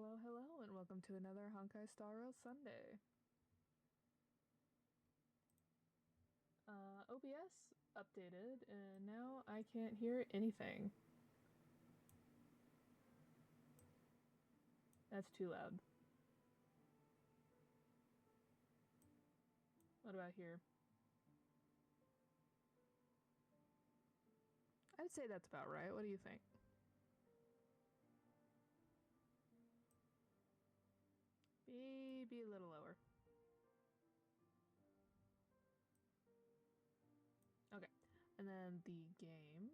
Hello, hello, and welcome to another Honkai Star Rail Sunday. OBS updated, and now I can't hear anything. That's too loud. What about here? I'd say that's about right. What do you think? Maybe a little lower. Okay, and then the game.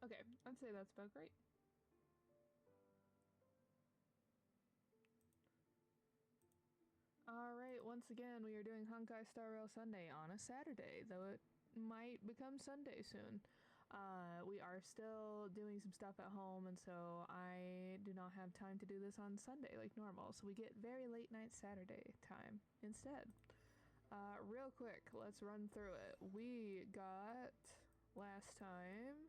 Okay, I'd say that's about great. Alright, once again, we are doing Honkai Star Rail Sunday on a Saturday, though it might become Sunday soon. We are still doing some stuff at home, and so I do not have time to do this on Sunday like normal, so we get very late night Saturday time instead. Real quick, let's run through it. We got, last time,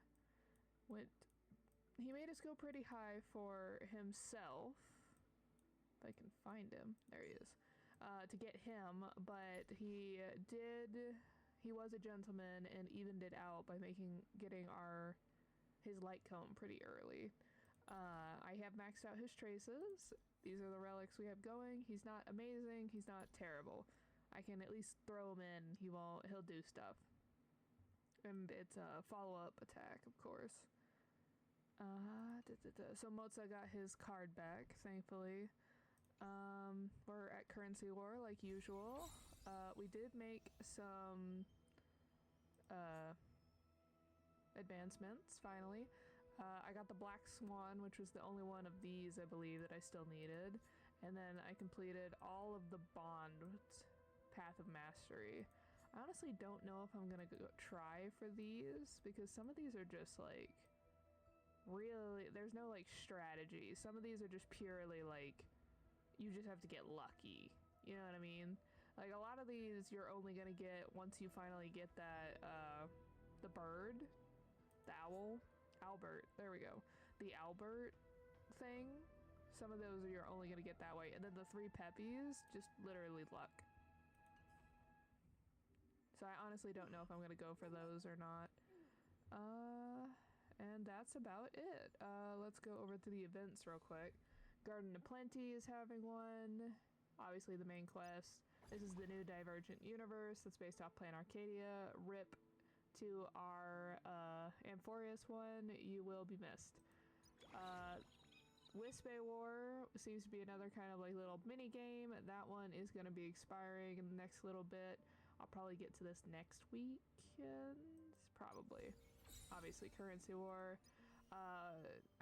he made us go pretty high for himself. If I can find him. There he is. To get him, but he was a gentleman and evened it out by getting his light cone pretty early. I have maxed out his traces. These are the relics we have going. He's not amazing, he's not terrible. I can at least throw him in, he'll do stuff. And it's a follow-up attack, of course. So Motza got his card back, thankfully. We're at currency war like usual. We did make some advancements finally. I got the Black Swan, which was the only one of these I believe that I still needed, and then I completed all of the Bond Path of Mastery. I honestly don't know if I'm gonna go try for these because some of these are just like really, there's no like strategy. Some of these are just purely like you just have to get lucky. You know what I mean? Like a lot of these you're only gonna get once you finally get that, the bird, the owl, Albert, there we go. The Albert thing, some of those you're only gonna get that way. And then the 3 peppies, just literally luck. So I honestly don't know if I'm gonna go for those or not. And that's about it. Let's go over to the events real quick. Garden of Plenty is having one. Obviously the main quest. This is the new Divergent universe that's based off Plan Arcadia. RIP to our Amphorius one. You will be missed. Wispe War seems to be another kind of like little mini game. That one is going to be expiring in the next little bit. I'll probably get to this next weekend. Probably. Obviously currency war.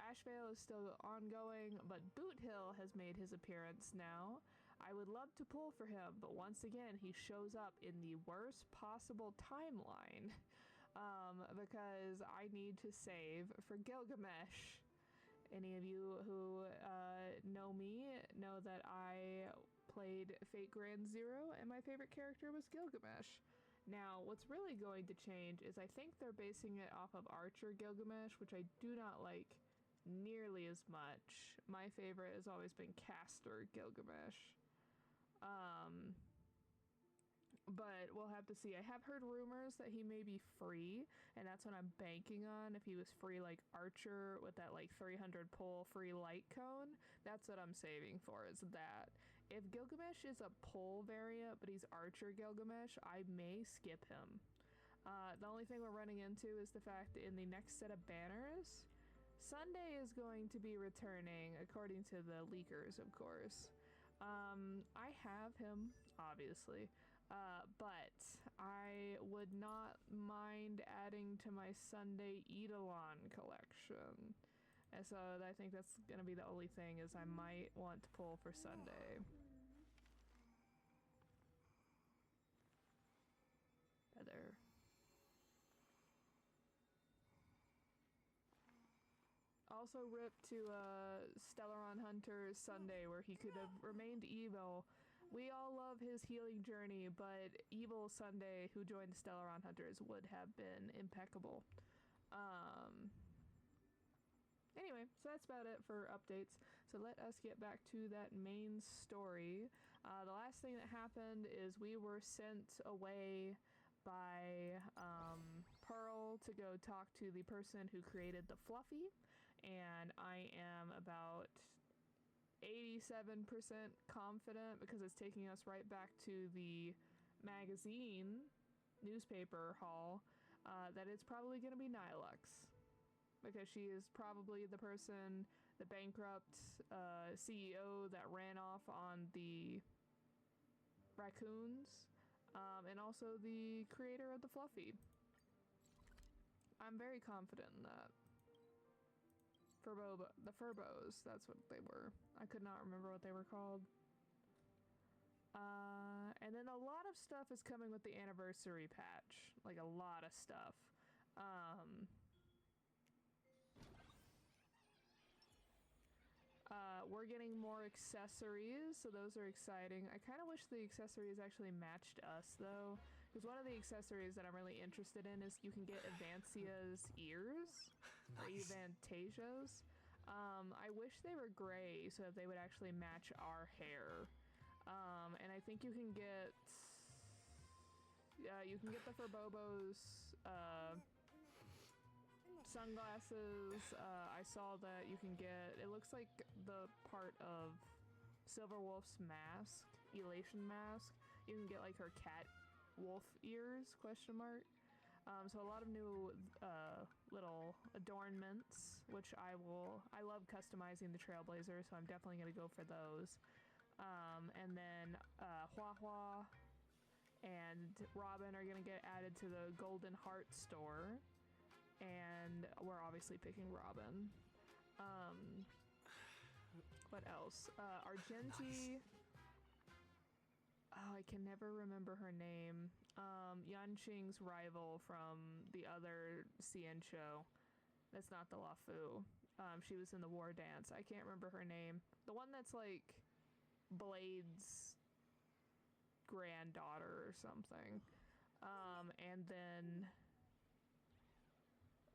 Ashvale is still ongoing, but Boot Hill has made his appearance now. I would love to pull for him, but once again, he shows up in the worst possible timeline, because I need to save for Gilgamesh. Any of you who know me know that I played Fate Grand Zero, and my favorite character was Gilgamesh. Now, what's really going to change is I think they're basing it off of Archer Gilgamesh, which I do not like nearly as much. My favorite has always been Caster Gilgamesh. But we'll have to see. I have heard rumors that he may be free, and that's what I'm banking on. If he was free like Archer with that like 300 pull free light cone, that's what I'm saving for, is that. If Gilgamesh is a pull variant, but he's Archer Gilgamesh, I may skip him. The only thing we're running into is the fact that in the next set of banners, Sunday is going to be returning, according to the leakers, of course. I have him, obviously. But I would not mind adding to my Sunday Eidolon collection. And so I think that's gonna be the only thing, is I might want to pull for Sunday. also rip to Stellaron Hunter's Sunday, where he could have remained evil. We all love his healing journey, but evil Sunday, who joined the Stellaron Hunters, would have been impeccable. Anyway, so that's about it for updates. So let us get back to that main story. The last thing that happened is we were sent away by Pearl to go talk to the person who created the Fluffy, and I am about 87% confident, because it's taking us right back to the magazine newspaper hall, that it's probably going to be Nihilux, because she is probably the person, the bankrupt CEO that ran off on the raccoons, and also the creator of the Fluffy. I'm very confident in that. The Furbos, that's what they were. I could not remember what they were called. And then a lot of stuff is coming with the anniversary patch. Like, a lot of stuff. We're getting more accessories, so those are exciting. I kind of wish the accessories actually matched us, though, because one of the accessories that I'm really interested in is you can get Evancia's ears, nice. Or Evantasia's. I wish they were gray so that they would actually match our hair. And I think you can get the Furbobo's sunglasses. I saw that you can get, it looks like the part of Silverwolf's mask, Elation mask. You can get like her cat wolf ears, question mark. So a lot of new little adornments, which I love customizing the Trailblazer, so I'm definitely gonna go for those. And then Hua Hua and Robin are gonna get added to the Golden Heart store. And we're obviously picking Robin. What else? Argenti. Nice. Oh, I can never remember her name. Yanqing's rival from the other CN show. That's not the Lafu. She was in the War Dance. I can't remember her name. The one that's like Blade's granddaughter or something. And then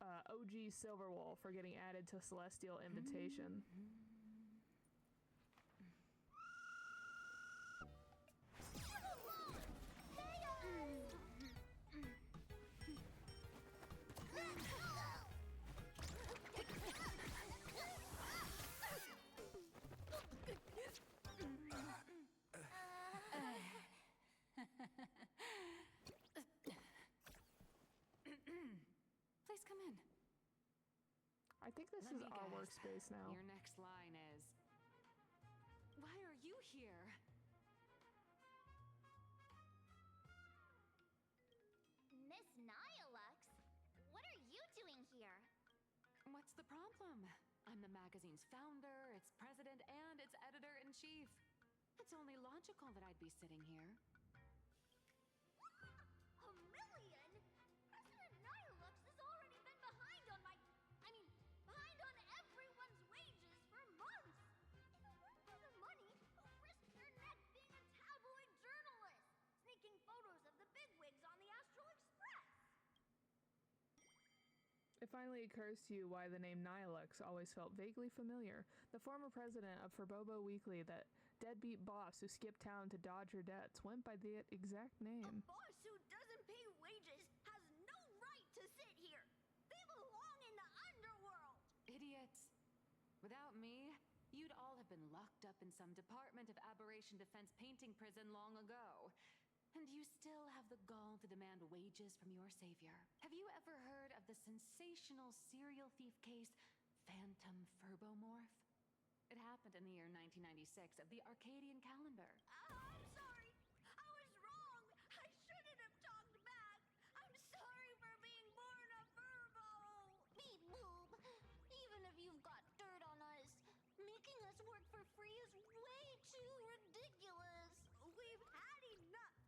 OG Silverwolf are getting added to Celestial Invitation. Please come in. I think this is our workspace now. Your next line is, why are you here? Miss Nihilux, what are you doing here? What's the problem? I'm the magazine's founder, its president, and its editor-in-chief. It's only logical that I'd be sitting here. A million? President Nihilux has already been behind on behind on everyone's wages for months. In a run for the money, who risked their neck being a tabloid journalist, sneaking photos of the bigwigs on the Astral Express? It finally occurs to you why the name Nihilux always felt vaguely familiar. The former president of Furbobo Weekly, that deadbeat boss who skipped town to dodge her debts, went by the exact name. A boss who doesn't pay wages has no right to sit here. They belong in the underworld. Idiots. Without me, you'd all have been locked up in some Department of Aberration Defense painting prison long ago. And you still have the gall to demand wages from your savior. Have you ever heard of the sensational serial thief case, Phantom Furbomorph? It happened in the year 1996 of the Arcadian calendar. I'm sorry. I was wrong. I shouldn't have talked back. I'm sorry for being born a Furbo. Beep boop. Even if you've got dirt on us, making us work for free is way too ridiculous. We've had enough.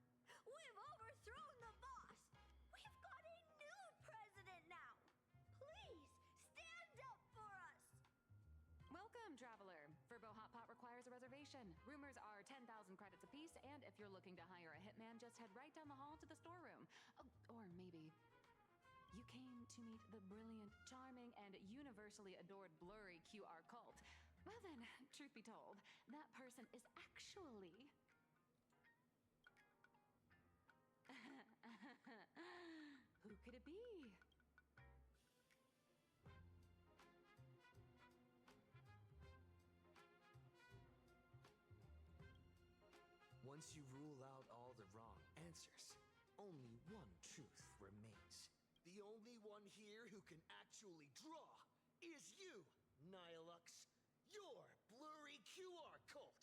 We've overthrown the boss. We've got a new president now. Please stand up for us. Welcome, traveler. Furbo Hot Pot requires a reservation. Rumors are 10,000 credits apiece, and if you're looking to hire a hitman, just head right down the hall to the storeroom. Oh, or maybe you came to meet the brilliant, charming, and universally adored blurry QR cult. Well then, truth be told, that person is actually... Who could it be? Once you rule out all the wrong answers, only one truth remains. The only one here who can actually draw is you, Nihilux, your blurry QR cult.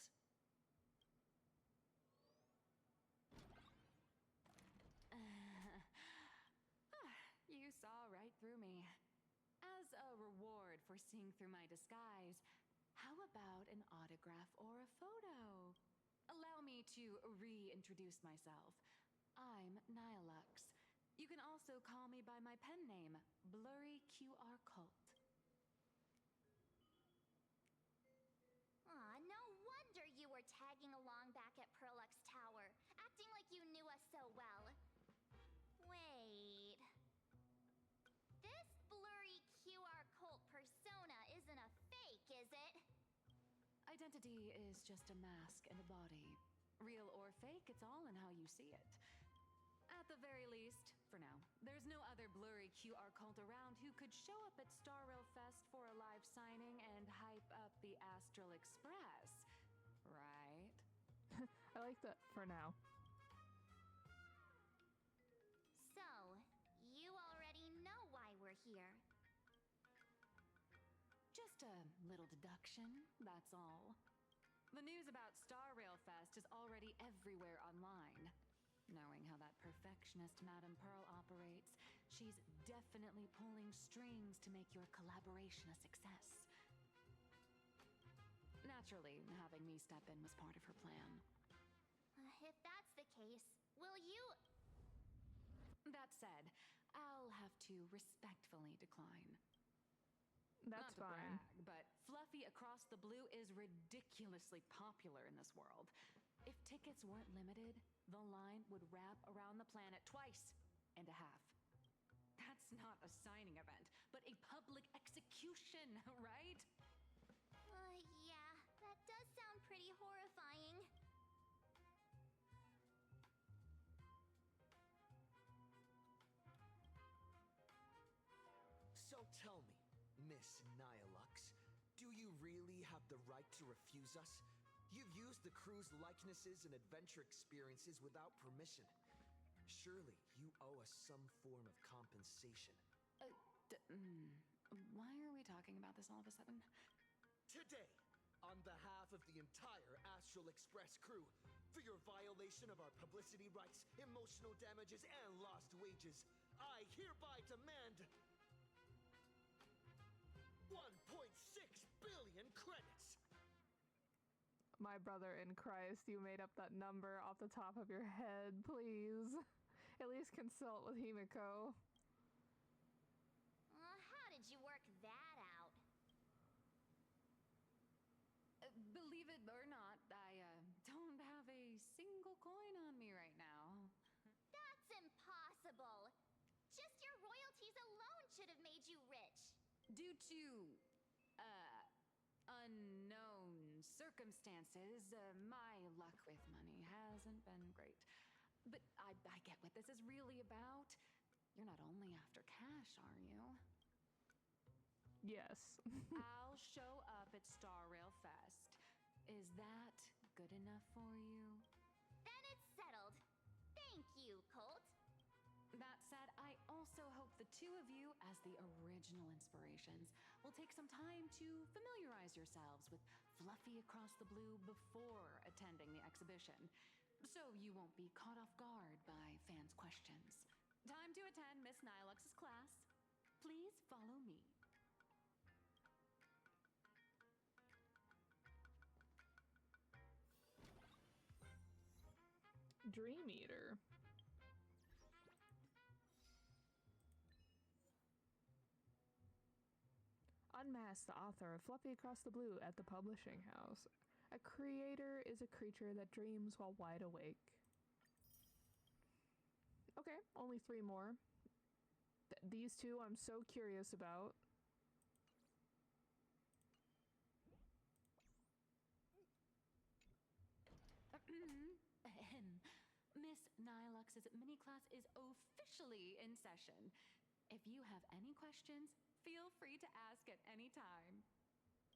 You saw right through me. As a reward for seeing through my disguise, how about an autograph or a photo? Allow me to reintroduce myself. I'm Nihilux. You can also call me by my pen name, Blurry QR Cult. Aw, no wonder you were tagging along back at Perlux Tower, acting like you knew us so well. Wait. This blurry QR cult persona isn't a fake, is it? Identity is just a mask and a body. Real or fake, it's all in how you see it. At the very least, for now, there's no other blurry QR cult around who could show up at Star Rail Fest for a live signing and hype up the Astral Express. Right? I like that for now. So, you already know why we're here. Just a little deduction, that's all. The news about Star Rail Fest is already everywhere online. Knowing how that perfectionist Madame Pearl operates, she's definitely pulling strings to make your collaboration a success. Naturally, having me step in was part of her plan. If that's the case, will you... That said, I'll have to respectfully decline. That's Not to fine. brag, but Fluffy Across the Blue is ridiculously popular in this world. If tickets weren't limited, the line would wrap around the planet twice and a half. That's not a signing event, but a public execution, right? Yeah, that does sound pretty horrifying. So tell me, Miss Nihilux, do you really have the right to refuse us? You've used the crew's likenesses and adventure experiences without permission. Surely you owe us some form of compensation. Why are we talking about this all of a sudden? Today, on behalf of the entire Astral Express crew, for your violation of our publicity rights, emotional damages, and lost wages, I hereby demand 1.6 billion credits! My brother in Christ, you made up that number off the top of your head, please. At least consult with Himiko. How did you work that out? Believe it or not, I don't have a single coin on me right now. That's impossible. Just your royalties alone should have made you rich. Due to, unknown circumstances, my luck with money hasn't been great. But I get what this is really about. You're not only after cash, are you? Yes. I'll show up at Star Rail Fest. Is that good enough for you? Then it's settled. Thank you, Colt. That said, I also hope the two of you, as the original inspirations, will take some time to familiarize yourselves with Fluffy Across the Blue before attending the exhibition, so you won't be caught off guard by fans' questions. Time to attend Miss Nihilux's class. Please follow me. Dream Eater. Mass, the author of Fluffy Across the Blue at the publishing house. A creator is a creature that dreams while wide awake. Okay, only 3 more. These two I'm so curious about. Miss Nilux's mini class is officially in session. If you have any questions, feel free to ask at any time.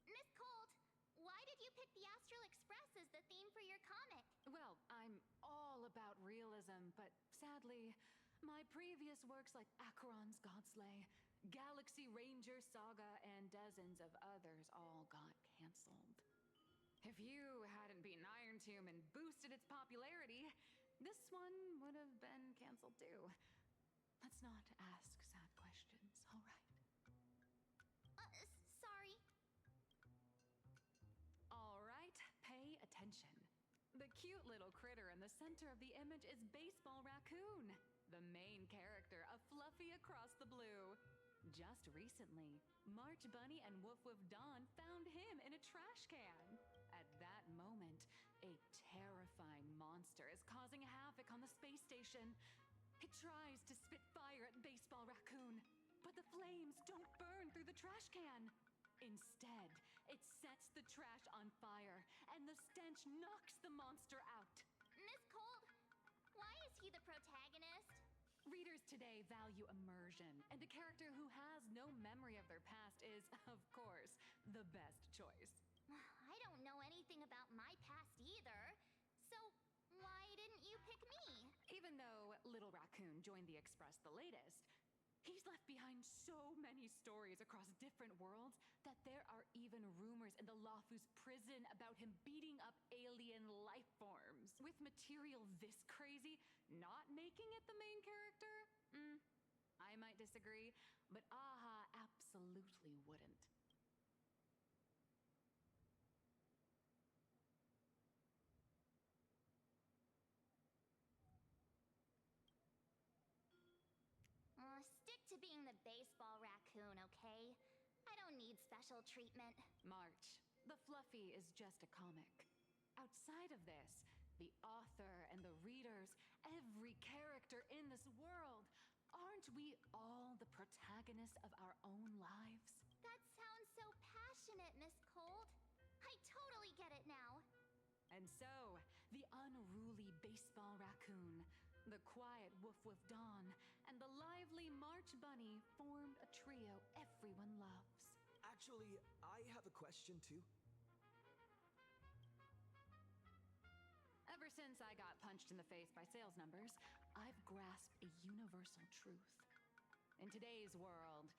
Miss Colt, why did you pick the Astral Express as the theme for your comic? Well, I'm all about realism, but sadly, my previous works like Acheron's Godslay, Galaxy Ranger Saga, and dozens of others all got canceled. If you hadn't beaten Iron Tomb and boosted its popularity, this one would have been canceled too. Let's not ask sad questions, all right? Sorry. All right, pay attention. The cute little critter in the center of the image is Baseball Raccoon, the main character of Fluffy Across the Blue. Just recently, March Bunny and Woof Woof Dawn found him in a trash can. At that moment, a terrifying monster is causing havoc on the space station. It tries to spit fire at Baseball Raccoon, but the flames don't burn through the trash can. Instead, it sets the trash on fire, and the stench knocks the monster out. Miss Colt, why is he the protagonist? Readers today value immersion, and a character who has no memory of their past is, of course, the best choice. I don't know anything about my past either, so why didn't you pick me? Even though Little Raccoon joined the Express the latest, he's left behind so many stories across different worlds that there are even rumors in the Lafu's prison about him beating up alien life forms. With material this crazy, not making it the main character? I might disagree, but AHA absolutely wouldn't. Stick to being the Baseball Raccoon, okay? I don't need special treatment. March, the Fluffy is just a comic. Outside of this, the author and the readers, every character in this world, aren't we all the protagonists of our own lives? That sounds so passionate, Miss Colt. I totally get it now. And so, the unruly Baseball Raccoon, the quiet Woof Woof Dawn, and the lively March Bunny formed a trio everyone loves. Actually, I have a question too. Ever since I got punched in the face by sales numbers, I've grasped a universal truth. In today's world,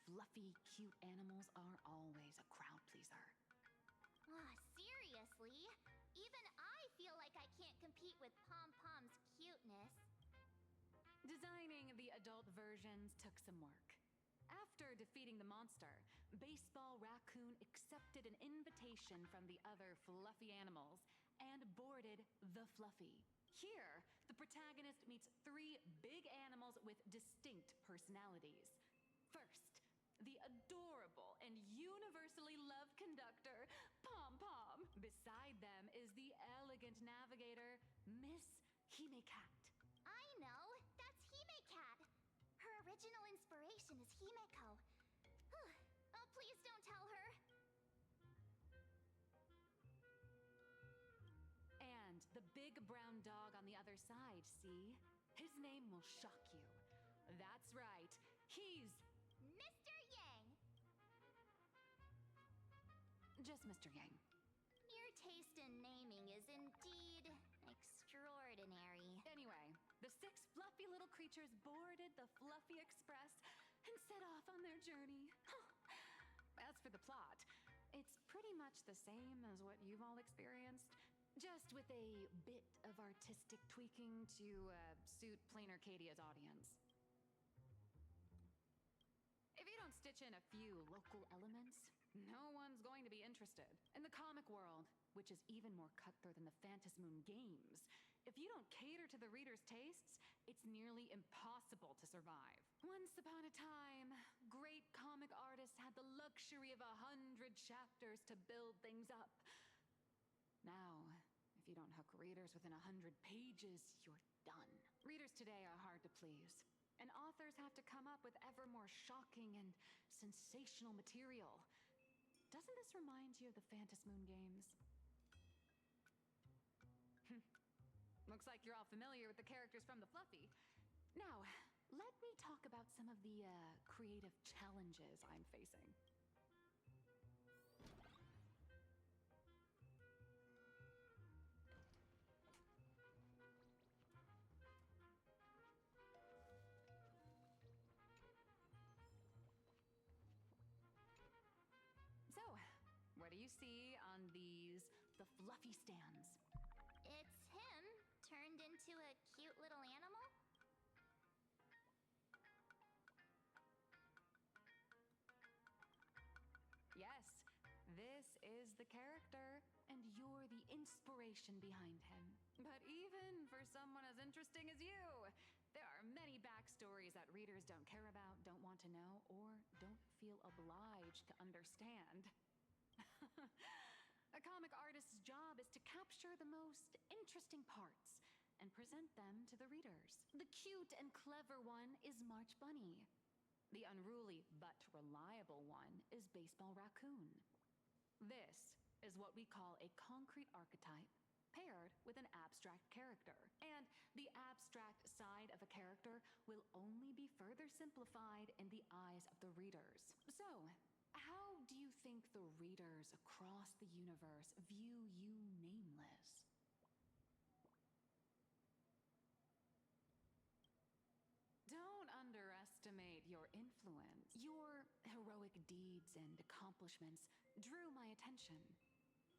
fluffy, cute animals are always a crowd pleaser. Seriously? Even I feel like I can't compete with Pom Pom's cuteness. Designing the adult versions took some work. After defeating the monster, Baseball Raccoon accepted an invitation from the other fluffy animals and boarded the Fluffy. Here, the protagonist meets 3 big animals with distinct personalities. First, the adorable and universally loved conductor, Pom Pom. Beside them is the elegant navigator, Miss Hime-Cat. I know, that's Hime-Cat. Her original inspiration is Himeko. Oh, please don't tell her. And the big brown dog on the other side, see? His name will shock you. That's right, he's Mr. Yang. just Mr. Yang. Your taste in naming is indeed extraordinary. Anyway, the 6 fluffy little creatures boarded the Fluffy Express and set off on their journey. As for the plot, it's pretty much the same as what you've all experienced, just with a bit of artistic tweaking to suit Plain Arcadia's audience. If you don't stitch in a few local elements, no one's going to be interested. In the comic world, which is even more cutthroat than the Phantasmoon games, if you don't cater to the reader's tastes, it's nearly impossible to survive. Once upon a time, great comic artists had the luxury of 100 chapters to build things up. Now, if you don't hook readers within 100 pages, you're done. Readers today are hard to please, and authors have to come up with ever more shocking and sensational material. Doesn't this remind you of the Phantasmoon games? Looks like you're all familiar with the characters from the Fluffy. Now, let me talk about some of the creative challenges I'm facing. So, what do you see on the Fluffy stands? It's him turned into a cute little animal? Yes, this is the character, and you're the inspiration behind him. But even for someone as interesting as you, there are many backstories that readers don't care about, don't want to know, or don't feel obliged to understand. A comic artist's job is to capture the most interesting parts and present them to the readers. The cute and clever one is March Bunny. The unruly but reliable one is Baseball Raccoon. This is what we call a concrete archetype paired with an abstract character. And the abstract side of a character will only be further simplified in the eyes of the readers. So, how do you think the readers across the universe view you nameless? Don't underestimate your influence. Your heroic deeds and accomplishments drew my attention,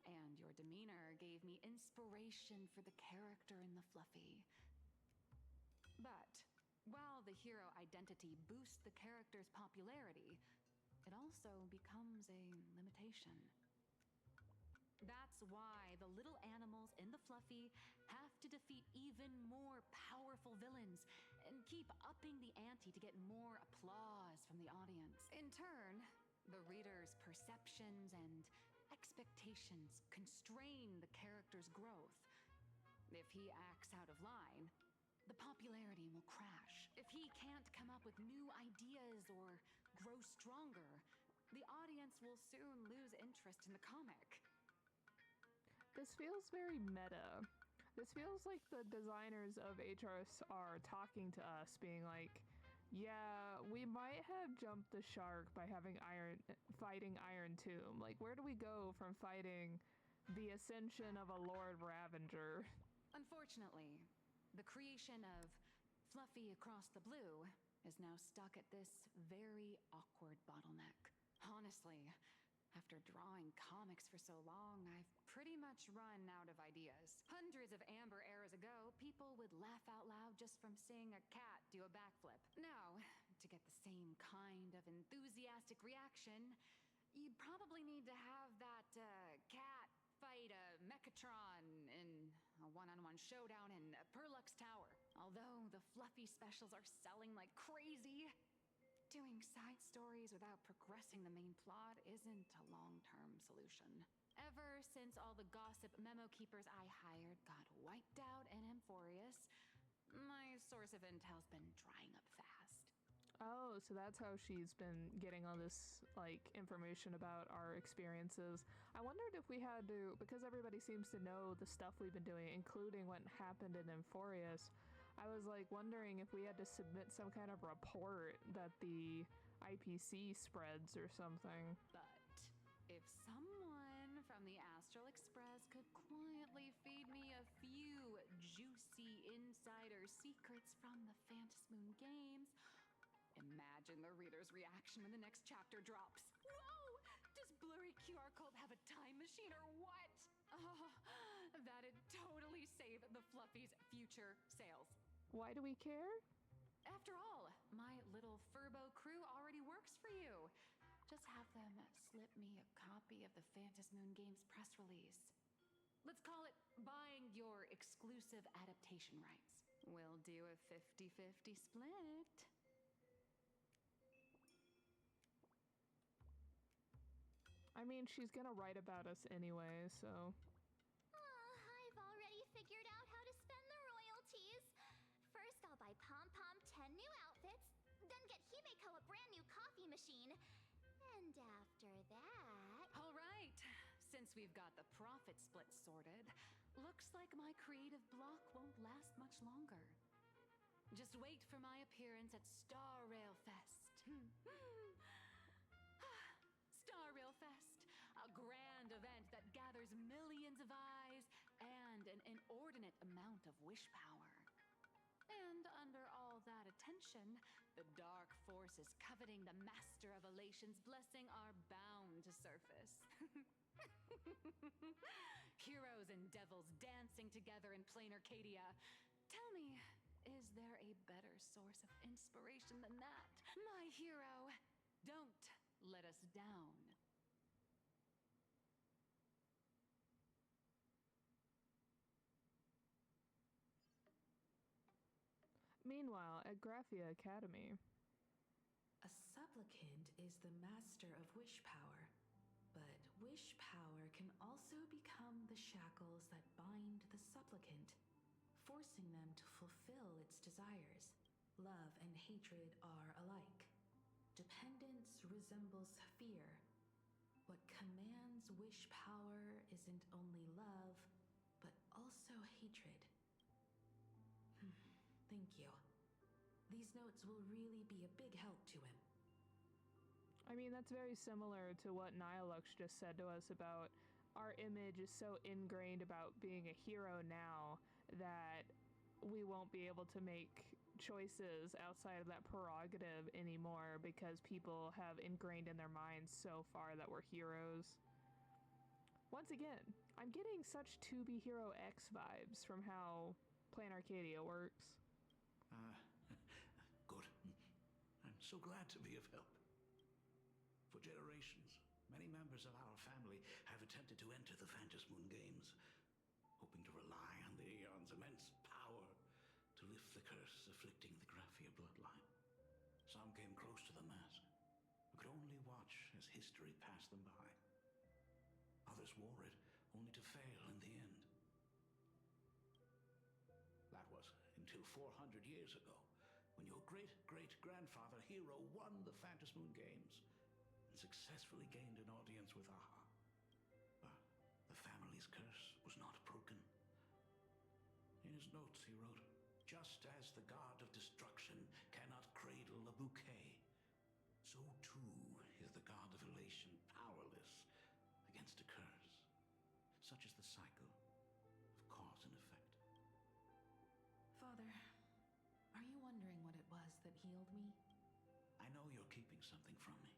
and your demeanor gave me inspiration for the character in the Fluffy. But while the hero identity boosts the character's popularity, it also becomes a limitation. That's why the little animals in the Fluffy have to defeat even more powerful villains and keep upping the ante to get more applause from the audience. In turn, the reader's perceptions and expectations constrain the character's growth. If he acts out of line, the popularity will crash. If he can't come up with new ideas or grow stronger, the audience will soon lose interest in the comic. This feels very meta. This feels like the designers of HRS are talking to us, being like, yeah, we might have jumped the shark by fighting Iron Tomb. Like, where do we go from fighting the ascension of a Lord Ravenger? Unfortunately, the creation of Fluffy Across the Blue is now stuck at this very awkward bottleneck. Honestly, after drawing comics for so long, I've pretty much run out of ideas. Hundreds of Amber eras ago, people would laugh out loud just from seeing a cat do a backflip. Now, to get the same kind of enthusiastic reaction, you'd probably need to have that cat fight a Mechatron in a one-on-one showdown in Perlux Tower. Although the Fluffy specials are selling like crazy, doing side stories without progressing the main plot isn't a long-term solution. Ever since all the gossip memo keepers I hired got wiped out in Amphorius, my source of intel's been drying up fast. Oh, so that's how she's been getting all this, like, information about our experiences. I wondered if we had to, because everybody seems to know the stuff we've been doing, including what happened in Amphorius, I was, like, wondering if we had to submit some kind of report that the IPC spreads or something. But if someone from the Astral Express could quietly feed me a few juicy insider secrets from the Phantasmoon games, imagine the reader's reaction when the next chapter drops. Whoa! Does Blurry QR Code have a time machine or what? Oh, that'd totally save the Fluffy's future sales. Why do we care? After all, my little Furbo crew already works for you. Just have them slip me a copy of the Phantasmoon Games press release. Let's call it buying your exclusive adaptation rights. We'll do a 50-50 split. I mean, she's gonna write about us anyway, so. I've already figured out how to spend the royalties. First, I'll buy Pom Pom 10 new outfits, then get Himeko a brand new coffee machine. And after that... All right, since we've got the profit split sorted, looks like my creative block won't last much longer. Just wait for my appearance at Star Rail Fest. Star Rail Fest, a grand event that gathers millions of eyes and an inordinate amount of wish power. And under all that attention, the dark forces coveting the Master of Elation's blessing are bound to surface. Heroes and devils dancing together in plain Arcadia. Tell me, is there a better source of inspiration than that? My hero, don't let us down. Meanwhile, at Graphia Academy. A supplicant is the master of wish power, but wish power can also become the shackles that bind the supplicant, forcing them to fulfill its desires. Love and hatred are alike. Dependence resembles fear. What commands wish power isn't only love, but also hatred. Thank you. These notes will really be a big help to him. I mean, that's very similar to what Nihilux just said to us about our image is so ingrained about being a hero now that we won't be able to make choices outside of that prerogative anymore because people have ingrained in their minds so far that we're heroes. Once again, I'm getting such To Be Hero X vibes from how Plain Arcadia works. Good. I'm so glad to be of help. For generations, many members of our family have attempted to enter the Phantasmoon Games, hoping to rely on the Aeon's immense power to lift the curse afflicting the Graphia bloodline. Some came close to the mask, but could only watch as history passed them by. Others wore it, only to fail in the end. That was until 400 years ago, when your great-great-grandfather Hero won the Phantasmoon Games and successfully gained an audience with Aha. But the family's curse was not broken. In his notes he wrote, "Just as the god of destruction cannot cradle a bouquet, so too is the god of elation powerless against a curse. Such is the cycle of cause and effect." Father, are you wondering what it was that healed me? I know you're keeping something from me.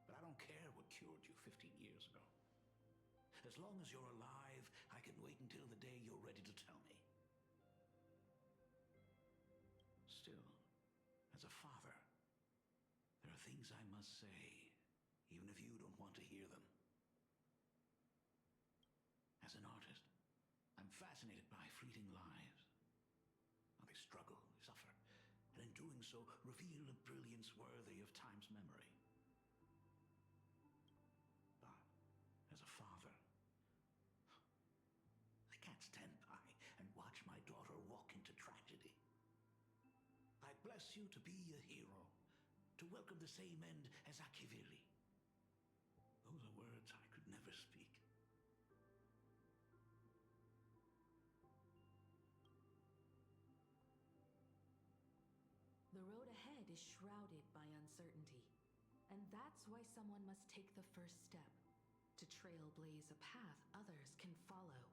But I don't care what cured you 15 years ago. As long as you're alive, I can wait until the day you're ready to tell me. Still, as a father, there are things I must say, even if you don't want to hear them. As an artist, I'm fascinated by fleeting lives. How they struggle, suffer, and in doing so, reveal a brilliance worthy of time's memory. But, as a father, I can't stand by and watch my daughter walk into tragedy. I bless you to be a hero, to welcome the same end as Akivili. Those are words I could never speak. The road ahead is shrouded by uncertainty, and that's why someone must take the first step to trailblaze a path others can follow.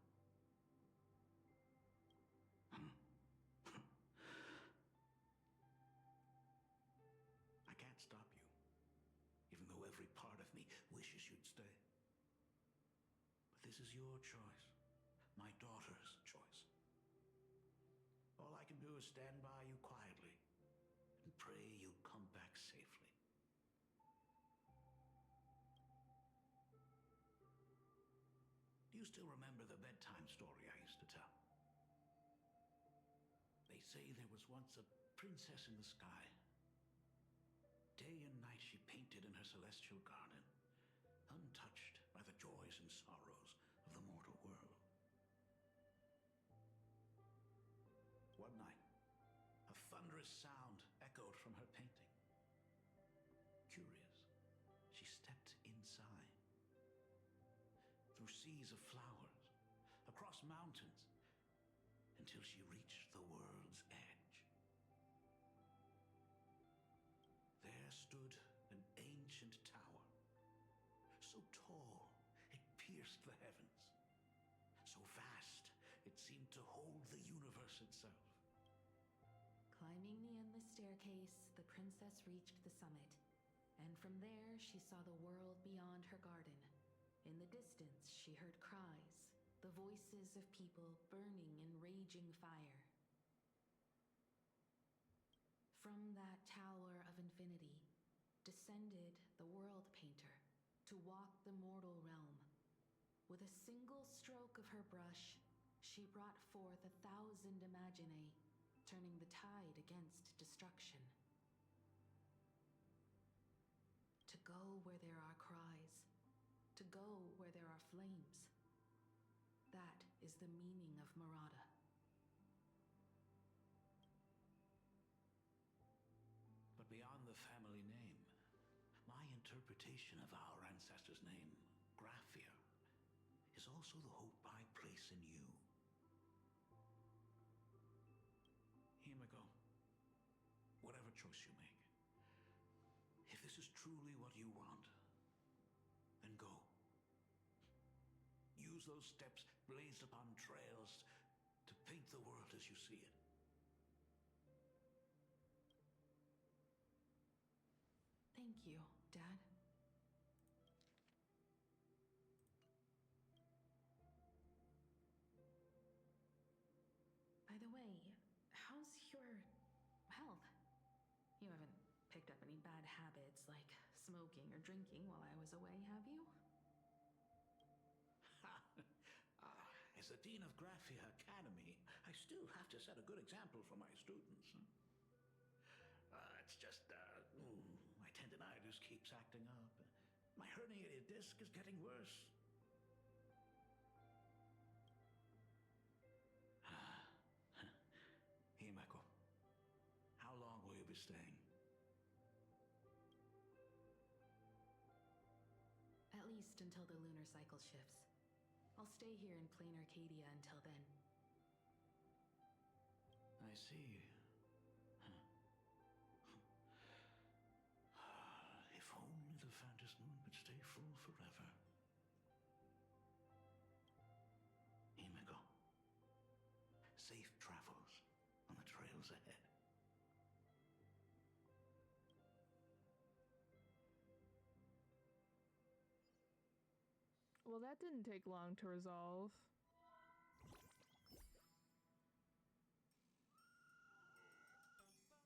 I can't stop you, even though every part of me wishes you'd stay. But this is your choice, my daughter's choice. All I can do is stand by you quietly and pray you come back safely. Do you still remember the bedtime story I used to tell? They say there was once a princess in the sky. Day and night she painted in her celestial garden. untouched by the joys and sorrows of the mortal world. One night, a thunderous sound echoed from her painting. Curious, she stepped inside. Through seas of flowers, across mountains, until she reached the world's edge. There stood an ancient tower, so tall it pierced the heavens, so vast it seemed to hold the universe itself. Climbing the endless staircase, the princess reached the summit, and from there she saw the world beyond her garden. In the distance, she heard cries, the voices of people burning in raging fire. From that tower of infinity descended the world painter to walk the mortal realm. With a single stroke of her brush, she brought forth 1,000 imaginae, turning the tide against destruction. To go where there are cries, to go where there are flames. That is the meaning of Murata. But beyond the family name, my interpretation of our ancestor's name, Graphia, is also the hope I place in you. Himiko, whatever choice you make, if this is truly what you want, then go. Use those steps blazed upon trails to paint the world as you see it. Thank you, Dad. By the way, how's your health? You haven't picked up any bad habits like smoking or drinking while I was away, have you? As the Dean of Graphia Academy, I still have to set a good example for my students. It's just, my tendinitis keeps acting up. My herniated disc is getting worse. Himeko, how long will you be staying? At least until the lunar cycle shifts. I'll stay here in plain Arcadia until then. I see. If only the Phantom Moon could stay full forever. Himiko, safe travels on the trails ahead. Well, that didn't take long to resolve.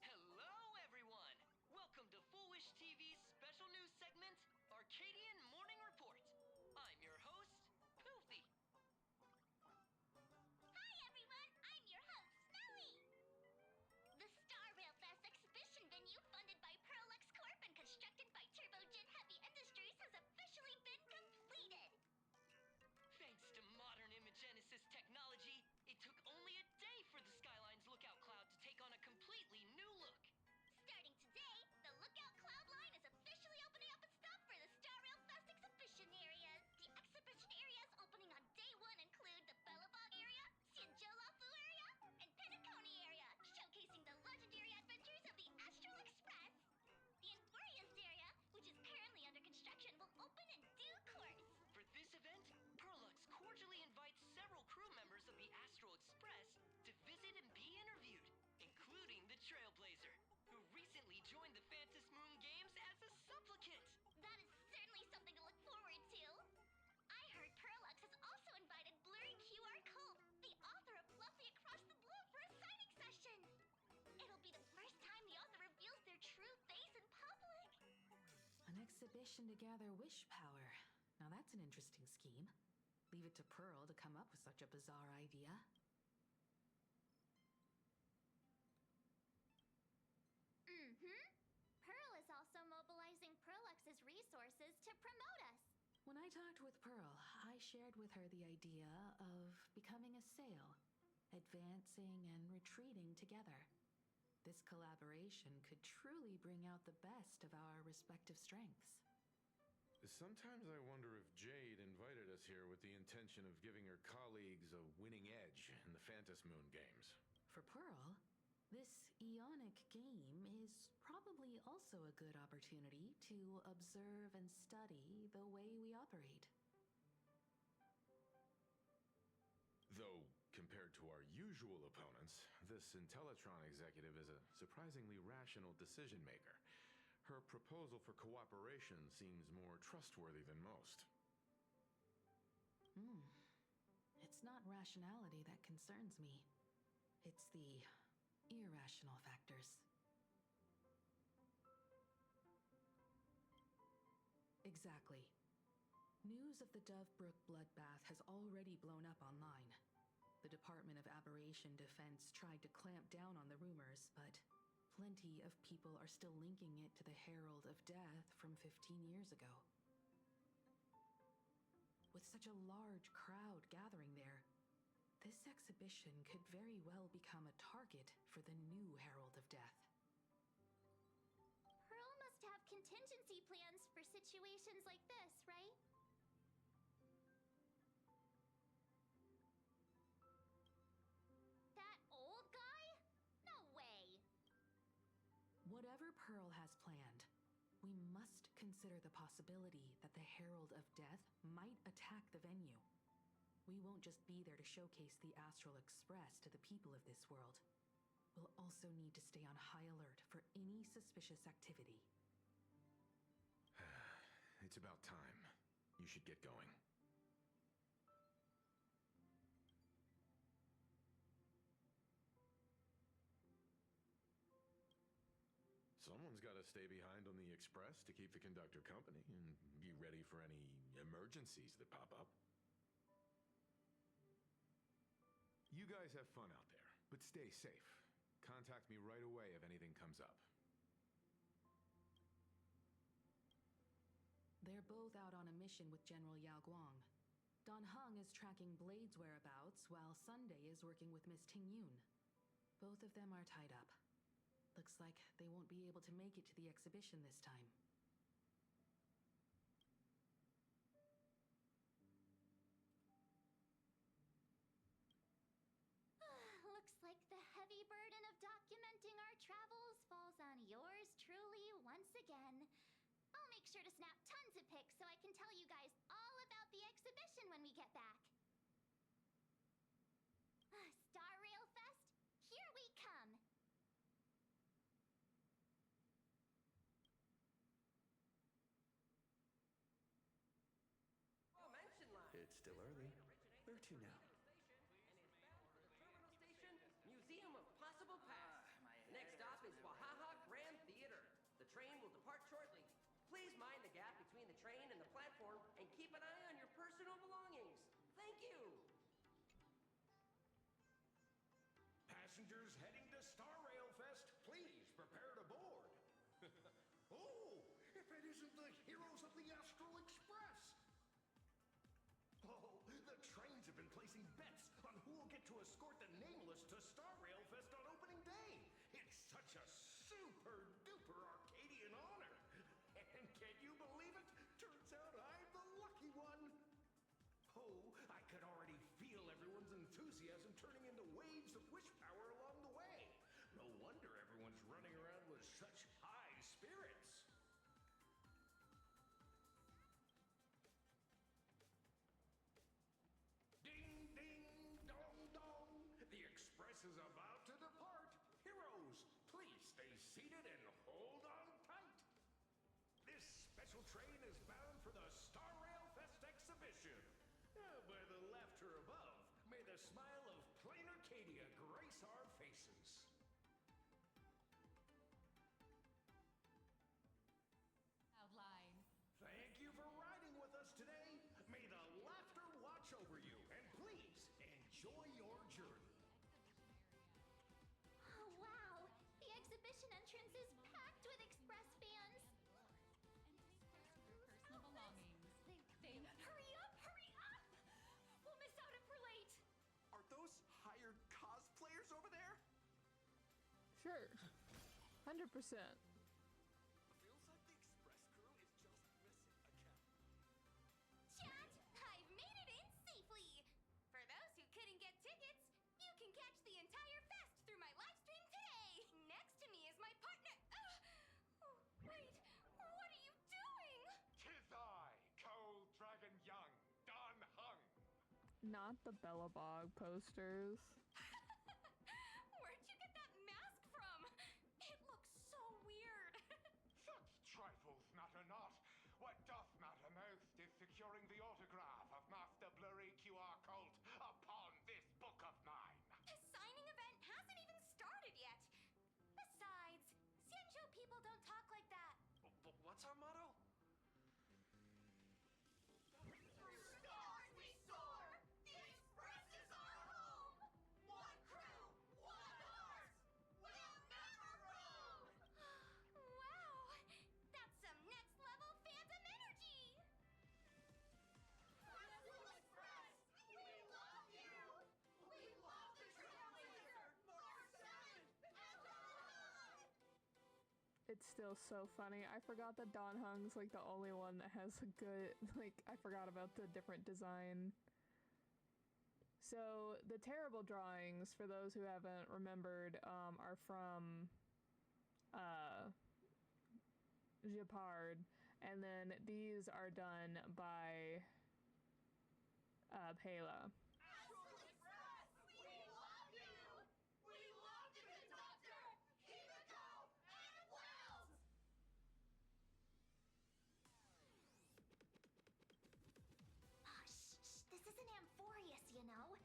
Hello, everyone! Welcome to Full Wish TV's special news segment, Arcadian Morning Report. I'm your host, Filthy. Hi everyone, I'm your host, Snowy! The Star Rail Fest exhibition venue funded by Pearlux Corp and constructed by Turbogen Heavy Industries has officially been completed! Thanks to modern imagenesis technology, it took only a day for the Skyline's lookout cloud to take on a completely new look. Starting today, the Lookout Cloud line is officially opening up its stuff for the Star Rail Fest exhibition area. The exhibition areas opening on day 1 include the Bellabog area, Sianjolafu area, and Penacony area, showcasing the legendary adventures of the Astral Express. The Enfurious area, which is currently under construction, will open in due course. For this event, Perlux cordially invites several crew members of the Astral Express to visit and be interviewed, including the Trailblazer, who recently joined the Phantom Moon Games as a supplicant. That is certainly something to look forward to. I heard Perlux has also invited Blurry QR Cult, the author of Fluffy Across the Blue, for a signing session. It'll be the first time the author reveals their true face in public. An exhibition to gather wish power. Now that's an interesting scheme. Leave it to Pearl to come up with such a bizarre idea. Pearl is also mobilizing Perlux's resources to promote us. I talked with Pearl, I shared with her the idea of becoming a sail, advancing and retreating together. This collaboration could truly bring out the best of our respective strengths. Sometimes I wonder if Jade invited us here with the intention of giving her colleagues a winning edge in the Phantom Moon games. For Pearl, this Ionic game is probably also a good opportunity to observe and study the way we operate. Though, compared to our usual opponents, this Intellitron executive is a surprisingly rational decision maker. Her proposal for cooperation seems more trustworthy than most. It's not rationality that concerns me. It's the irrational factors. Exactly. News of the Dovebrook bloodbath has already blown up online. The Department of Aberration Defense tried to clamp down on the rumors, but plenty of people are still linking it to the Herald of Death from 15 years ago. With such a large crowd gathering there, this exhibition could very well become a target for the new Herald of Death. Pearl must have contingency plans for situations like this, right? That old guy? No way! Whatever Pearl has planned, we must consider the possibility that the Herald of Death might attack the venue. We won't just be there to showcase the Astral Express to the people of this world. We'll also need to stay on high alert for any suspicious activity. It's about time. You should get going. Someone's got to stay behind on the express to keep the conductor company and be ready for any emergencies that pop up. You guys have fun out there, but stay safe. Contact me right away if anything comes up. They're both out on a mission with General Yao Guang. Don Hung is tracking Blade's whereabouts, while Sunday is working with Miss Ting Yun. Both of them are tied up. Looks like they won't be able to make it to the exhibition this time. Looks like the heavy burden of documenting our travels falls on yours truly once again. I'll make sure to snap tons of pics so I can tell you guys all about the exhibition when we get back. Star Rail Fest, here we come! Oh, mention line. It's still early. Where to now? Museum of Possible Past. Next stop is Wahaha Grand Theater. The train will depart shortly. Please mind the gap between the train and the platform and keep an eye on your personal belongings. Thank you. Passengers heading to Star Rail Fest, please prepare to board. Oh, if it isn't the heroes of the Astral Express! Oh, the trains have been placing bets on who will get to escort the Nameless to Star Rail Fest on opening day. It's such a super duper Arcadian honor. And can you believe it? Turns out I'm the lucky one. Oh, I could already feel everyone's enthusiasm turning into waves of wish power along the way. No wonder everyone's running around with such high spirits. Ding, ding, dong, dong. The express is about to depart. Heroes, please stay seated and hold on tight. This special train is bound for the Star Rail Fest exhibition. By the laughter above, may the smile of plain Arcadia grace our faces. Outline. Thank you for riding with us today. May the laughter watch over you, and please enjoy your journey. Oh, wow! The exhibition entrance is packed with Express fans! Personal belongings. Thank you. Sure. 100%. Feels like the Express crew is just missing a cat. Chat, I've made it in safely. For those who couldn't get tickets, you can catch the entire fest through my live stream today. Next to me is my partner. Wait, what are you doing? Tis I, Cold Dragon Young, Don Hung. Not the Bellabog posters. Where'd you get that mask from? It looks so weird. Such trifles matter not. What doth matter most is securing the autograph of Master Blurry QR Cult upon this book of mine. The signing event hasn't even started yet. Besides, Xianzhou people don't talk like that. What's our motto? Stars we soar! The Express is our home! One crew, one heart! We'll never roam! Wow! That's some next level fandom energy! Pretzel Express! We love you! We love the Trailblazer! Our 7 and our It's still so funny. I forgot that Don Hung's like the only one that has a good, like, I forgot about the different design. So the terrible drawings, for those who haven't remembered, are from Japard, and then these are done by Pela. Astral Express! We love you! We love the conductor, Himiko, and Wells! Shh, this isn't Amphorius, you know.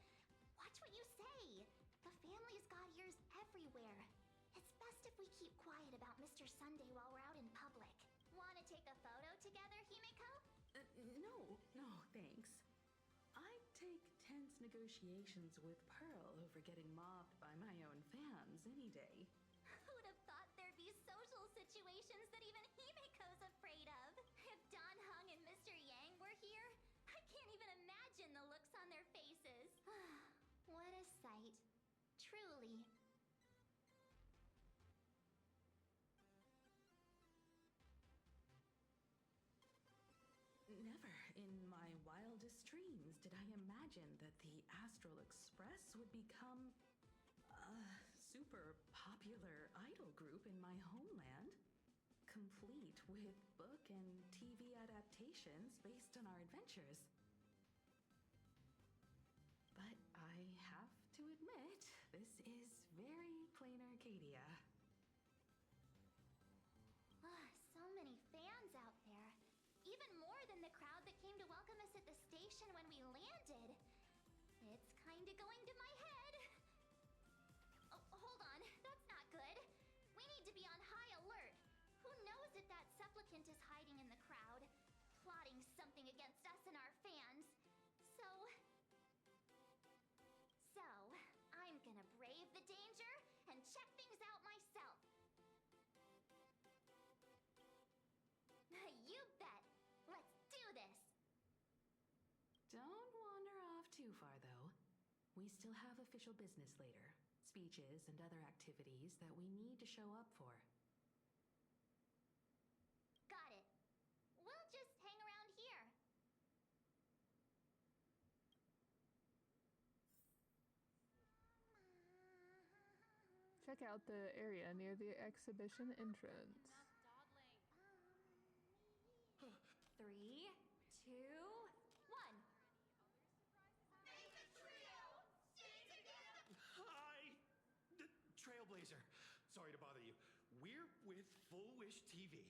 Watch what you say. The family's got ears everywhere. It's best if we keep quiet about Mr. Sunday while we're out in public. Wanna take a photo together, Himiko? No, thanks. I'd take tense negotiations with Pearl over getting mobbed by my own fans any day. Who'd have thought there'd be social situations that even Himiko's afraid of? If Don Hung and Mr. Yang were here, I can't even imagine the looks on their faces. What a sight. Truly. Never in my wildest dreams did I imagine that the Astral Express would become a super popular idol group in my homeland, complete with book and TV adaptations based on our adventures. But I have to admit, this is very plain Arcadia. So many fans out there. Even more than the crowd that came to welcome us at the station when we landed. It's kinda going to my head. Oh, hold on. That's not good. We need to be on high alert. Who knows if that supplicant is hiding in the crowd, plotting something against us and our fans. So, I'm gonna brave the danger and check things out myself. You bet. Let's do this. Don't wander off too far, though. We still have official business later, speeches and other activities that we need to show up for. Got it. We'll just hang around here. Check out the area near the exhibition entrance. 3, 2, 1. Make a trio! Stay together! Hi! Trailblazer. Sorry to bother you. We're with Full Wish TV.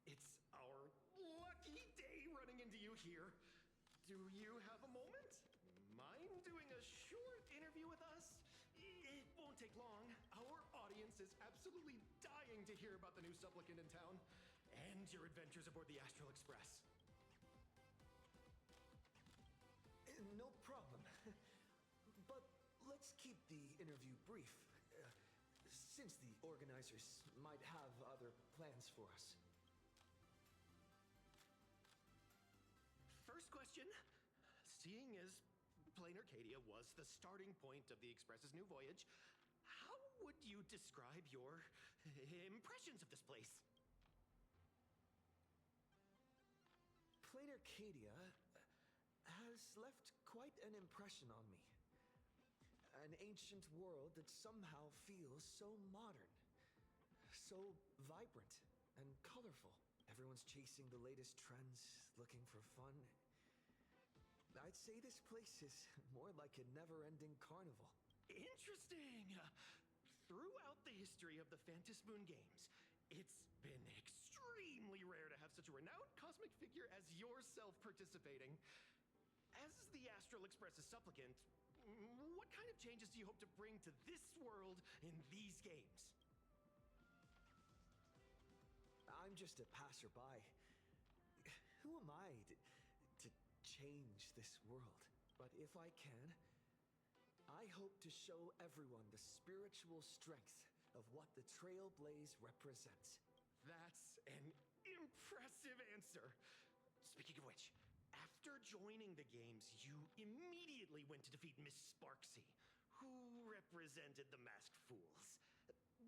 It's our lucky day running into you here. Do you have a moment? Mind doing a short interview with us? It won't take long. Our audience is absolutely dying to hear about the new supplicant in town and your adventures aboard the Astral Express. No problem. But let's keep the interview brief, since the organizers might have other plans for us. First question. Seeing as Plain Arcadia was the starting point of the Express's new voyage, how would you describe your impressions of this place? Poetentate has left quite an impression on me. An ancient world that somehow feels so modern, so vibrant and colorful. Everyone's chasing the latest trends, looking for fun. I'd say this place is more like a never-ending carnival. Interesting! Throughout the history of the Phantasmoon games, it's been extremely rare to have such a renowned cosmic figure as yourself participating. As the Astral Express's supplicant, what kind of changes do you hope to bring to this world in these games? I'm just a passerby. Who am I to change this world? But if I can, I hope to show everyone the spiritual strength of what the Trailblaze represents. That's an impressive answer. Speaking of which, after joining the games, you immediately went to defeat Miss Sparksy, who represented the Masked Fools.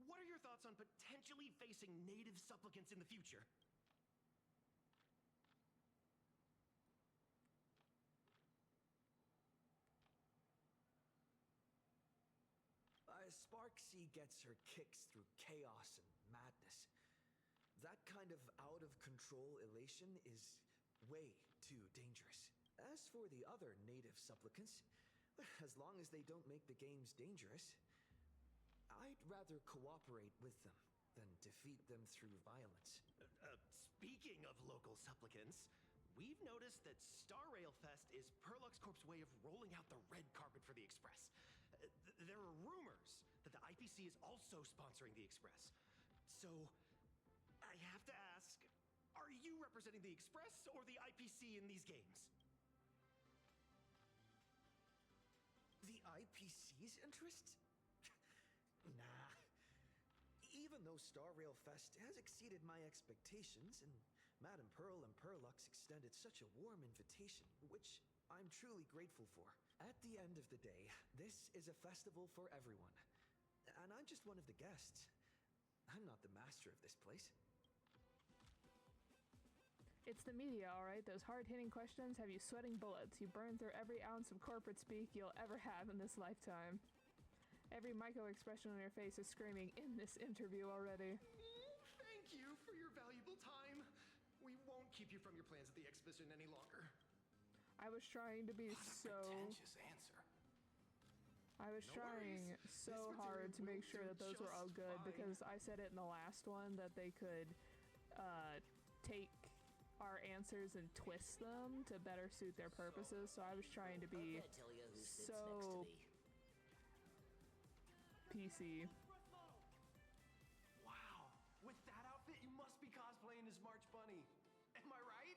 What are your thoughts on potentially facing native supplicants in the future? Sparksy gets her kicks through chaos and madness. That kind of out-of-control elation is way too dangerous. As for the other native supplicants, as long as they don't make the games dangerous, I'd rather cooperate with them than defeat them through violence. Speaking of local supplicants, we've noticed that Star Rail Fest is Perlux Corp's way of rolling out the red carpet for the Express. There are rumors that the IPC is also sponsoring the Express. So, I have to ask, are you representing the Express or the IPC in these games? The IPC's interests? Nah. Even though Star Rail Fest has exceeded my expectations, and Madame Pearl and Perlux extended such a warm invitation, which I'm truly grateful for. At the end of the day, this is a festival for everyone. And I'm just one of the guests. I'm not the master of this place. It's the media, alright? Those hard-hitting questions have you sweating bullets. You burn through every ounce of corporate speak you'll ever have in this lifetime. Every micro-expression on your face is screaming, in this interview already. Thank you for your valuable time. We won't keep you from your plans at the exhibition any longer. I was trying to be Pretentious answer. I was trying so hard to make sure that those were all good, because I said it in the last one that they could take our answers and twist them to better suit their purposes, so I was trying to be so PC. Wow, with that outfit you must be cosplaying as March Bunny. Am I right?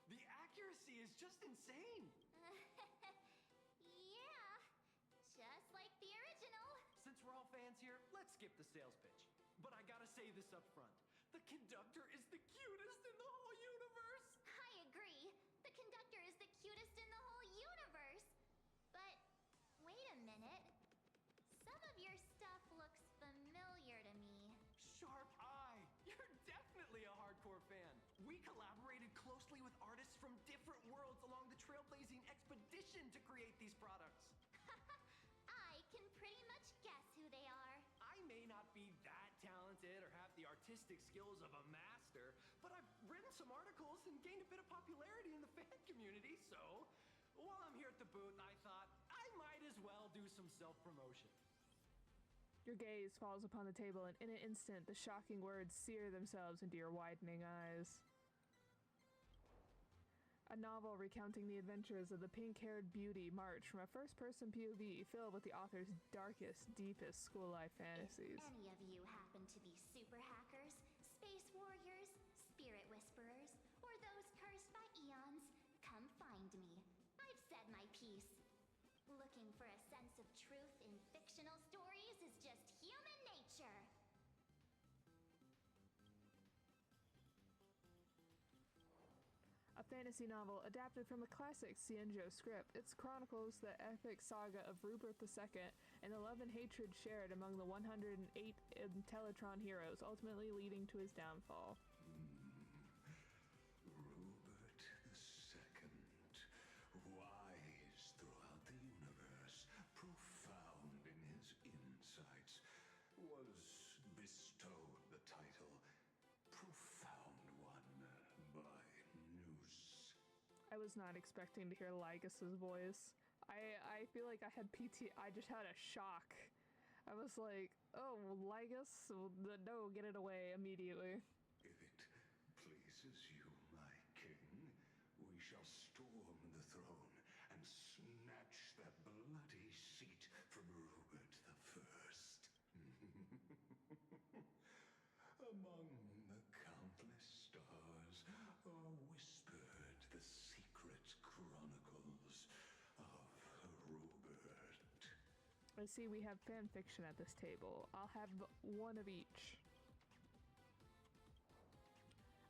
The accuracy is just insane. Yeah, just like the original. Since we're all fans here, let's skip the sales pitch. But I gotta say this up front. The conductor is the cutest in the whole universe. I agree. The conductor is the cutest in the whole universe. But wait a minute. Some of your stuff looks familiar to me. Sharp eye. You're definitely a hardcore fan. We collaborated closely with artists from different worlds along the trailblazing expedition to create these products. I can pretty much guess who they are. I may not be that talented or have the artistic skills of a master, but I've written some articles and gained a bit of popularity in the fan community, so while I'm here at the booth, I thought I might as well do some self-promotion. Your gaze falls upon the table, and in an instant, the shocking words sear themselves into your widening eyes. A novel recounting the adventures of the pink-haired beauty March from a first-person POV filled with the author's darkest, deepest school-life fantasies. If any of you happen to be super hackers, space warriors, spirit whisperers, or those cursed by eons, come find me. I've said my piece. Looking for a sense of truth in fictional stories is just human nature. A a fantasy novel adapted from the classic Cienjo script. It chronicles the epic saga of Rupert II and the love and hatred shared among the 108 Intellatron heroes, ultimately leading to his downfall. Rupert II, wise throughout the universe, profound in his insights, was bestowed the title Profound One by Noose. I was not expecting to hear Lygus's voice. I feel like I had I just had a shock. I was like, oh, Lygus? No, get it away immediately. If it pleases you, my king, we shall storm the throne and snatch that bloody seat from Rupert I. Among the countless stars are whispered the secret chronicles of Rupert. I see we have fan fiction at this table. I'll have one of each.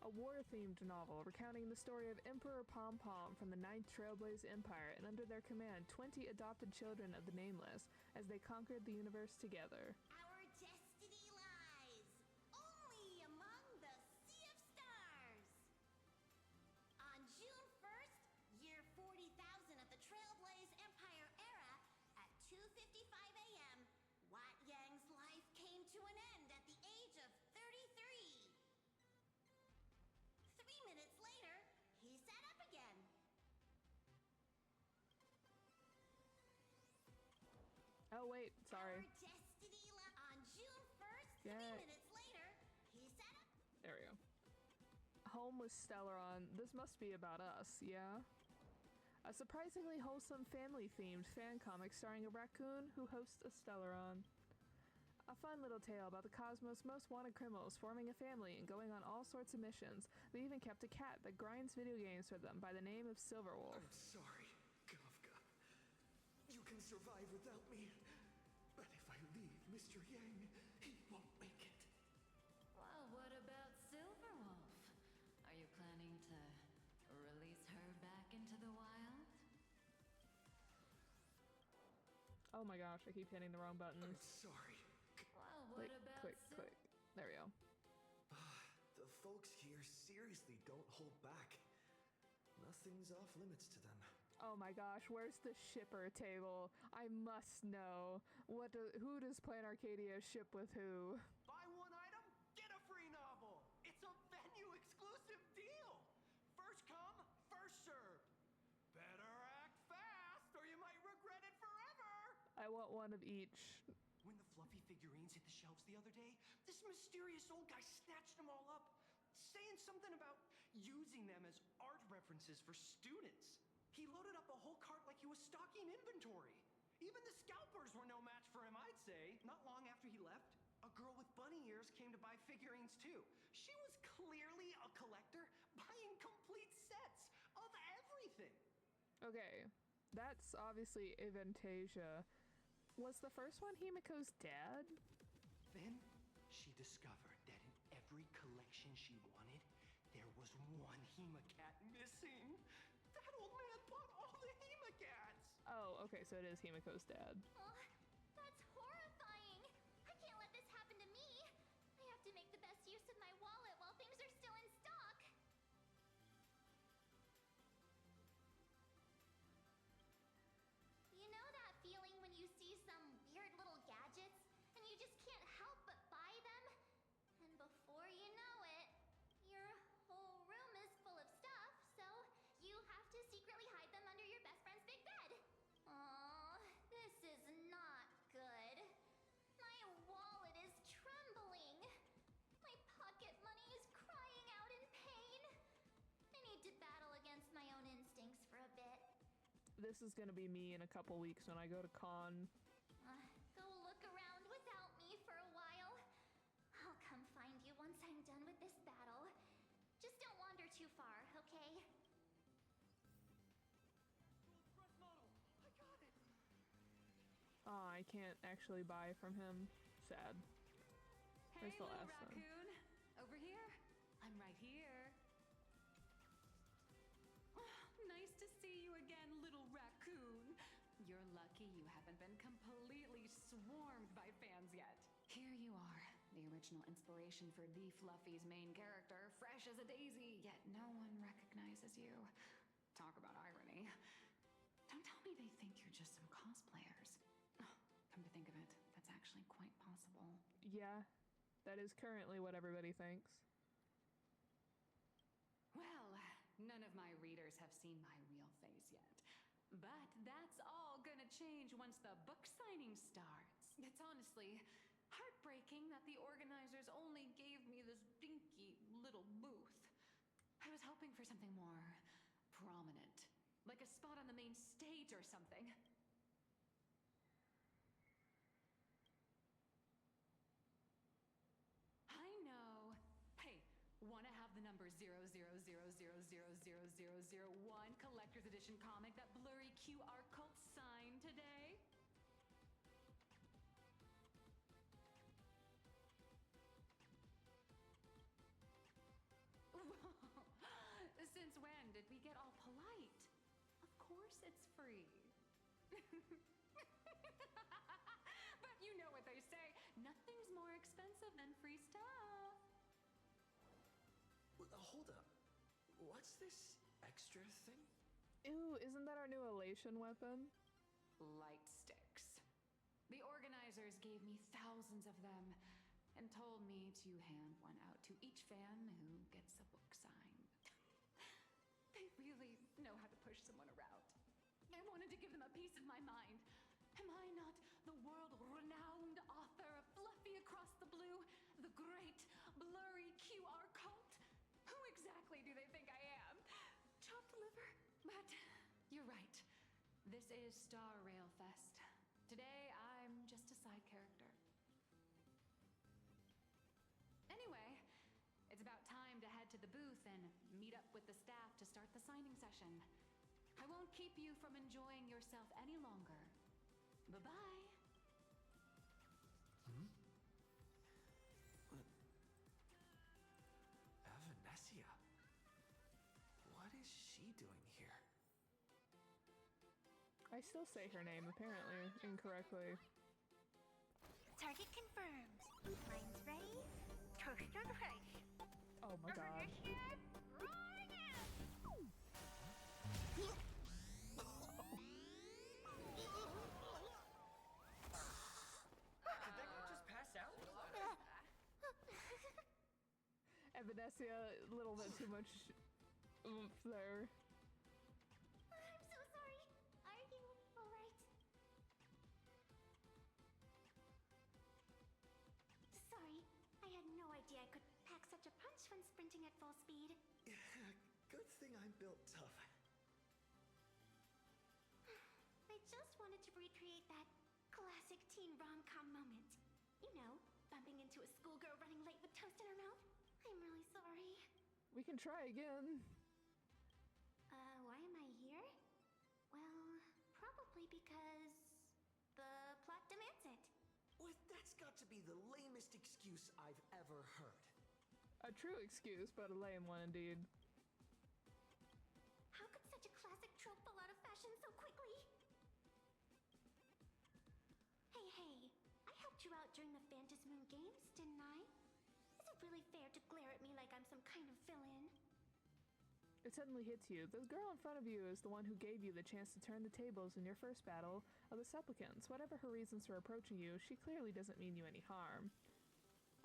A war-themed novel recounting the story of Emperor Pom Pom from the 9th Trailblaze Empire, and under their command 20 adopted children of the Nameless as they conquered the universe together. Our destiny lies only among the Sea of Stars. On June 1st, year 40,000 of the Trailblaze Empire era, at 2:55 a.m., Wat Yang's life came to an end at the age of 33. 3 minutes later, he sat up again. Oh wait, sorry. Our destiny on June 1st, Yeah. 3 minutes later, he sat up. There we go. Home with Stellaron. This must be about us, yeah? A surprisingly wholesome family-themed fan comic starring a raccoon who hosts a Stellaron. A fun little tale about the cosmos' most wanted criminals forming a family and going on all sorts of missions. They even kept a cat that grinds video games for them by the name of Silverwolf. I'm sorry, Kafka. You can survive without me. But if I leave Mr. Yang, he won't make it. Well, what about Silverwolf? Are you planning to release her back into the wild? Oh my gosh, I keep hitting the wrong buttons. I'm sorry. Well, what about Click. There we go. The folks here seriously don't hold back. Nothing's off limits to them. Oh my gosh, where's the shipper table? I must know. Who does Plan Arcadia ship with who? Buy one item, get a free novel. It's a venue exclusive deal. First come, first served. Better act fast or you might regret it forever. I want one of each. When the fluffy figurines hit the shelves the other day, this mysterious old guy snatched them all up, saying something about using them as art references for students. He loaded up a whole cart like he was stocking inventory. Even the scalpers were no match for him, I'd say. Not long after he left, a girl with bunny ears came to buy figurines too. She was clearly a collector, buying complete sets of everything. Okay, that's obviously Avantasia. Was the first one Himiko's dad? Then she discovered that in every collection she wanted, there was one Hemacat missing. That old man bought all the Hemacats. Oh, okay, so it is Himiko's dad. Oh, that's horrifying. I can't let this happen to me. I have to make the best use of my wallet while things are still in stock. You know that feeling when you see some weird little gadgets and you just can't help but buy them? And before you know it, your whole room is full of stuff, so you have to secretly hide them under your best friend's big bed. Aw, this is not good. My wallet is trembling. My pocket money is crying out in pain. I need to battle against my own instincts for a bit. This is gonna be me in a couple weeks when I go to con. Go look around without me for a while. I'll come find you once I'm done with this battle. Just don't wander too far, okay? Press model, I got it. Oh, I can't actually buy from him. Sad. Hey, Where's the little last one? raccoon. Over here. I'm right here. haven't been completely swarmed by fans yet. Here you are, the original inspiration for the Fluffy's main character, fresh as a daisy, yet no one recognizes you. Talk about irony. Don't tell me they think you're just some cosplayers. Oh, come to think of it, that's actually quite possible. Yeah, that is currently what everybody thinks. Well, none of my readers have seen my real face yet. But that's all gonna change once the book signing starts. It's honestly heartbreaking that the organizers only gave me this dinky little booth. I was hoping for something more prominent, like a spot on the main stage or something. I know. Hey, wanna have the number 000000001 collector's edition comic that blurry QR cult signed today? Since when did we get all polite? Of course it's free. But you know what they say, nothing's more expensive than free stuff. Hold up. What's this extra thing? Ew, isn't that our new elation weapon? Light sticks. The organizers gave me thousands of them and told me to hand one out to each fan who gets a book signed. They really know how to push someone around. I wanted to give them a piece of my mind. Am I not the world-renowned author of Fluffy Across the Blue, the great blurry QR cult? Who exactly do they think I am? Chopped liver? But you're right. This is Star Rail Fest. Today, I'm just a side character. Anyway, it's about time to head to the booth and meet up with the staff to start the signing session. I won't keep you from enjoying yourself any longer. Bye-bye. Evanescia. What is she doing here? I still say her name, apparently, incorrectly. Target confirmed. Mine's ready. Toast on rice. Oh my god. Rolling out. Did that guy just pass out? Evanescia, a little bit too much oomph there. I'm so sorry. Are you alright? Sorry, I had no idea I could pack such a punch when sprinting at full speed. Good thing I'm built tough. I just wanted to recreate that classic teen rom-com moment. You know, bumping into a schoolgirl running late with toast in her mouth. I'm really sorry. We can try again. Why am I here? Well, probably because the plot demands it. Well, that's got to be the lamest excuse I've ever heard. A true excuse, but a lame one indeed. How could such a classic trope fall out of fashion so quickly? Hey, I helped you out during the Phantasmoon Games, didn't I? Is it really fair to glare at me like I'm some kind of villain? It suddenly hits you. The girl in front of you is the one who gave you the chance to turn the tables in your first battle of the supplicants. Whatever her reasons for approaching you, she clearly doesn't mean you any harm.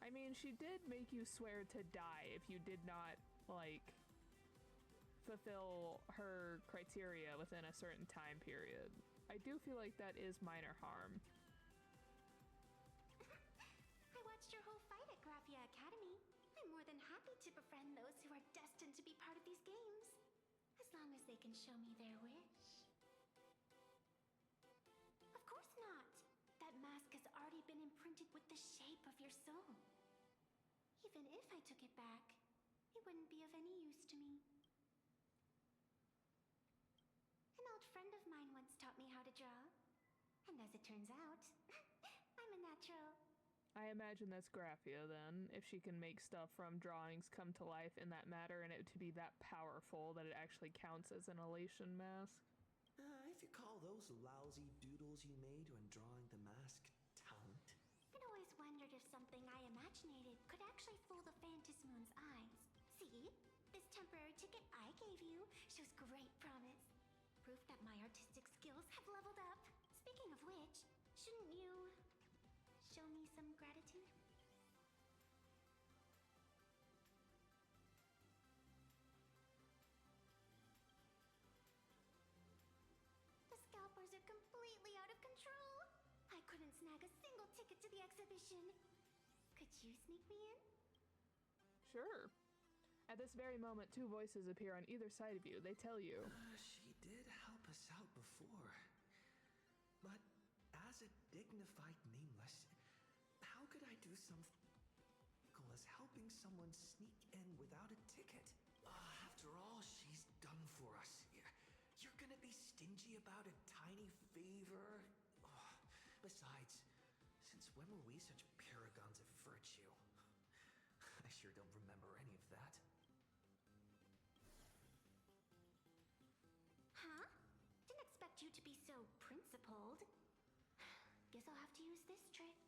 I mean, she did make you swear to die if you did not, like, fulfill her criteria within a certain time period. I do feel like that is minor harm. I watched your whole fight at Graphia Academy. I'm more than happy to befriend those who are destined to be part of these games. As long as they can show me their wish. Of course not. That mask has already been imprinted with the shape of your soul. Even if I took it back, it wouldn't be of any use to me. An old friend of mine once taught me how to draw. And as it turns out, I'm a natural. I imagine that's Graphia then, if she can make stuff from drawings come to life in that matter and it to be that powerful that it actually counts as an elation mask. If you call those lousy doodles skills you made when drawing the mask talent? I'd always wondered if something I imaginated could actually fool the Phantasmoon's eyes. See? This temporary ticket I gave you shows great promise. Proof that my artistic skills have leveled up. Speaking of which, shouldn't you show me some gratitude? The scalpers are completely out of control. I couldn't snag a single ticket to the exhibition. Could you sneak me in? Sure. At this very moment, two voices appear on either side of you. They tell you, She did help us out before. But as a dignified nameless, how could I do something as helping someone sneak in without a ticket? After all she's done for us, you're gonna be stingy about a tiny favor? Besides, since when were we such paragons of virtue? I sure don't remember any of that. Huh? Didn't expect you to be so principled. Guess I'll have to use this trick.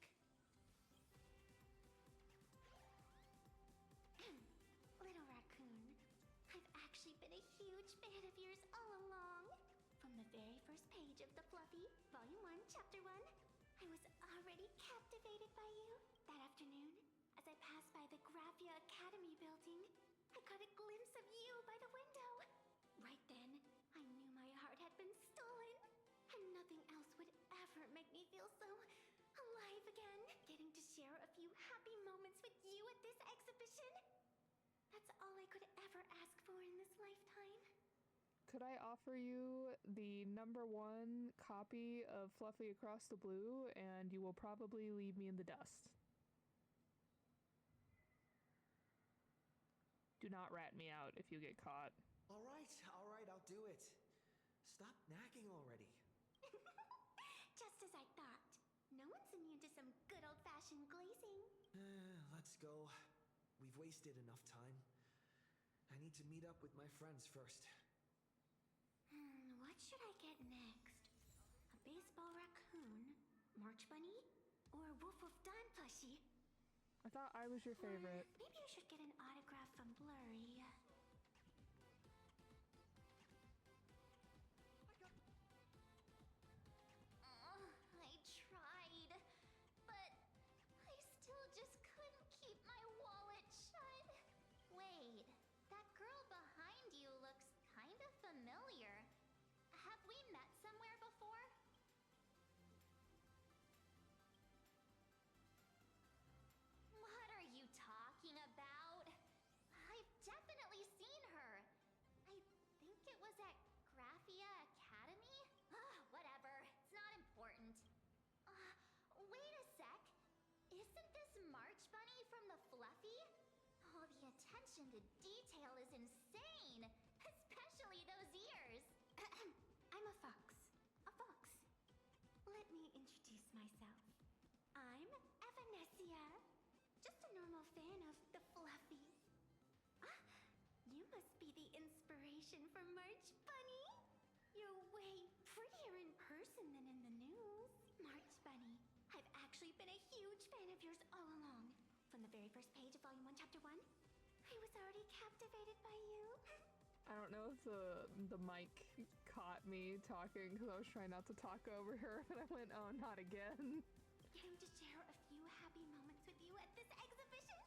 Little raccoon, I've actually been a huge fan of yours all along. From the very first page of The Fluffy, Volume 1, Chapter 1, I was already captivated by you. That afternoon, as I passed by the Graphia Academy building, I caught a glimpse of you by the window. Right then, I knew my heart had been stolen, and nothing else would ever make me feel so alive again. Getting to share a few happy moments with you at this exhibition, that's all I could ever ask for in this lifetime. could I offer you the #1 copy of Fluffy Across the Blue, and you will probably leave me in the dust. Do not rat me out if you get caught. All right, I'll do it. Stop nagging already. Just as I thought. No one's immune to some good old-fashioned glazing. Let's go. We've wasted enough time. I need to meet up with my friends first. What should I get next? A baseball raccoon, March Bunny, or a Wolf of Dawn plushie? I thought I was your favorite. Maybe I should get an autograph from Blurry. I tried, but I still just couldn't keep my wallet shut. Wait, that girl behind you looks kind of familiar. Have we met somewhere before? What are you talking about? I've definitely seen her. I think it was at Graphia Academy? Whatever, it's not important. Wait a sec. Isn't this March Bunny from the Fluffy? Oh, the attention to detail is insane, especially those ears. I'm a fox. A fox. Let me introduce myself. I'm Evanesia. Just a normal fan of the Fluffy. You must be the inspiration for March Bunny. You're way prettier in person than in the news. March Bunny, I've actually been a huge fan of yours all along. From the very first page of Volume 1, Chapter 1, I was already captivated by you. I don't know if the mic caught me talking because I was trying not to talk over her, and I went, oh, not again. Getting to share a few happy moments with you at this exhibition?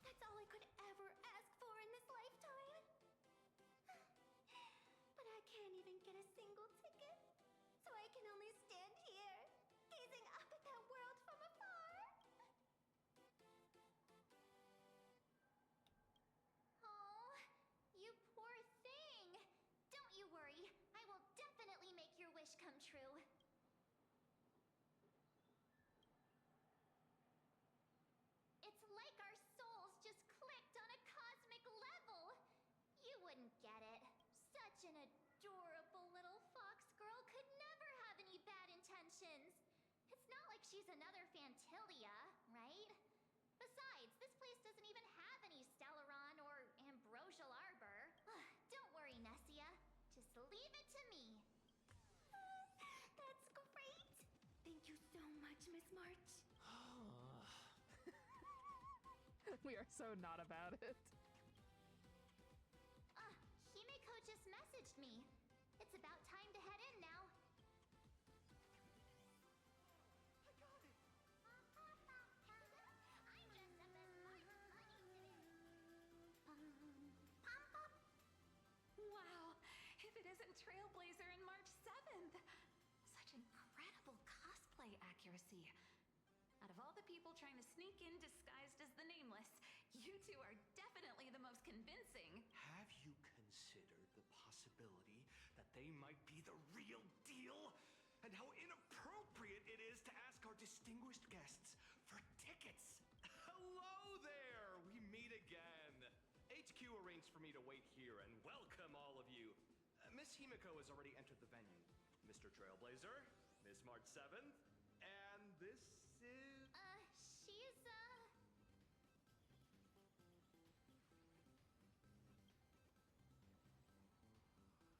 That's all I could ever ask for in this lifetime. But I can't even get a single ticket, so I can only stand here, gazing up at that world from afar. Oh, you poor thing. Don't you worry, I will definitely make your wish come true. It's like our souls just clicked on a cosmic level. You wouldn't get it. Such an adorable little fox girl could never have any bad intentions. It's not like she's another Fantilia, right? Besides, this place doesn't even have any Stellaron or Ambrosial Arbor. Don't worry, Nessia. Just leave it to me. That's great. We are so not about it. Himeko just messaged me. It's about time to head in now. I got it. I dressed up as March Bunny today. Wow, if it isn't Trailblazer and March 7th! Such incredible cosplay accuracy. Out of all the people trying to sneak in disguised as the Nameless, you two are definitely the most convincing. Have you considered the possibility that they might be the real deal? And how inappropriate it is to ask our distinguished guests for tickets? Hello there! We meet again. HQ arranged for me to wait here and welcome all of you. Miss Himeko has already entered the venue. Mr. Trailblazer, Miss March 7th, and this is... She's,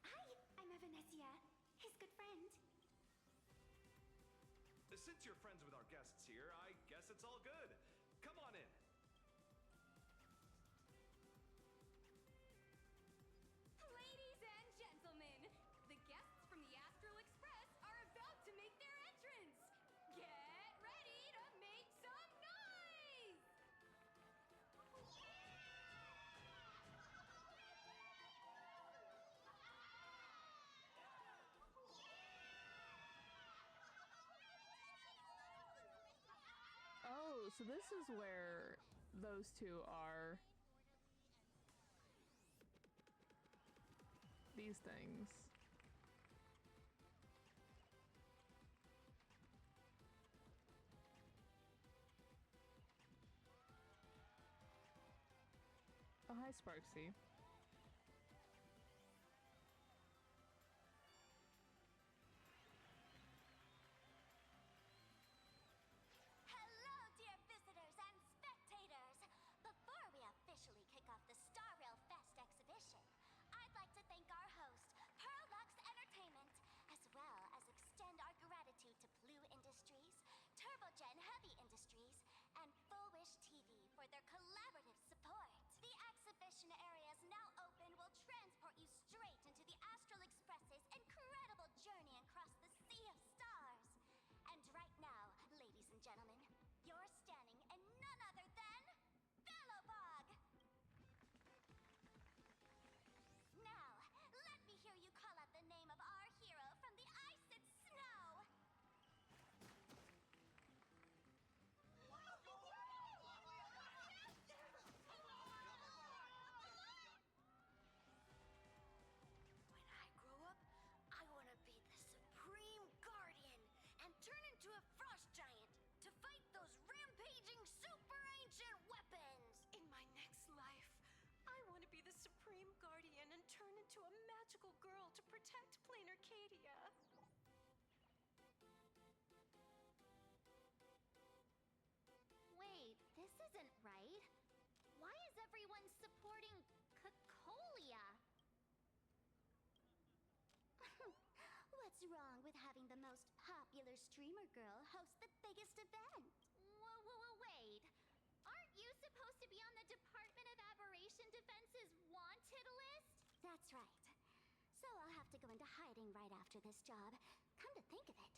Hi, I'm Evanesia, his good friend. Since you're friends with our guests here, I guess it's all good. Come on in. Ladies and gentlemen, the guests from the Astral Express are about to make their entrance. Get ready to make some noise! Oh, so this is where those two are. These things. Oh, hi, Sparksy. Hello, dear visitors and spectators! Before we officially kick off the Star Rail Fest exhibition, I'd like to thank our host, Pearlux Entertainment, as well as extend our gratitude to Blue Industries, Turbogen Heavy Industries, and Full Wish TV for their collaborative support. The exhibition area is now open, will transport you straight into the Astral Express's incredible journey across the sea of stars. And right now, ladies and gentlemen, you're standing in none other than Bellowbog! Now, let me hear you call out the name of our hero from the ice and snow! When I grow up, I want to be the Supreme Guardian and turn into a frost giant to fight those rampaging super ancient weapons. In my next life, I want to be the Supreme Guardian and turn into a magical girl to protect Plain Arcadia. Wait, this isn't right. Why is everyone supporting Cacolia? What's wrong with having the most popular streamer girl host the biggest event? Wait. Aren't you supposed to be on the Department of Aberration Defense's wanted list? That's right. So I'll have to go into hiding right after this job. Come to think of it,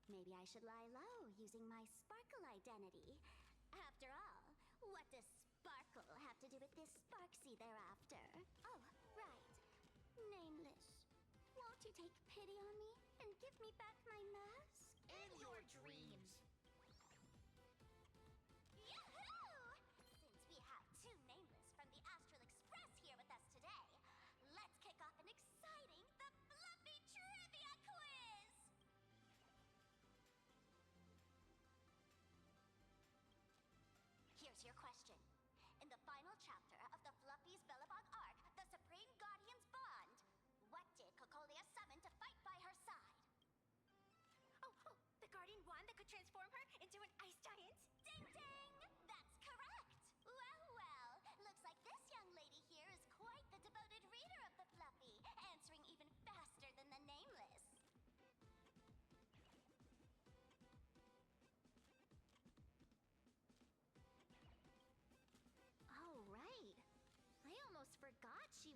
maybe I should lie low using my Sparkle identity. After all, what does Sparkle have to do with this Sparksy thereafter? Oh, right. Nameless. Won't you take pity on me and give me back my mask? In your dreams. Yahoo! Since we have two Nameless from the Astral Express here with us today, let's kick off an exciting The Fluffy Trivia Quiz! Here's your question. In the final chapter of the Fluffy's Bellabog arc, The Supreme Guardian's Bond, what did Cocolia summon to fight by her side? Oh, the Guardian wand that could transform her into an ice giant? Ding ding! That's correct! Well, looks like this young lady here is quite the devoted reader of the Fluffy, answering even faster than the Nameless.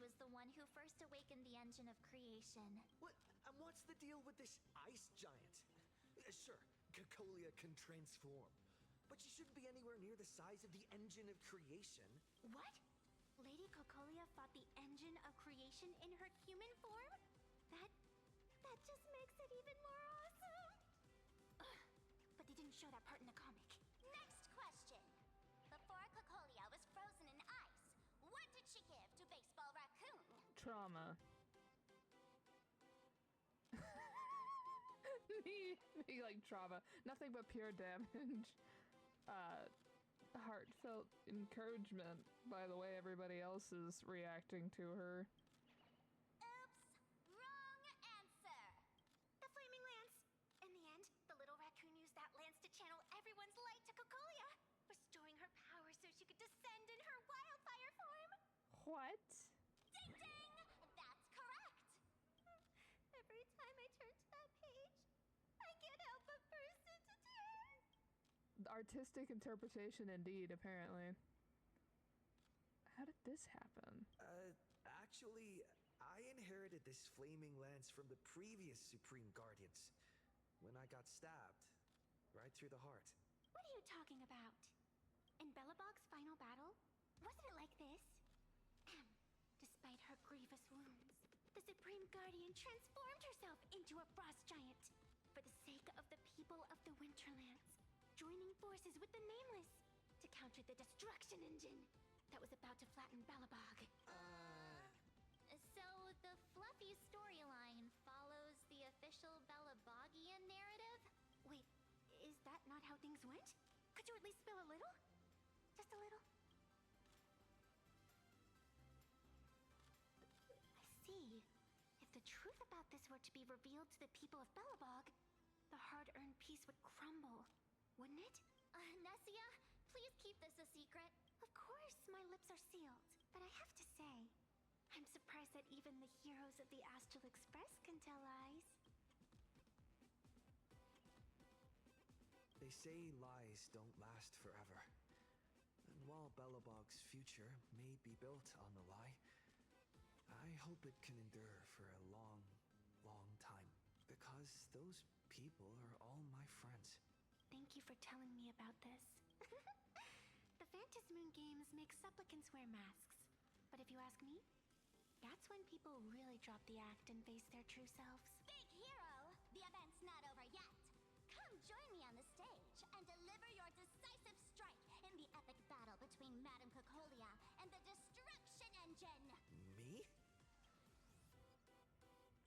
was the one who first awakened the engine of creation. What? And what's the deal with this ice giant? Sure, Cocolia can transform, but she shouldn't be anywhere near the size of the engine of creation. What? Lady Cocolia fought the engine of creation in her human form? That just makes it even more awesome! Ugh, but they didn't show that part in the comic. Next question. Before Cocolia was frozen in ice, what did she give to Baseball Raccoon? Trauma. Me like trauma. Nothing but pure damage. Heartfelt encouragement by the way everybody else is reacting to her. Oops! Wrong answer! The Flaming Lance. In the end, the little raccoon used that lance to channel everyone's light to Cocolia, restoring her power so she could descend in her wildfire form. What? Ding ding! That's correct! Every time I turn to that page, I can't help but burst into tears. Artistic interpretation indeed, apparently. How did this happen? Actually, I inherited this flaming lance from the previous Supreme Guardians when I got stabbed right through the heart. What are you talking about? In Belobog's final battle, wasn't it like this? Despite her grievous wounds, the Supreme Guardian transformed herself into a frost giant for the sake of the people of the Winterlands, joining forces with the Nameless to counter the destruction engine that was about to flatten Belobog. So the fluffy storyline follows the official Belobogian narrative? Wait, is that not how things went? Could you at least spill a little? Just a little? I see. If the truth about this were to be revealed to the people of Belobog, the hard-earned peace would crumble, wouldn't it? Nessia, please keep this a secret. Of course, my lips are sealed. But I have to say, I'm surprised that even the heroes of the Astral Express can tell lies. They say lies don't last forever. And while Belobog's future may be built on the lie, I hope it can endure for a long, long time. Because those people are all my friends. Thank you for telling me about this. The Phantasmoon games make supplicants wear masks. But if you ask me, that's when people really drop the act and face their true selves. Big hero! The event's not over yet. Come join me on the stage and deliver your decisive strike in the epic battle between Madame Cocolia and the Destruction Engine. Me?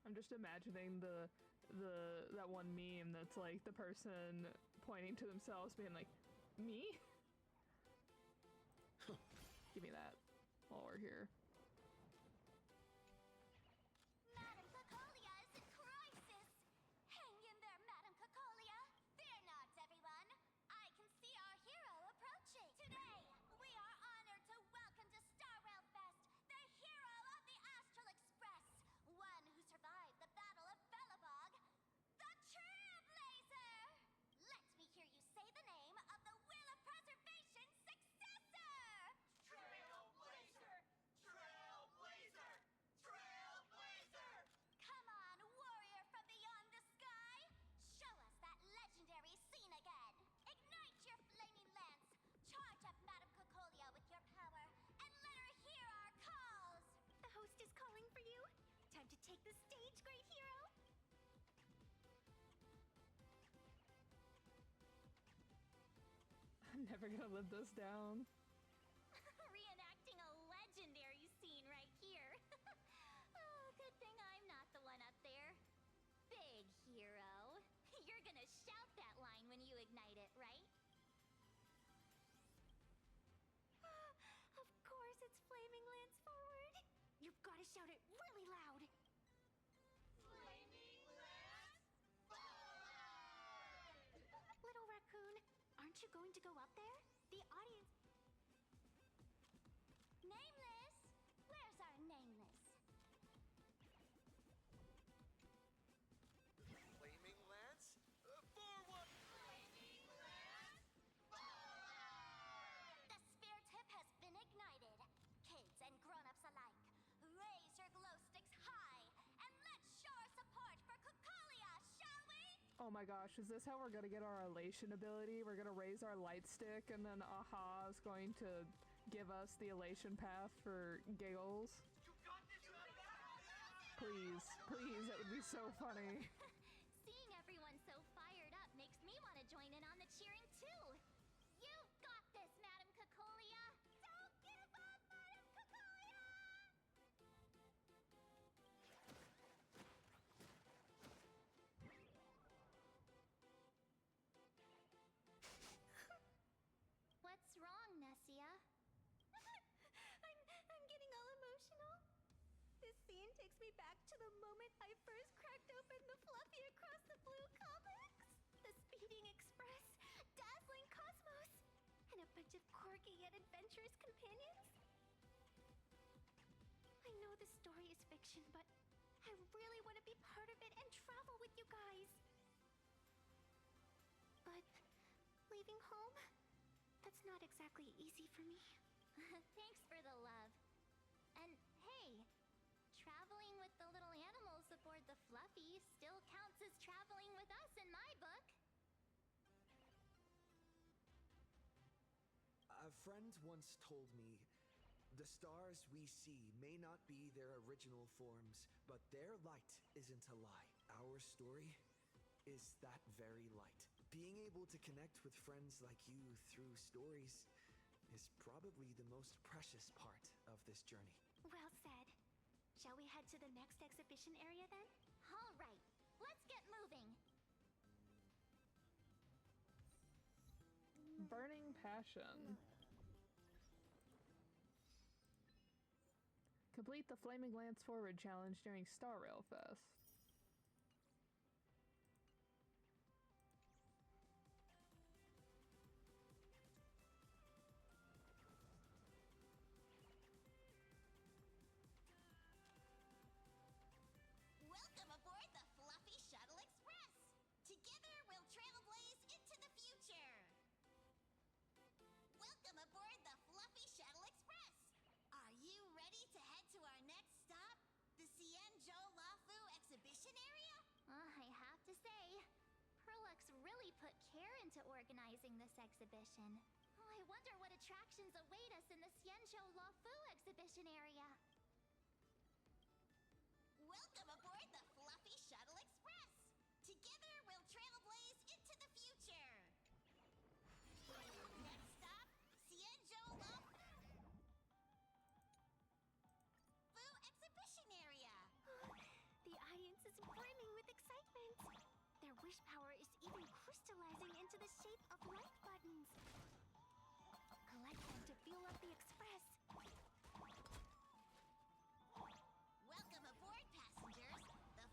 I'm just imagining that one meme that's like the person pointing to themselves being like, me? Give me that while we're here. Madame Cocolia is in crisis! Hang in there, Madame Cocolia! Fear not, everyone! I can see our hero approaching! Today, we are honored to welcome to Star Rail Fest the hero of the Astral Express! One who survived the Battle of Belobog, the Trailblazer! Let me hear you say the name of the Will of Preservation's successor! Trailblazer! Trailblazer! Trailblazer! Come on, warrior from beyond the sky! Show us that legendary scene again! Ignite your flaming lance! Charge up Madame Cocolia with your power, and let her hear our calls! The host is calling for you! Time to take the stage, great hero! I'm never gonna live this down. Reenacting a legendary scene right here. Oh, good thing I'm not the one up there. Big hero. You're gonna shout that line when you ignite it, right? Of course it's Flaming Lance forward. You've gotta shout it really loud. Flaming Lance forward! Little raccoon, aren't you going to go up there? The audience... Nameless! Where's our Nameless? Flaming Lance? Forward! Flaming Lance forward! The sphere tip has been ignited. Kids and grown-ups alike, raise Oh my gosh, is this how we're gonna get our elation ability? We're gonna raise our light stick and then Aha is going to give us the elation path for giggles? Please, please, that would be so funny. Seeing everyone so fired up makes me want to join in on the cheering too. You got this, Madam Cacolia. Don't give up, Madam Cacolia! What's wrong, Nessia? I'm getting all emotional. This scene takes me back to the moment I first cracked open the Fluffy Across the Blue comics. The Speeding Express, Dazzling Cosmos, and a bunch of quirky yet adventurous companions. I know the story is fiction, but I really want to be part of it and travel with you guys. But leaving home, that's not exactly easy for me. Thanks for the love. And hey, traveling with the little animals aboard the Fluffy still counts as traveling with us in my book. A friend once told me, the stars we see may not be their original forms, but their light isn't a lie. Our story is that very light. Being able to connect with friends like you through stories is probably the most precious part of this journey. Well said. Shall we head to the next exhibition area then? All right, let's get moving. Burning Passion. Complete the Flaming Lance Forward challenge during Star Rail Fest. Welcome aboard the Fluffy Shuttle Express. Together we'll trailblaze into the future. Welcome aboard the Fluffy Shuttle Express. Are you ready to head to our next stop, the Xianzhou Lafu exhibition area? I have to say, Perlux really put care into organizing this exhibition. I wonder what attractions await us in the Xianzhou Lafu exhibition area. Welcome aboard the Fluffy Shuttle Express. Together we'll trailblaze into the future. Next stop, Xianzhou Lafu exhibition area. The audience is brimming with excitement. Their wish power is even crystallizing into the shape of light buttons. Collect them to fuel up the express. Welcome aboard, passengers. The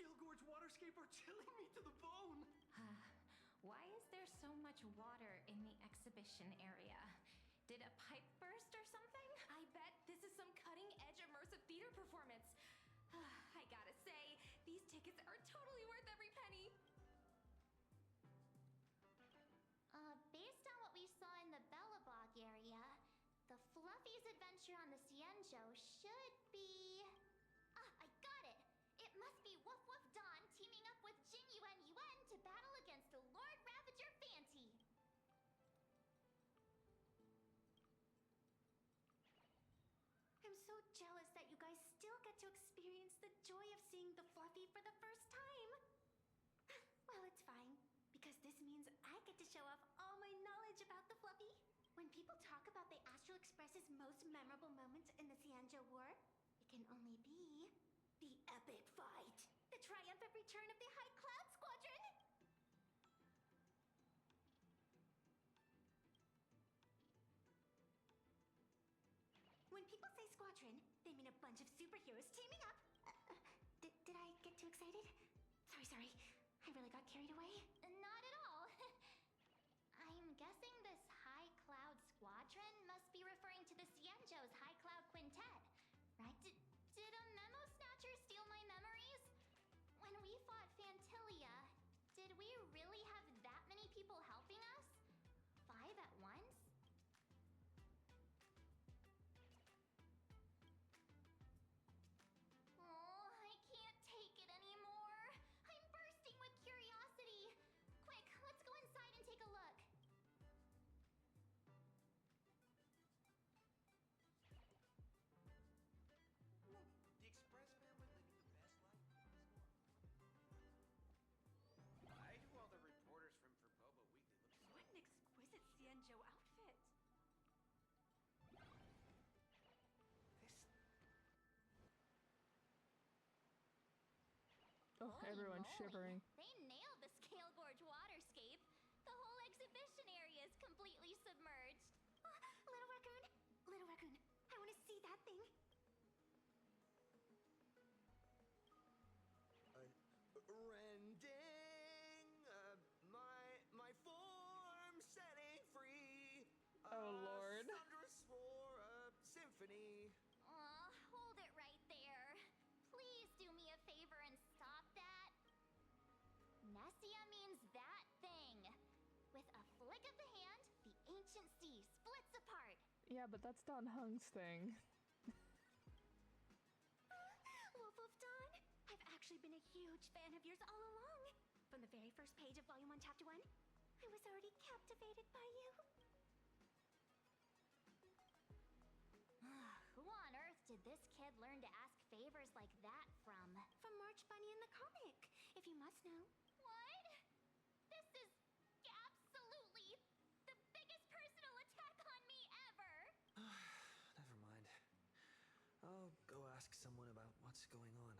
Scale Gorge Waterscape are chilling me to the bone. Why is there so much water in the exhibition area? Did a pipe burst or something? I bet this is some cutting-edge immersive theater performance. I gotta say, these tickets are totally worth every penny. Based on what we saw in the Bellabog area, the Fluffy's adventure on the Cienjo should be... I got it! It must be Woof Woof Dawn teaming up with Jing Yuan Yuan to battle against Lord Ravager Fanti. I'm so jealous that you guys still get to experience the joy of seeing the Fluffy for the first time. Well, it's fine, because this means I get to show off all my knowledge about the Fluffy. When people talk about the Astral Express's most memorable moments in the Cienjo War, it can only be the epic fight, the triumphant return of the High Cloud Squadron. When people say squadron, they mean a bunch of superheroes teaming up. Did I get too excited? Sorry. I really got carried away. Not at all. I'm guessing this High Cloud Squadron must be referring to the Cienjo's High Cloud Quintet, right? Did a memo snatcher steal my memories? When we fought Fantilia, did we really have that many people helping us? 5 at once? Oh, I can't take it anymore. I'm bursting with curiosity. Quick, let's go inside and take a look. The Express family living the best life on this world. Why do all the reporters from Verboba Weekly look so... What an exquisite Cienjo outfit. Oh, Holy everyone's moly. shivering. They nailed the Scale Gorge waterscape. The whole exhibition area is completely submerged. Little raccoon, I want to see that thing. Rending my form setting free. Oh, Lord. Thunderous roar, symphony. Aw, hold it right there. Please do me a favor and stop that. Nessia means that thing. With a flick of the hand, the ancient sea splits apart. Yeah, but that's Don Hung's thing. Wolf of Dawn, I've actually been a huge fan of yours all along. From the very first page of Volume 1, Chapter 1, I was already captivated by you. Who on earth did this kid learn to ask favors like that from? From March Bunny in the comic, if you must know. What? This is absolutely the biggest personal attack on me ever! Never mind. I'll go ask someone about what's going on.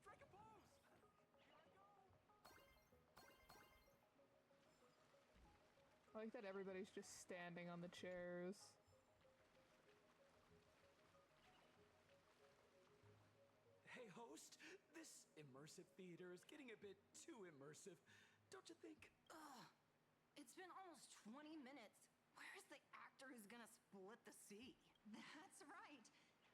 Strike a pose. Here I go. I like that everybody's just standing on the chairs. Hey, host. This immersive theater is getting a bit too immersive, don't you think? Ugh. It's been almost 20 minutes. Where's the actor who's gonna split the sea? That's right.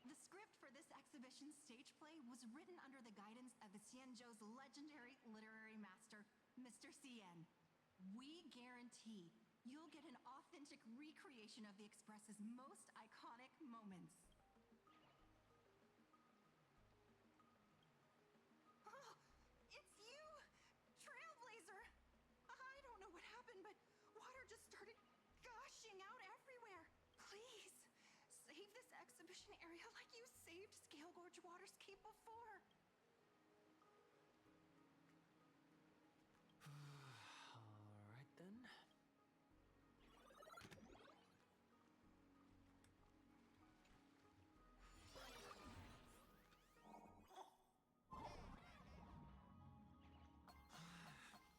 The script for this exhibition stage play was written under the guidance of the Cienjo's legendary literary master, Mr. Cien. We guarantee you'll get an authentic recreation of the Express's most iconic moments. Oh, it's you! Trailblazer! I don't know what happened, but water just started gushing out everywhere. Please, save this exhibition area like you saved Scale Gorge Waterscape before. Alright then.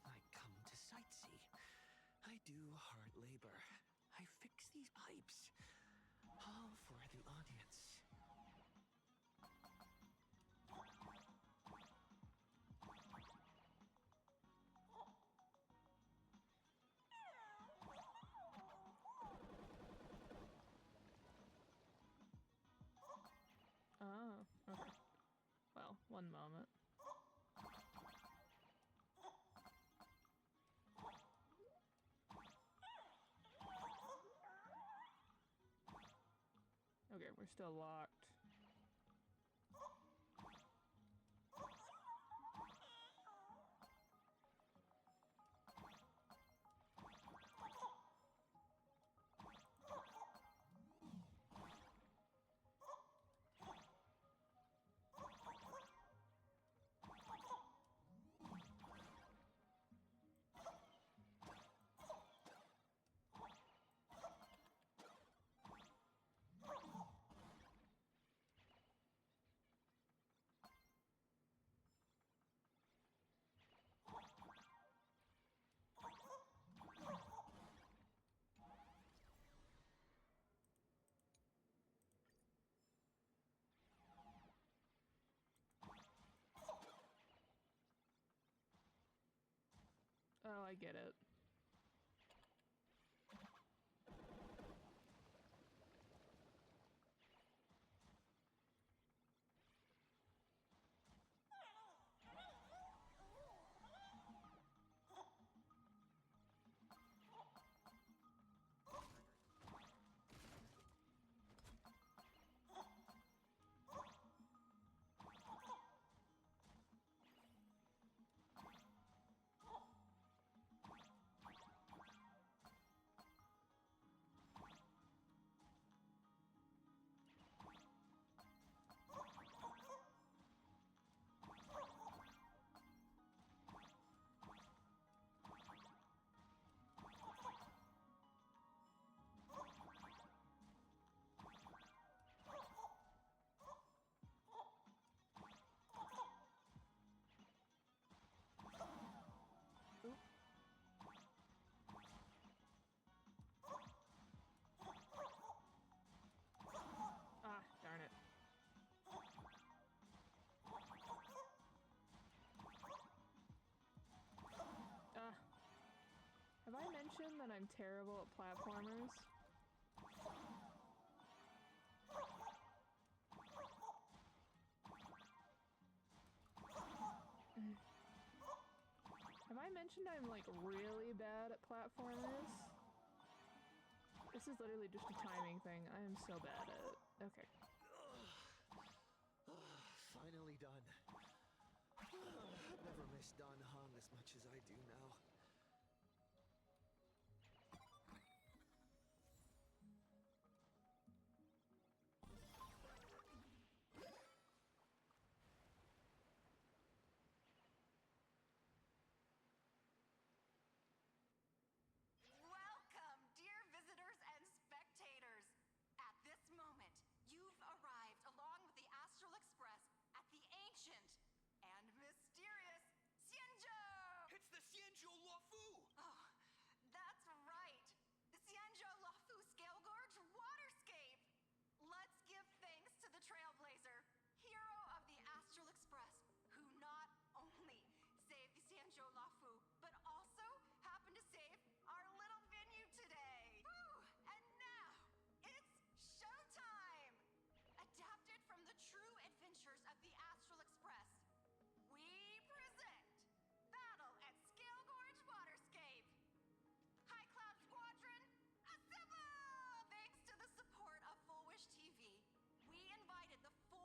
I come to sightsee. I do hard labor. I fix these pipes. All for the audience. One moment. Okay, we're still locked. Oh, I get it. Ah, darn it. Have I mentioned that I'm terrible at platformers? Have I mentioned I'm like really bad at platformers? This is literally just a timing thing. I am so bad at it. Okay. Finally done. Never missed Dan Han as much as I do now. Welcome, dear visitors and spectators! At this moment, you've arrived along with the Astral Express at the ancient and mysterious Xianzhou! It's the Xianzhou Luofu! Oh, that's right! The Xianzhou Luofu Scale Gorge Waterscape! Let's give thanks to the Trailblazer, hero of the Astral Express, who not only saved the Xianzhou Luofu, but also happened to save our little venue today! Woo! And now, it's showtime! Adapted from the true adventures of the Astral Express, we present Battle at Scale Gorge Waterscape! High Cloud Squadron, assemble! Thanks to the support of Full Wish TV, we invited the 4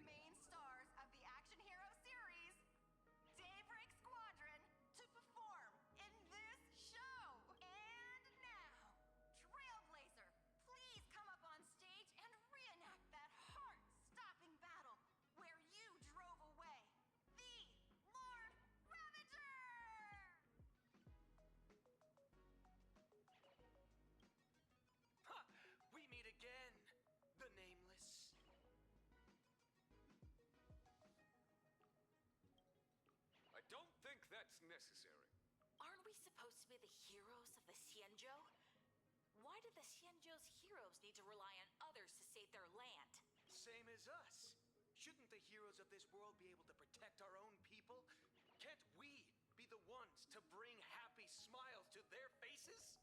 main stars of the action hero series, Daybreak Squadron, to perform in this show. And now, Trailblazer, please come up on stage and reenact that heart-stopping battle where you drove away the Lord Ravager! Ha! We meet again, the Nameless. I don't think that's necessary. Aren't we supposed to be the heroes of the Xianzhou? Why do the Xianzhou's heroes need to rely on others to save their land? Same as us. Shouldn't the heroes of this world be able to protect our own people? Can't we be the ones to bring happy smiles to their faces?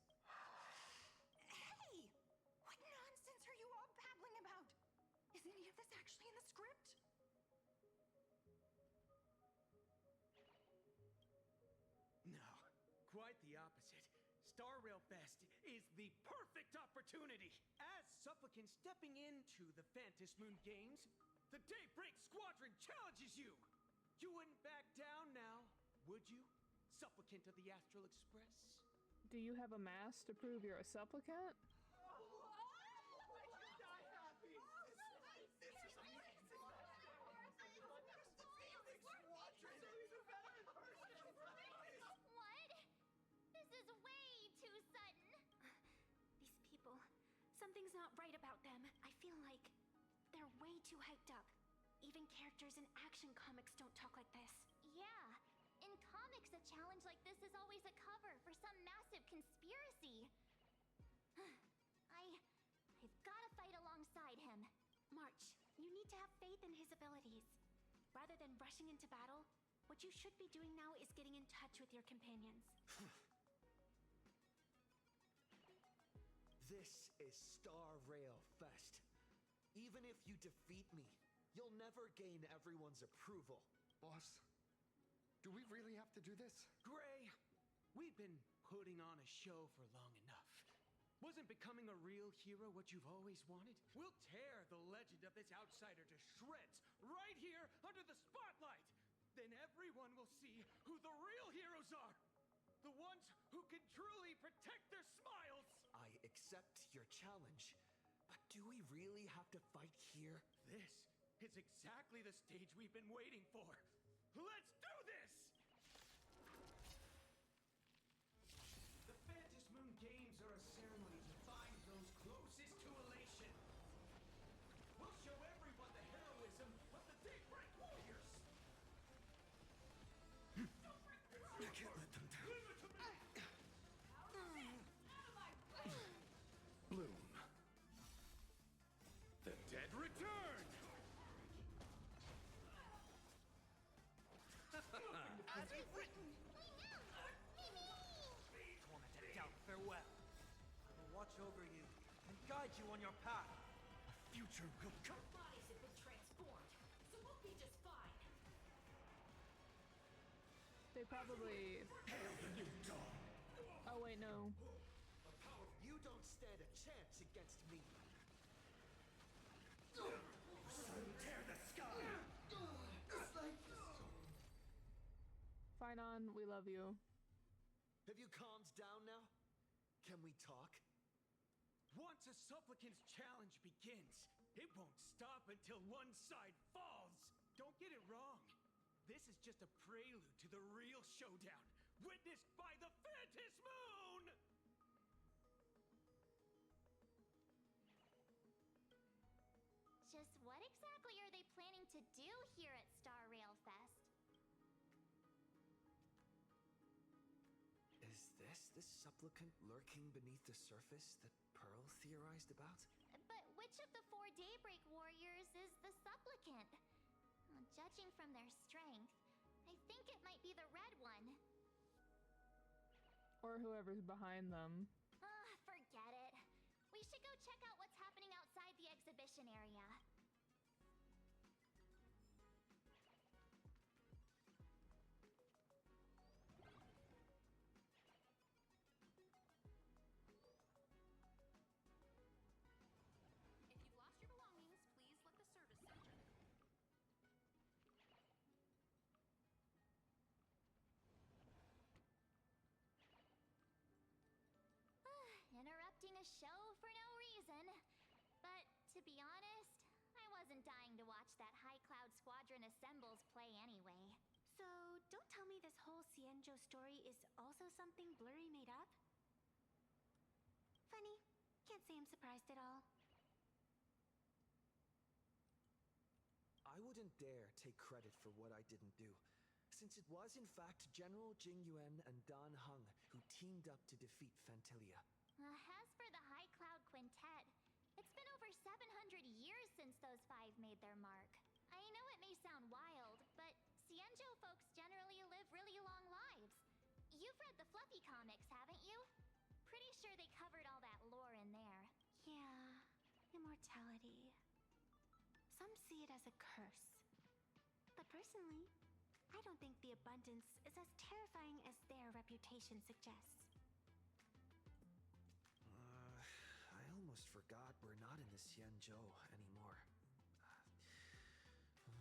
Hey! What nonsense are you all babbling about? Is any of this actually in the script? quite the opposite. Star Rail Fest is the perfect opportunity. As Supplicant stepping into the Phantom Moon Games, the Daybreak Squadron challenges you. You wouldn't back down now, would you? Supplicant of the Astral Express? Do you have a mask to prove you're a supplicant? What? This is way too sudden. These people, something's not right about them. I feel like they're way too hyped up. Even characters in action comics don't talk like this. Yeah. In comics, a challenge like this is always a cover for some massive conspiracy. I've gotta fight alongside him. March, you need to have faith in his abilities. Rather than rushing into battle, what you should be doing now is getting in touch with your companions. This is Star Rail Fest. Even if you defeat me, you'll never gain everyone's approval. Boss, do we really have to do this? Gray, we've been putting on a show for long enough. Wasn't becoming a real hero what you've always wanted? We'll tear the legend of this outsider to shreds right here under the spotlight. Then everyone will see who the real heroes are. The ones who can truly protect their smiles. I accept your challenge, but do we really have to fight here? This is exactly the stage we've been waiting for. Let's do this! The Phantom Moon Games are a ceremony to find those closest to elation. We'll show everyone the heroism of the Daybreak Warriors. I can't let them down. Leave it to me! Bloom. The dead return! As you've written! Tormented farewell. I will watch over you and guide you on your path. A future will come. Bodies have been transformed, so we'll be just fine. They probably. Oh wait, no. You don't stand a chance against me. Tear the sky! Fine on, we love you. Have you calmed down now? Can we talk? Once a supplicant's challenge begins, it won't stop until one side falls. Don't get it wrong. This is just a prelude to the real showdown, witnessed by the Phantom Moon! Just what exactly are they planning to do here at Star Rail Fest? Is this the supplicant lurking beneath the surface that Pearl theorized about? But which of the 4 Daybreak Warriors is the supplicant? Well, judging from their strength, I think it might be the red one. Or whoever's behind them. Forget it. We should go check out what's happening outside the exhibition area. If you've lost your belongings, please let the service center. Interrupting a show for no reason. But to be honest, I wasn't dying to watch that High Cloud Squadron assembles play anyway. So, don't tell me this whole Xianzhou story is also something Blurry made up? Funny. Can't say I'm surprised at all. I wouldn't dare take credit for what I didn't do, since it was in fact General Jing Yuan and Dan Heng who teamed up to defeat Fantilia. As for the High Cloud Quintet, it's been over 700 years since those 5 made their mark. I know it may sound wild, but Xianzhou folks generally live really long lives. You've read the Fluffy comics, haven't you? Pretty sure they covered all that lore in there. Yeah, immortality. Some see it as a curse. But personally, I don't think the abundance is as terrifying as their reputation suggests. I almost forgot we're not in the Xianzhou anymore.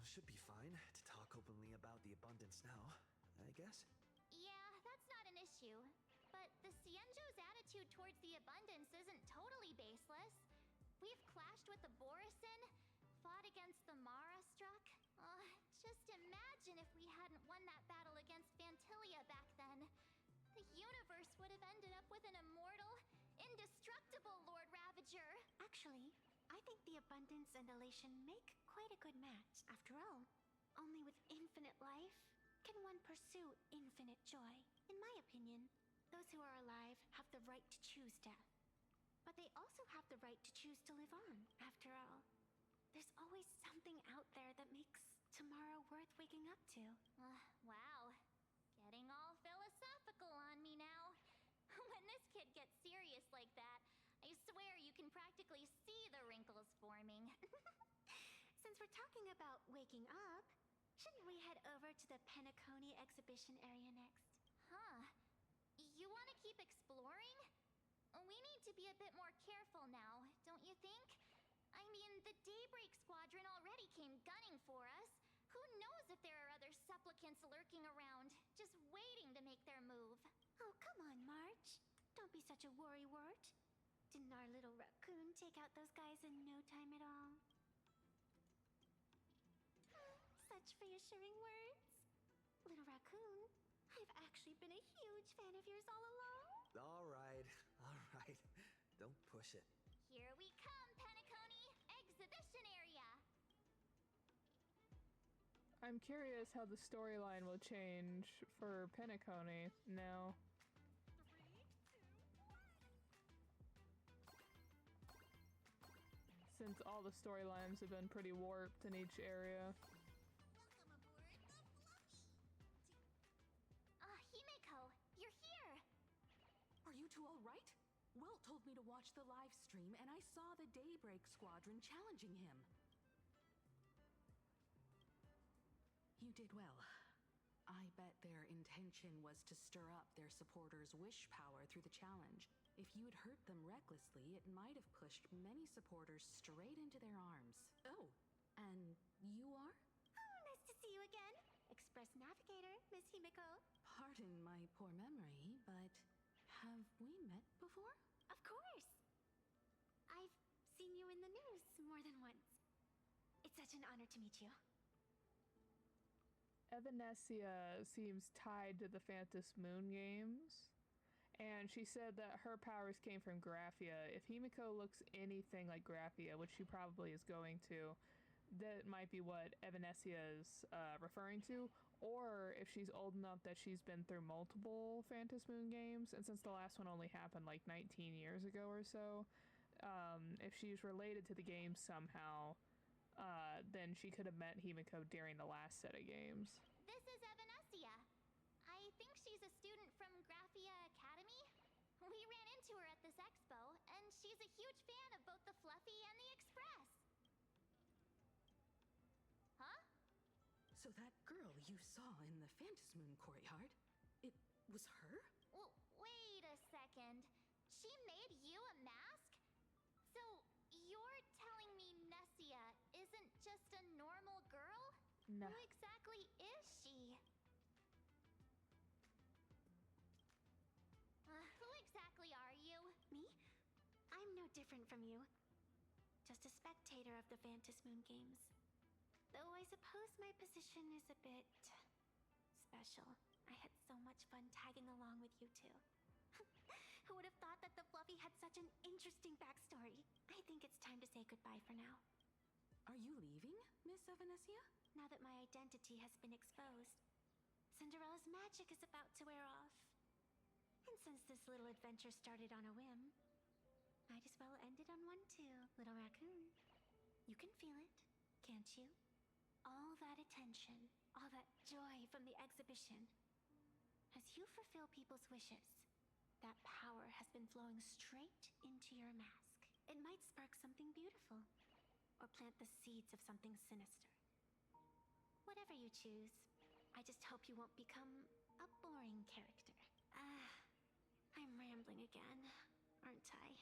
Should be fine to talk openly about the abundance now, I guess. Yeah, that's not an issue. But the Xianzhou's attitude towards the abundance isn't totally baseless. We've clashed with the Borisin, fought against the Mara struck. Just imagine if we hadn't won that battle against Vantilia back then. The universe would have ended up with an immortal, indestructible Lord Ravager. Actually, I think the abundance and elation make quite a good match. After all, only with infinite life can one pursue infinite joy. In my opinion, those who are alive have the right to choose death. But they also have the right to choose to live on. After all, there's always something out there that makes tomorrow worth waking up to. Wow. Getting all philosophical on me now. When this kid gets serious like that, I swear you can practically see the wrinkles forming. Since we're talking about waking up, shouldn't we head over to the Penacony exhibition area next? Huh. You want to keep exploring? We need to be a bit more careful now, don't you think? I mean, the Daybreak Squadron already came gunning for us. Who knows if there are other supplicants lurking around, just waiting to make their move. Oh, come on, March. Don't be such a worrywart. Didn't our little raccoon take out those guys in no time at all? Such reassuring words. Little raccoon, I've actually been a huge fan of yours all along. All right. Don't push it. Here we come, Penacony! Exhibition area! I'm curious how the storyline will change for Penacony now. Since all the storylines have been pretty warped in each area. Himeko, you're here! Are you two all right? Welt told me to watch the live stream, and I saw the Daybreak Squadron challenging him. You did well. I bet their intention was to stir up their supporters' wish power through the challenge. If you'd hurt them recklessly, it might have pushed many supporters straight into their arms. Oh, and you are? Oh, nice to see you again. Express Navigator, Miss Himeko. Pardon my poor memory, but have we met before? Of course. I've seen you in the news more than once. It's such an honor to meet you. Evanesia seems tied to the Phantom Moon games, and she said that her powers came from Graphia. If Himeko looks anything like Graphia, which she probably is going to, that might be what Evanesia is referring to, or if she's old enough that she's been through multiple Phantom Moon games, and since the last one only happened like 19 years ago or so, if she's related to the game somehow, then she could have met Himeko during the last set of games. This is Evanesia. I think she's a student from Graphia Academy. We ran into her at this expo, and she's a huge fan of both the Fluffy and the Express. Huh? So that girl you saw in the Phantom Moon courtyard, it was her? Wait a second. She made you a mask? So, you're telling me Nessia isn't just a normal girl? No. Who exactly is she? Who exactly are you? Me? I'm no different from you. Just a spectator of the Phantom Moon games. Though I suppose my position is a bit special. I had so much fun tagging along with you two. Who would have thought that the Fluffy had such an interesting backstory? I think it's time to say goodbye for now. Are you leaving, Miss Evanesia? Now that my identity has been exposed, Cinderella's magic is about to wear off. And since this little adventure started on a whim, might as well end it on one too, little raccoon. You can feel it, can't you? All that attention, all that joy from the exhibition. As you fulfill people's wishes, that power has been flowing straight into your mask. It might spark something beautiful, or plant the seeds of something sinister. Whatever you choose, I just hope you won't become a boring character. I'm rambling again, aren't I?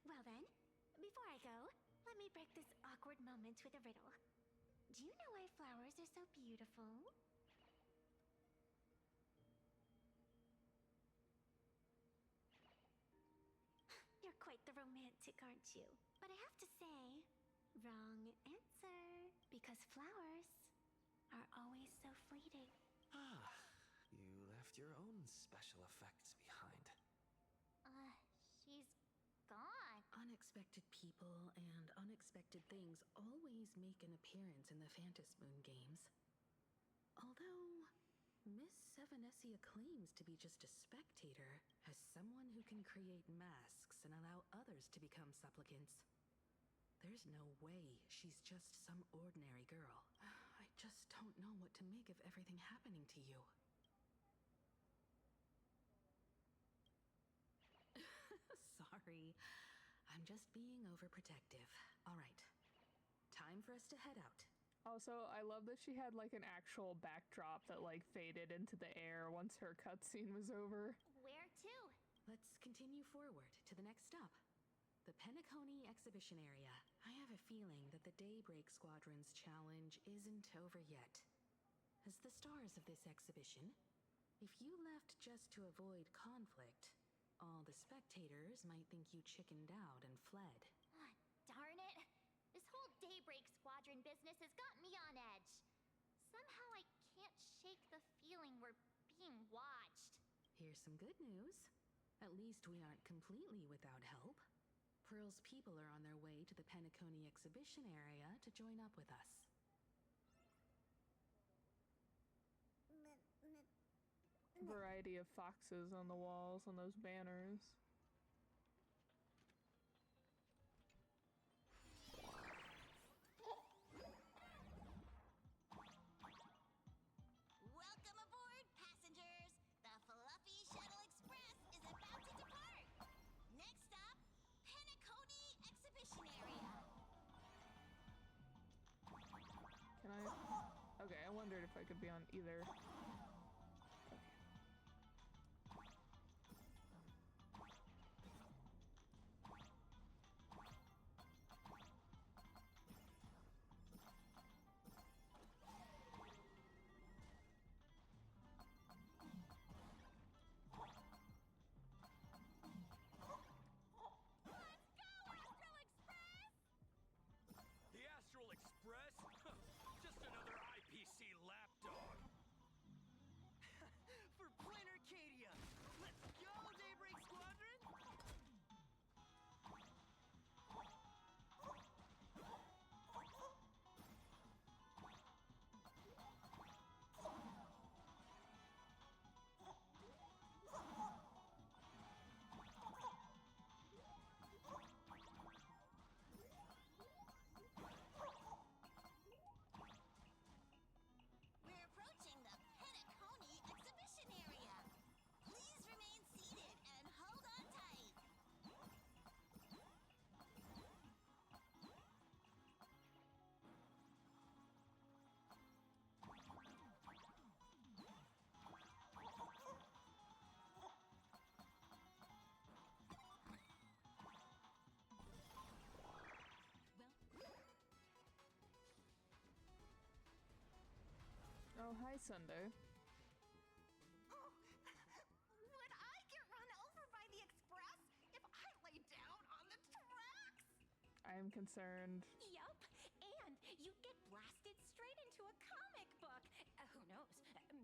Well then, before I go, let me break this awkward moment with a riddle. Do you know why flowers are so beautiful? You're quite the romantic, aren't you? But I have to say, wrong answer. Because flowers are always so fleeting. You left your own special effects behind. She's gone. Unexpected people and unexpected things always make an appearance in the Phantasm Moon games. Although Miss Sevenesia claims to be just a spectator, as someone who can create masks and allow others to become supplicants. There's no way she's just some ordinary girl. I just don't know what to make of everything happening to you. Sorry, I'm just being overprotective. All right, time for us to head out. Also, I love that she had like an actual backdrop that like faded into the air once her cutscene was over. Where to? Let's continue forward to the next stop. The Penacony exhibition area. I have a feeling that the Daybreak Squadron's challenge isn't over yet. As the stars of this exhibition, if you left just to avoid conflict, all the spectators might think you chickened out and fled. Darn it! This whole Daybreak Squadron business has got me on edge. Somehow I can't shake the feeling we're being watched. Here's some good news. At least we aren't completely without help. Pearl's people are on their way to the Penacony exhibition area to join up with us. Variety of foxes on the walls on those banners. Welcome aboard, passengers! The Fluffy Shuttle Express is about to depart! Next stop, Penacony Exhibition Area! Can I? Okay, I wondered if I could be on either. The Astral Express? Just another IPC lapdog. For Plain Arcadia! Let's go, Daybreak Squadron! We're approaching the Penacony Exhibition Area! Please remain seated and hold on tight! Oh, hi, Sunday. Oh, would I get run over by the Express if I lay down on the tracks? I am concerned. Yup, and you'd get blasted straight into a comic book. Who knows?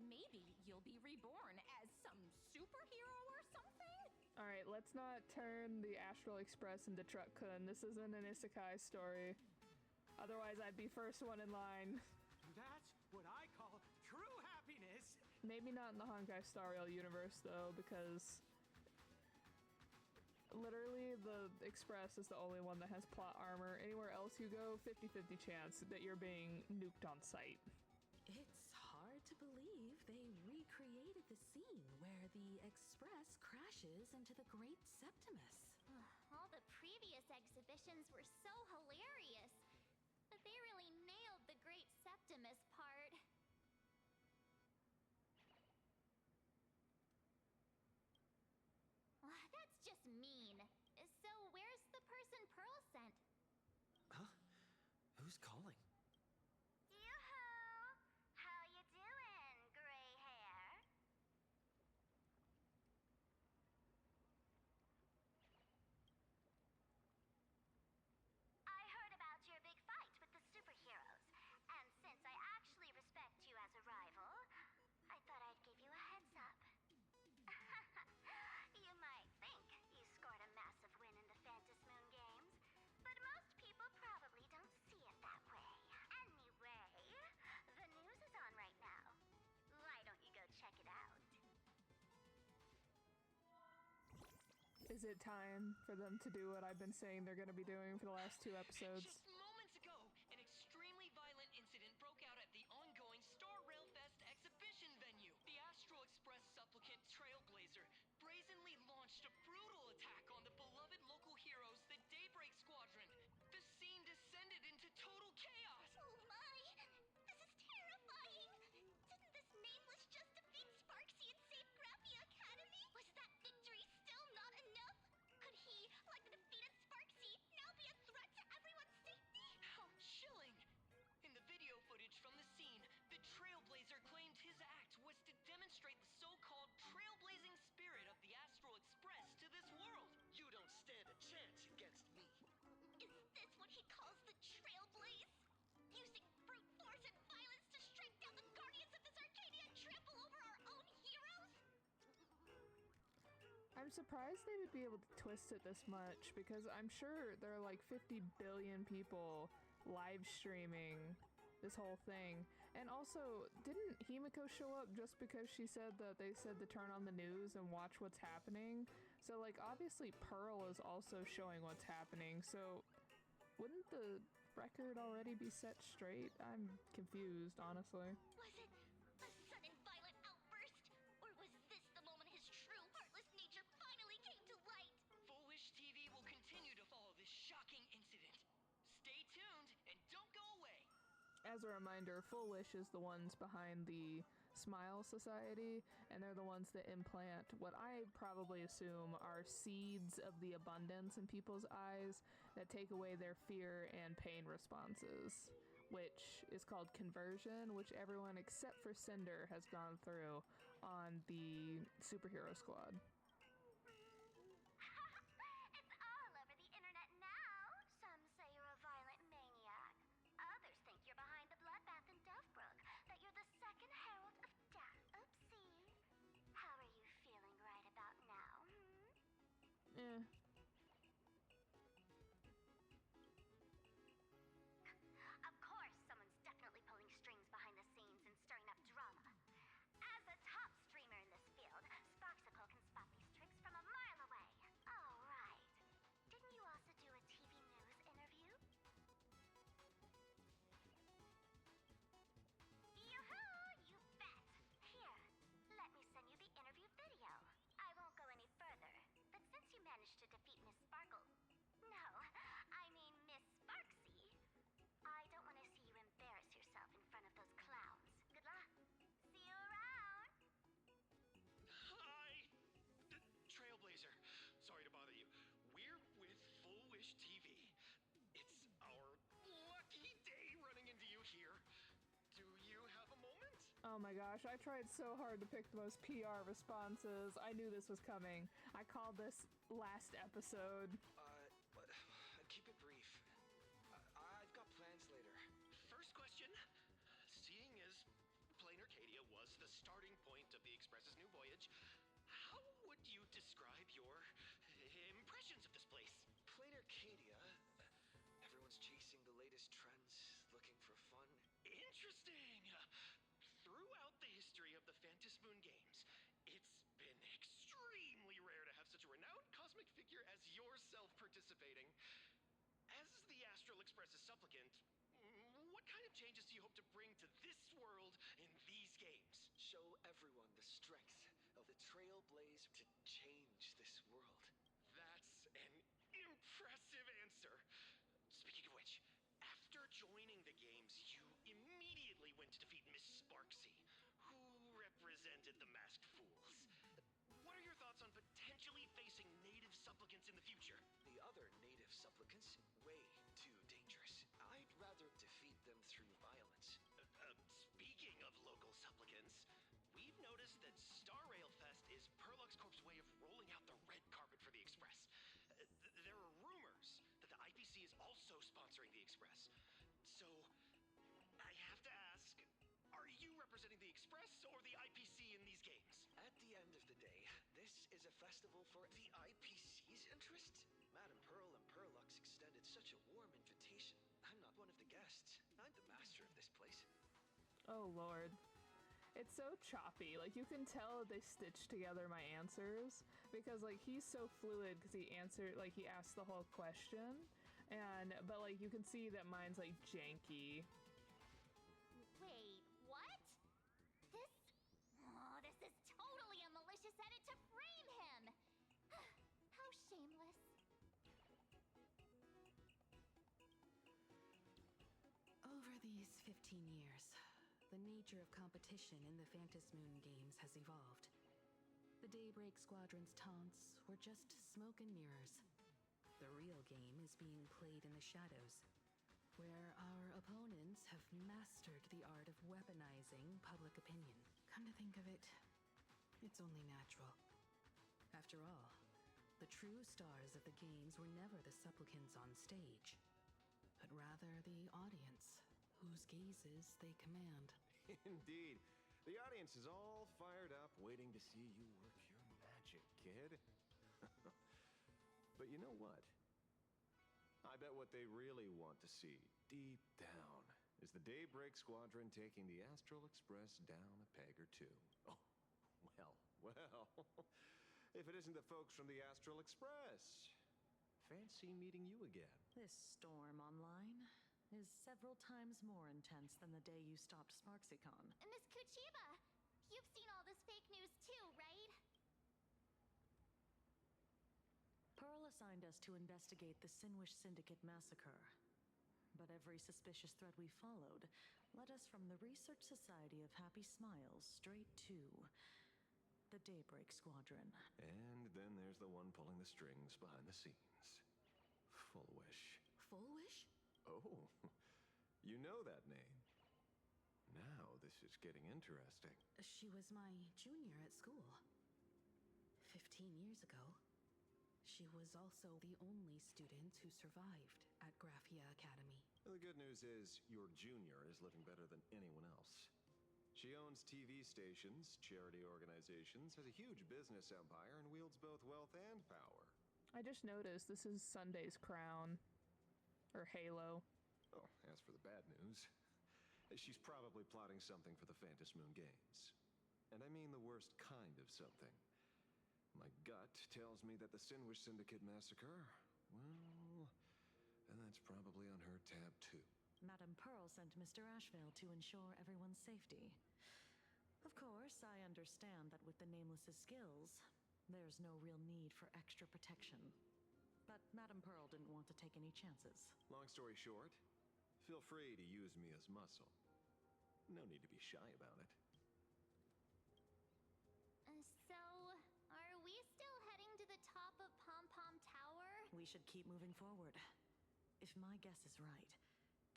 Maybe you'll be reborn as some superhero or something? Alright, let's not turn the Astral Express into Truck-kun. This isn't an isekai story. Otherwise, I'd be first one in line. That's what I call true happiness! Maybe not in the Honkai Star Rail universe, though, because literally the Express is the only one that has plot armor. Anywhere else you go, 50-50 chance that you're being nuked on sight. It's hard to believe they recreated the scene where the Express crashes into the Great Septimus. All the previous exhibitions were so hilarious, but they really nailed the Great Septimus part. Who's calling? Yoo-hoo! How you doing, gray hair? I heard about your big fight with the superheroes, and since I actually respect you as a rival, I thought I'd give you a heads up. You might think you scored a massive win in the Phantasmoon games, but most people probably don't see it that way. Anyway, the news is on right now. Why don't you go check it out? Is it time for them to do what I've been saying they're going to be doing for the last 2 episodes? Just moments ago, an extremely violent incident broke out at the ongoing Star Rail Fest exhibition venue. The Astral Express supplicant Trailblazer brazenly launched a brutal attack on the beloved local heroes, the Daybreak Squadron. The scene descended into total chaos. Oh my! This is terrifying! Didn't this nameless just defeat Sparksy and save Graphia Academy? Was that victory still not enough? Could he, like the defeated Sparksy, now be a threat to everyone's safety? How chilling! In the video footage from the scene, the Trailblazer claimed his act was to demonstrate the so-called trailblazing spirit of the Astral Express to this world. You don't stand a chance against me. Is this what he calls the Trailblaze? Using brute force and violence to strike down the guardians of this Arcadia and trample over our own heroes? I'm surprised they would be able to twist it this much, because I'm sure there are like 50 billion people live streaming this whole thing. And also, didn't Himiko show up just because she said that they said to turn on the news and watch what's happening? So like, obviously Pearl is also showing what's happening, so wouldn't the record already be set straight? I'm confused, honestly. Was it a sudden violent outburst? Or was this the moment his true heartless nature finally came to light? Full Wish TV will continue to follow this shocking incident. Stay tuned and don't go away. As a reminder, Full Wish is the ones behind the Smile Society, and they're the ones that implant what I probably assume are seeds of the abundance in people's eyes that take away their fear and pain responses, which is called conversion, which everyone except for Cinder has gone through on the Superhero Squad. It's all over the internet now. Some say you're a violent maniac. Others think you're behind the bloodbath in Deathbrook, that you're the second herald of death. Oopsie. How are you feeling right about now, Eh. Of course, someone's definitely pulling strings behind the scenes and stirring up drama. As a top streamer in this field, Sparksicle can spot these tricks from a mile away. All right. Didn't you also do a TV news interview? Yoo-hoo! You bet! Here, let me send you the interview video. I won't go any further, but since you managed to defeat Miss Sparkle... No, I mean Miss Sparksy. I don't want to see you embarrass yourself in front of those clowns. Good luck. See you around. Hi! Trailblazer. Sorry to bother you. We're with Full Wish TV. It's our lucky day running into you here. Do you have a moment? Oh my gosh, I tried so hard to pick the most PR responses. I knew this was coming. I called this last episode. Keep it brief. I've got plans later. First question. Seeing as Plain Arcadia was the starting point of the Express's new voyage, how would you describe your impressions of this place? Plain Arcadia. Everyone's chasing the latest trends, looking for fun. Interesting! Throughout the history of the Phantasmoon games, it's been extremely rare to have such a renowned cosmic figure as yourself participating. As the Astral Express's supplicant, what kind of changes do you hope to bring to this world in these games? Show everyone the strength of the Trailblaze to change this world. That's an impressive answer. Speaking of which, after joining the games, you immediately went to defeat Miss Sparksy, who represented the Masked Fools. What are your thoughts on potentially facing native supplicants in the future? The other native supplicants, way too dangerous. I'd rather Star Rail Fest is Perlux Corp's way of rolling out the red carpet for the Express. There are rumors that the IPC is also sponsoring the Express. So, I have to ask, are you representing the Express or the IPC in these games? At the end of the day, this is a festival for the IPC's interests. Madame Pearl and Perlux extended such a warm invitation. I'm not one of the guests. I'm the master of this place. Oh lord. It's so choppy. Like, you can tell they stitched together my answers because, like, he's so fluid because he answered, like, he asked the whole question, but, like, you can see that mine's, like, janky. Wait, what? This is totally a malicious edit to frame him! How shameless. Over these 15 years, the nature of competition in the Phantasmoon games has evolved. The Daybreak Squadron's taunts were just smoke and mirrors. The real game is being played in the shadows, where our opponents have mastered the art of weaponizing public opinion. Come to think of it, it's only natural. After all, the true stars of the games were never the supplicants on stage, but rather the audience, whose gazes they command. Indeed. The audience is all fired up, waiting to see you work your magic, kid. But you know what? I bet what they really want to see, deep down, is the Daybreak Squadron taking the Astral Express down a peg or two. Oh, well. If it isn't the folks from the Astral Express. Fancy meeting you again. This storm online is several times more intense than the day you stopped Sparksycon. Miss Kuchiba, you've seen all this fake news too, right? Pearl assigned us to investigate the Sinwish Syndicate massacre. But every suspicious thread we followed led us from the Research Society of Happy Smiles straight to the Daybreak Squadron. And then there's the one pulling the strings behind the scenes. Fullwish. Fullwish? Oh, you know that name. Now this is getting interesting. She was my junior at school. 15 years ago. She was also the only student who survived at Graphia Academy. The good news is your junior is living better than anyone else. She owns TV stations, charity organizations, has a huge business empire, and wields both wealth and power. I just noticed this is Sunday's Crown. Or Halo. Oh, as for the bad news, she's probably plotting something for the Phantasmoon games. And I mean the worst kind of something. My gut tells me that the Sinwish Syndicate massacre, well, and that's probably on her tab too. Madame Pearl sent Mr. Ashvale to ensure everyone's safety. Of course, I understand that with the Nameless's skills, there's no real need for extra protection. But Madame Pearl didn't want to take any chances. Long story short, feel free to use me as muscle. No need to be shy about it. So, are we still heading to the top of Pom Pom Tower? We should keep moving forward. If my guess is right,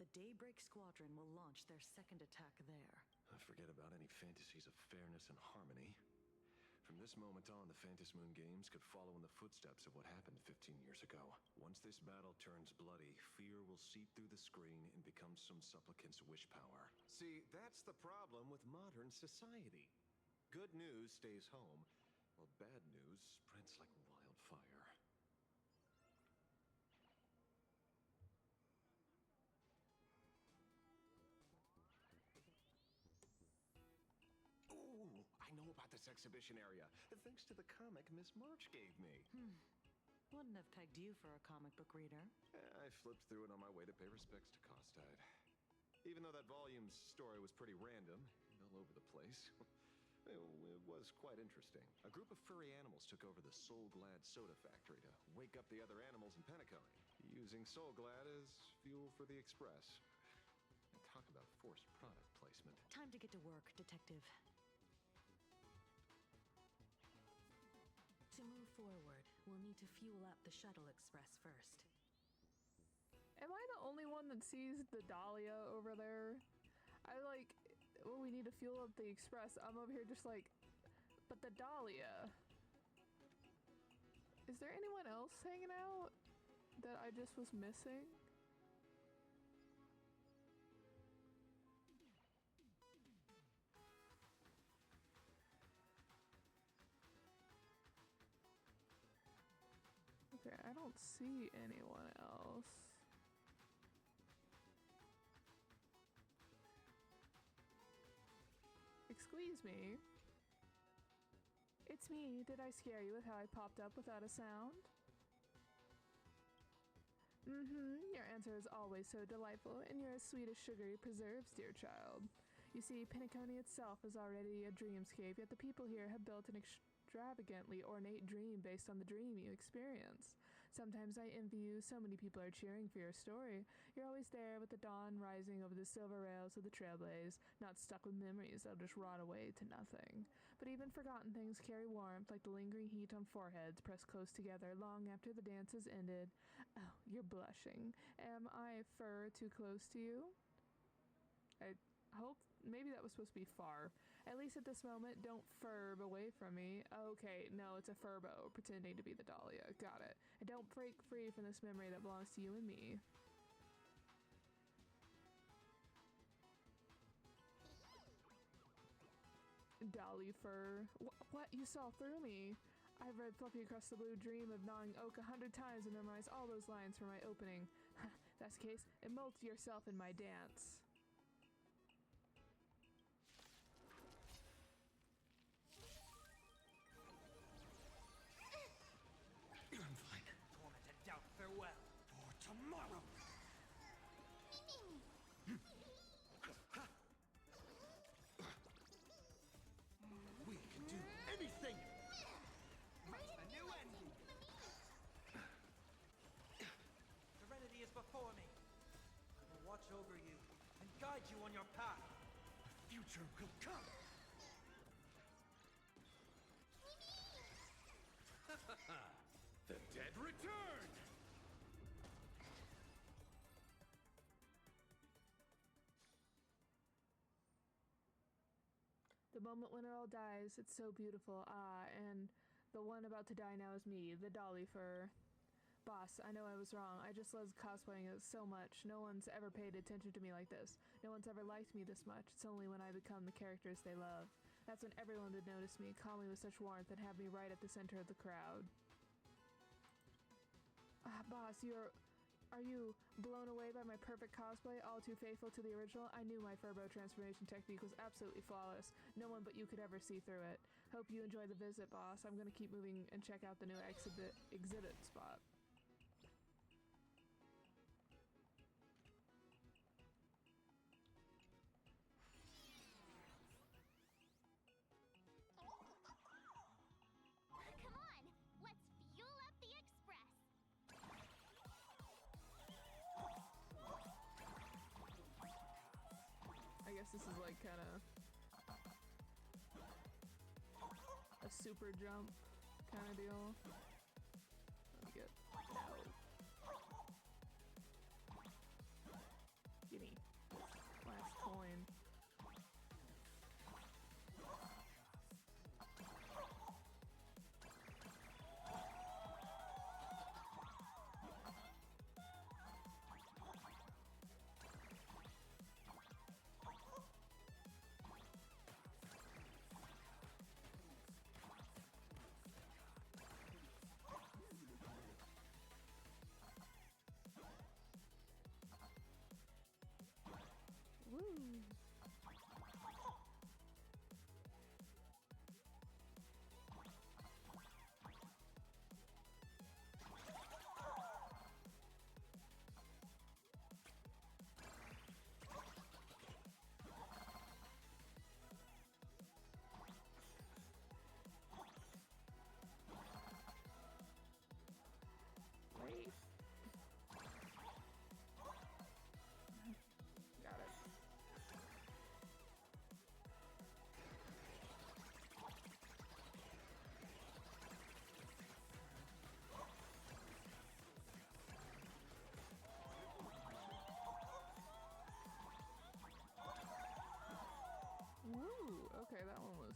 the Daybreak Squadron will launch their second attack there. Forget about any fantasies of fairness and harmony. From this moment on, the Phantasmoon games could follow in the footsteps of what happened 15 years ago. Once this battle turns bloody, fear will seep through the screen and become some supplicant's wish power. See, that's the problem with modern society. Good news stays home, while bad news spreads like wildfire. Ooh, I know about this exhibition area, thanks to the comic Miss March gave me. Wouldn't have pegged you for a comic book reader. I flipped through it on my way to pay respects to Costide. Even though that volume's story was pretty random and all over the place, it was quite interesting. A group of furry animals took over the Soul Glad soda factory to wake up the other animals in Penacony, using Soul Glad as fuel for the Express. And talk about forced product placement. Time to get to work, Detective. To move forward, we'll need to fuel up the Shuttle Express first. Am I the only one that sees the Dahlia over there? We need to fuel up the Express. I'm over here just like, But the Dahlia. Is there anyone else hanging out that I just was missing? Okay, I don't see anyone else. Excuse me. It's me. Did I scare you with how I popped up without a sound? Your answer is always so delightful, and you're as sweet as sugary preserves, dear child. You see, Penacony itself is already a dreamscape, yet the people here have built an extravagantly ornate dream based on the dream you experience. Sometimes I envy you, so many people are cheering for your story. You're always there with the dawn rising over the silver rails of the trailblaze, not stuck with memories that'll just rot away to nothing. But even forgotten things carry warmth, like the lingering heat on foreheads pressed close together long after the dance has ended. Oh, you're blushing. Am I fur too close to you? I hope maybe that was supposed to be far. At least at this moment, don't furb away from me. Okay, no, it's a furbo pretending to be the Dahlia. Got it. And don't break free from this memory that belongs to you and me. Dolly fur. What? You saw through me? I've read Fluffy Across the Blue Dream of Gnawing Oak 100 times and memorized all those lines for my opening. That's the case. Emote yourself in my dance. I'm fine. Tormented doubt, farewell. For tomorrow. We can do anything. A new ending. Serenity is before me. I will watch over you and guide you on your path. The future will come. The dead return! The moment when it all dies, it's so beautiful. Ah, and the one about to die now is me, the Dolly fur. Boss, I know I was wrong. I just love cosplaying it so much. No one's ever paid attention to me like this. No one's ever liked me this much. It's only when I become the characters they love. That's when everyone would notice me, call me with such warmth, and have me right at the center of the crowd. Boss, are you blown away by my perfect cosplay, all too faithful to the original? I knew my Furbo transformation technique was absolutely flawless. No one but you could ever see through it. Hope you enjoy the visit, boss. I'm gonna keep moving and check out the new exhibit spot. Come on, let's fuel up the express. I guess this is like kind of a super jump kind of deal. Let me get out. Gimme. Last coin. Woo! Wait. Got it. Woo! Okay, that one was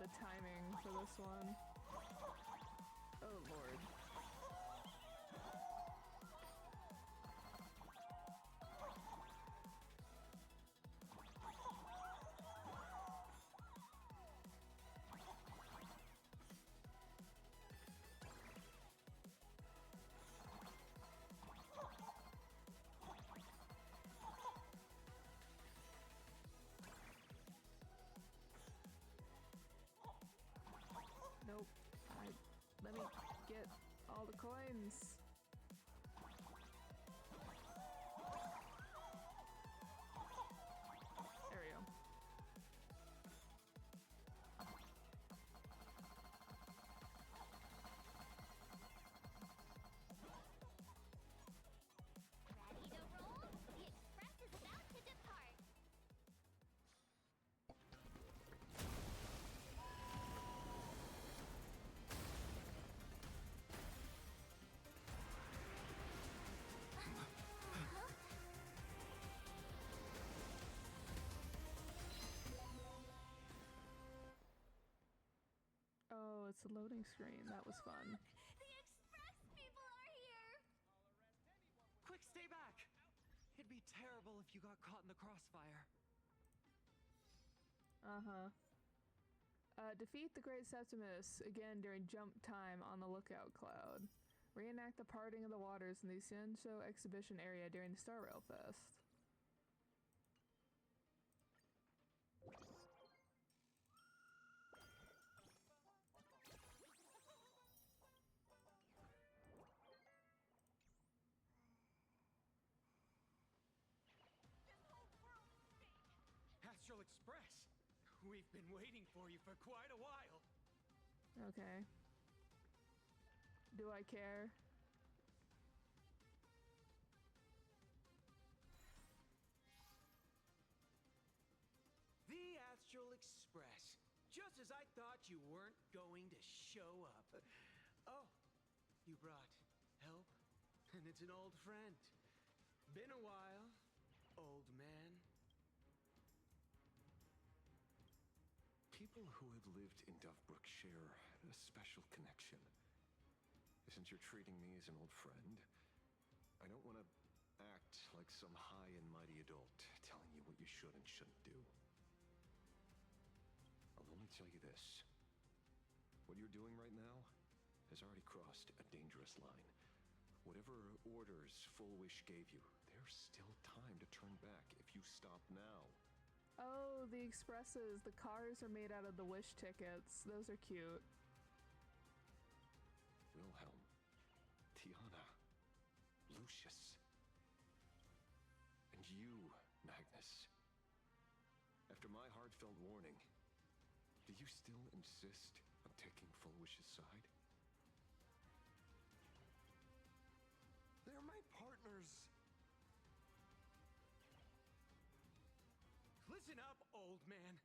the timing for this one. Oh lord. Nope. Let me get all the coins. There we go. Ready to roll? The express is about to depart. Oh, it's a loading screen. That was fun. The express people are here. Quick, stay back! It'd be terrible if you got caught in the crossfire. Uh-huh. Defeat the Great Septimus again during jump time on the Lookout Cloud. Reenact the parting of the waters in the Xianzhou exhibition area during the Star Rail Fest. Astral Express! We've been waiting for you for quite a while. Okay. Do I care? The Astral Express. Just as I thought you weren't going to show up. Oh, you brought help? And it's an old friend. Been a while, old man. People who have lived in Dovebrook share a special connection. Since you're treating me as an old friend, I don't want to act like some high and mighty adult telling you what you should and shouldn't do. I'll only tell you this. What you're doing right now has already crossed a dangerous line. Whatever orders Full Wish gave you, there's still time to turn back if you stop now. Oh, the expresses. The cars are made out of the Wish tickets. Those are cute. Wilhelm, Tiana, Lucius, and you, Magnus. After my heartfelt warning, do you still insist on taking Full Wish's side? They're my partners. Listen up, old man.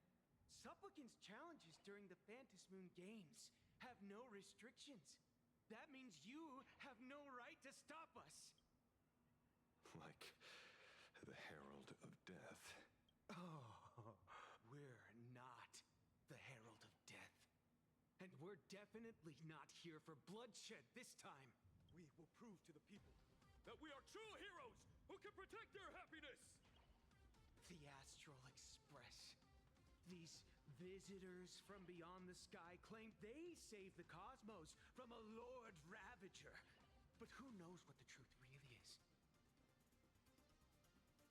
Supplicant's challenges during the Phantasmoon Games have no restrictions. That means you have no right to stop us. Like the Herald of Death. Oh, we're not the Herald of Death. And we're definitely not here for bloodshed this time. We will prove to the people that we are true heroes who can protect their happiness! The Astral Express. These visitors from beyond the sky claim they saved the cosmos from a Lord Ravager. But who knows what the truth really is?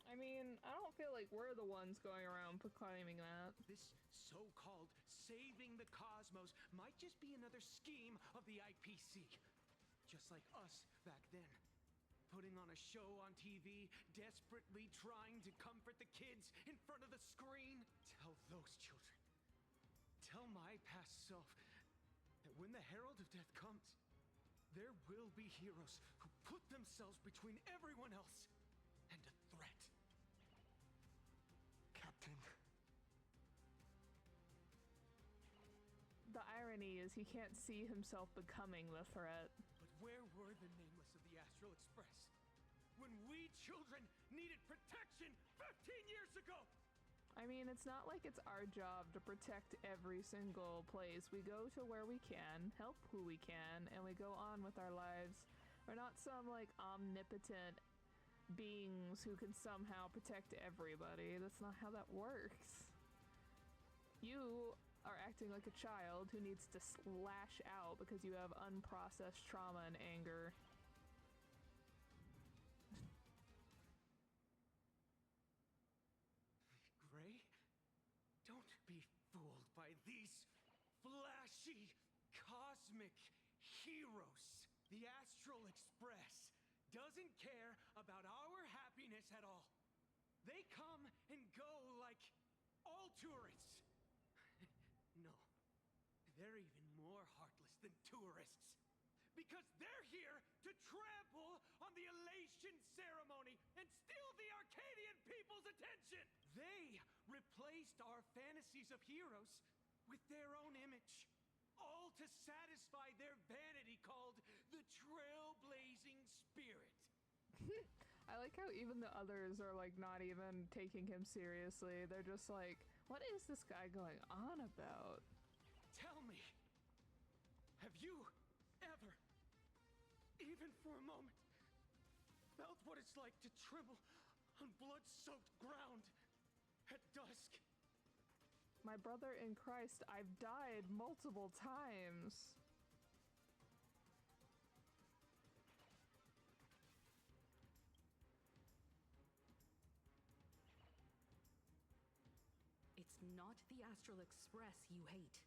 I mean, I don't feel like we're the ones going around proclaiming that. This so-called saving the cosmos might just be another scheme of the IPC. Just like us back then. Putting on a show on TV, desperately trying to comfort the kids in front of the screen. Tell those children. Tell my past self that when the Herald of Death comes, there will be heroes who put themselves between everyone else and a threat. Captain. The irony is he can't see himself becoming the threat. But where were the nameless of the Astral Express when we children needed protection 15 years ago? I mean, it's not like it's our job to protect every single place. We go to where we can, help who we can, and we go on with our lives. We're not some, like, omnipotent beings who can somehow protect everybody. That's not how that works. You are acting like a child who needs to lash out because you have unprocessed trauma and anger. Gray, don't be fooled by these flashy, cosmic heroes. The Astral Express doesn't care about our happiness at all. They come and go like all tourists. No, they're even more heartless than tourists. Because they're here to trample on the elation ceremony and steal the Arcadian people's attention! They replaced our fantasies of heroes with their own image, all to satisfy their vanity called the Trailblazing Spirit. I like how even the others are like not even taking him seriously. They're just like, what is this guy going on about? Tell me, have you ever, even for a moment, felt what it's like to tremble on blood-soaked ground at dusk? My brother in Christ, I've died multiple times. It's not the Astral Express you hate.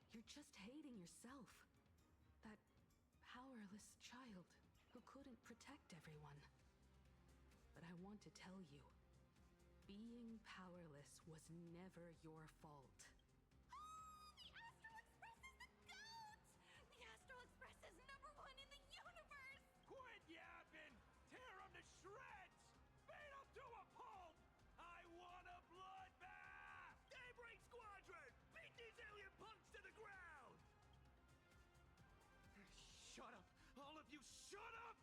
You're just hating yourself. That powerless child who couldn't protect everyone. But I want to tell you, being powerless was never your fault. The Astral Express is the GOAT! The Astral Express is #1 in the universe! Quit yapping! Tear them to shreds! Beat them to a pulp! I want a bloodbath! Daybreak Squadron! Beat these alien punks to the ground! Shut up! All of you, shut up!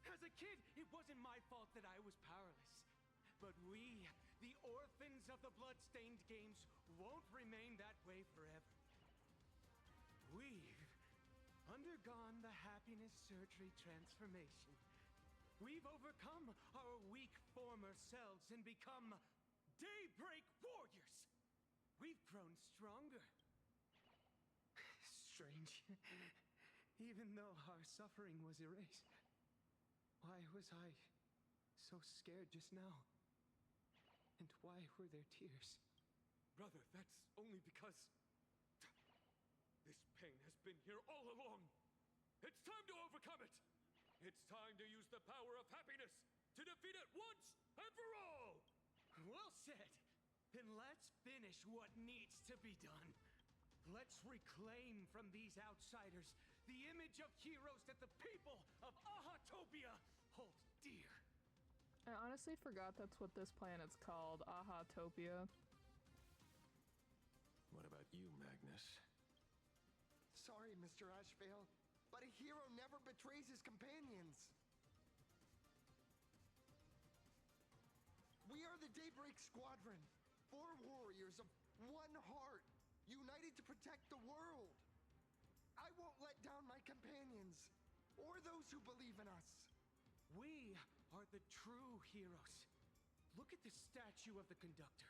As a kid, it wasn't my fault that I was powerless. But we, the orphans of the Bloodstained Games, won't remain that way forever. We've undergone the happiness surgery transformation. We've overcome our weak former selves and become Daybreak Warriors. We've grown stronger. Strange. Even though our suffering was erased, why was I so scared just now? And why were there tears? Brother, that's only because this pain has been here all along. It's time to overcome it. It's time to use the power of happiness to defeat it once and for all. Well said. Then let's finish what needs to be done. Let's reclaim from these outsiders the image of heroes that the people of Ahatopia hold dear. I honestly forgot that's what this planet's called, Ahatopia. What about you, Magnus? Sorry, Mr. Ashvale, but a hero never betrays his companions. We are the Daybreak Squadron, 4 warriors of one heart, united to protect the world. I won't let down my companions, or those who believe in us. We are the true heroes. Look at the statue of the conductor.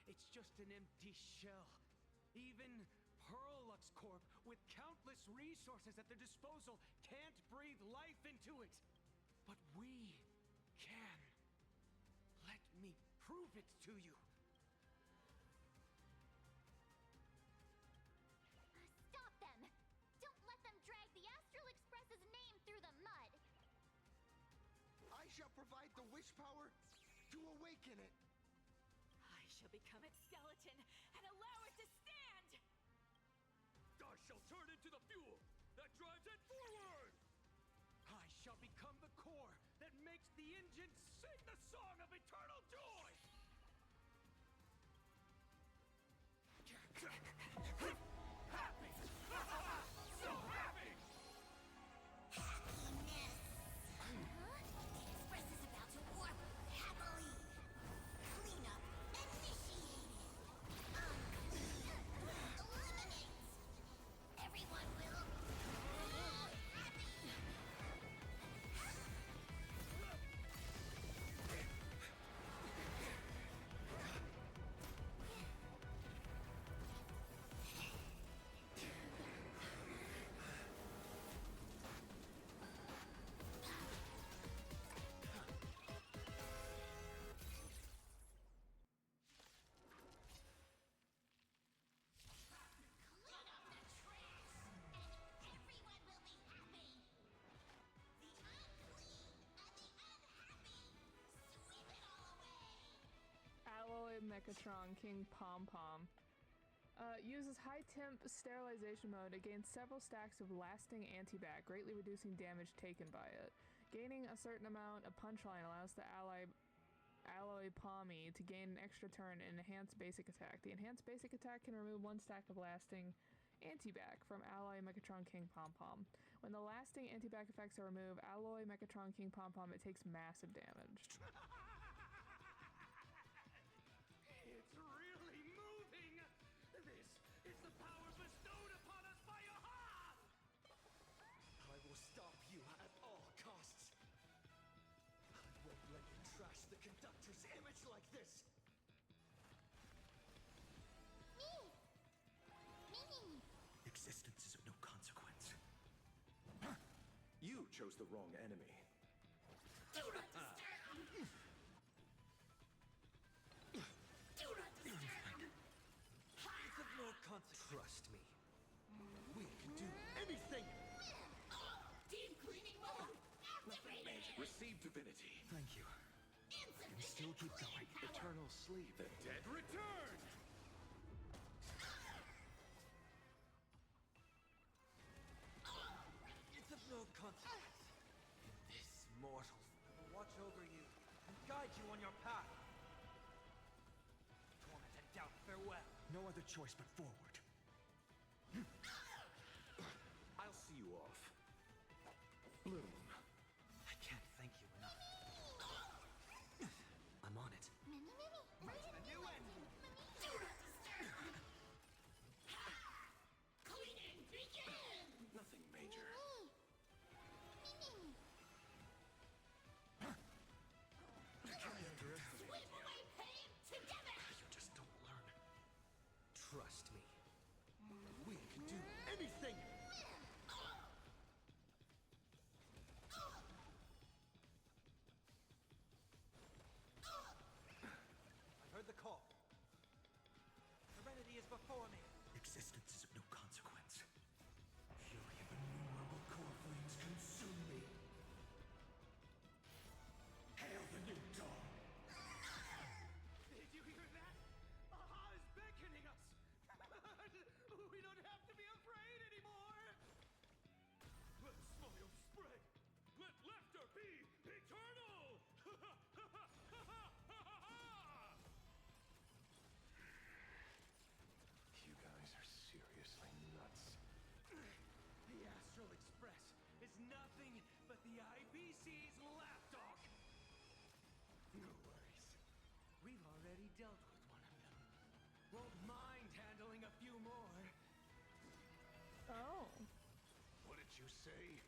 It's just an empty shell. Even Perlux Corp, with countless resources at their disposal, can't breathe life into it. But we can. Let me prove it to you. Stop them! Don't let them drag the Astral Express's name through the mud! I shall provide the wish power to awaken it. I shall become its skeleton and allow it to stand! I shall turn into the fuel that drives it forward! I shall become the core that makes the engine sing the song of eternal joy! Happy! So happy! Happiness! Huh? The Express is about to warp happily! Cleanup initiated! Mechatron King Pom Pom. Uses high temp sterilization mode to gain several stacks of lasting anti-bac, greatly reducing damage taken by it. Gaining a certain amount of punchline allows the alloy Pommy to gain an extra turn and enhanced basic attack. The enhanced basic attack can remove one stack of lasting anti-bac from Alloy Mechatron King Pom Pom. When the lasting anti-bac effects are removed, Alloy Mechatron King Pom Pom, it takes massive damage. It's really moving! This is the power bestowed upon us by Aha! I will stop you at all costs. I won't let you trash the conductor's image like this. Me! Existence is of no consequence. You chose the wrong enemy. Do not disturb! Do not disturb! It's of no consequence. Trust me. We can do anything! Deep cleaning mode! Activated! Receive divinity. Thank you. And still keep going. Eternal sleep. The dead return! It's of no consequence. This mortal will watch over you and guide you on your path. Torment and doubt, farewell. No other choice but forward. I'll see you off. Bloom. I can't thank you enough. I'm on it. Mini! A new ending. Do not disturb! Cleaning begin! Nothing major. Mini! Sweep away pain together! You just don't learn. Trust me. We can do anything! I heard the call. Serenity is before me. Existence is of no consequence. Fury of innumerable core flames consume me. Hail the new dawn! Did you hear that? Aha is beckoning us! We don't have to be afraid anymore! Let smile spread! Let laughter be eternal! You guys are seriously nuts. The Astral Express is nothing but the IBC's lapdog. No worries. We've already dealt with one of them. Won't mind handling a few more. Oh. What did you say?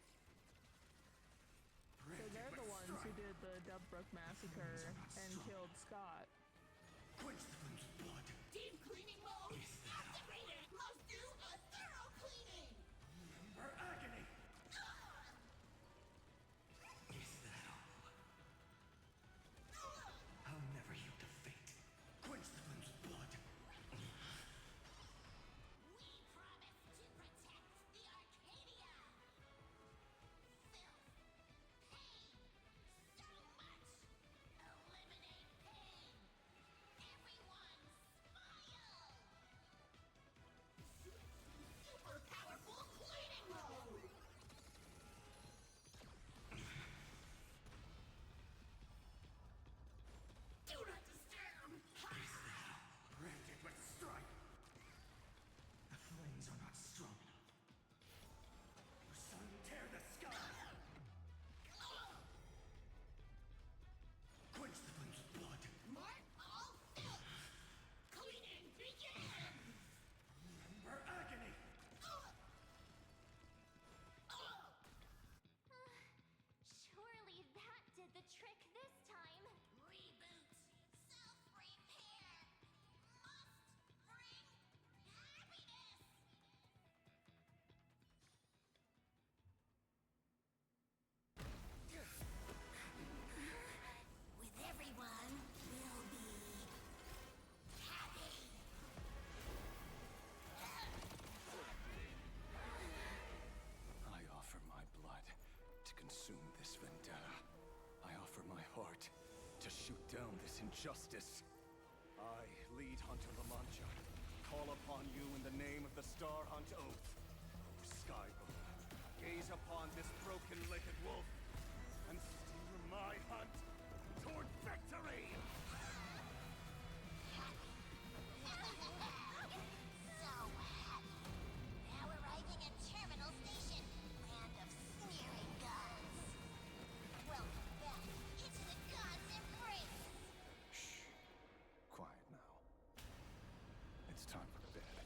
So they're the ones who did the Dubbrook massacre and killed Scott. Quench the flame's blood! Deep cleaning mode activated! Must do a thorough cleaning! Remember agony! Is that all? I'll never yield to fate. Quench the flame's blood! We promise to protect the Arcadia! Filth, pain, so much! Eliminate pain! Everyone smile! Super powerful cleaning mode! Do not disturb! Branded with strife! The flames are not strong enough. Your son tear the sky! Quench the flame's blood! Mark all filth! Cleaning begins! Remember agony! Surely that did the trick this time. Reboot! Self-repair! Must bring happiness! With everyone, we'll be happy! I offer my blood to consume this vendetta. I offer my heart to shoot down this injustice. I, lead hunter the Mancha, call upon you in the name of the Star Hunt Oath. O Skybow, gaze upon this broken-legged wolf and steer my hunt toward victory! So happy. Now arriving at Terminal Station, land of Sneering guns. Welcome back into the gods' embrace. Shh. Quiet now. It's time for bed.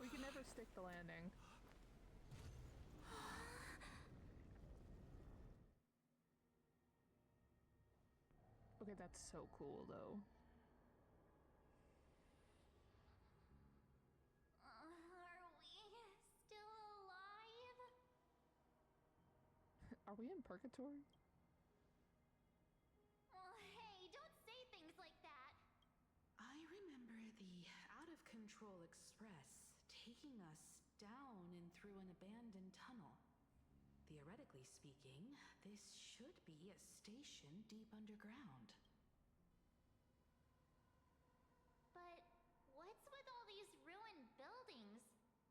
We can never stick the landing. Okay, that's so cool though. Are we still alive? Are we in purgatory? Oh, hey, don't say things like that. I remember the out-of-control express taking us down and through an abandoned tunnel. Theoretically speaking, this should be a station deep underground. But what's with all these ruined buildings?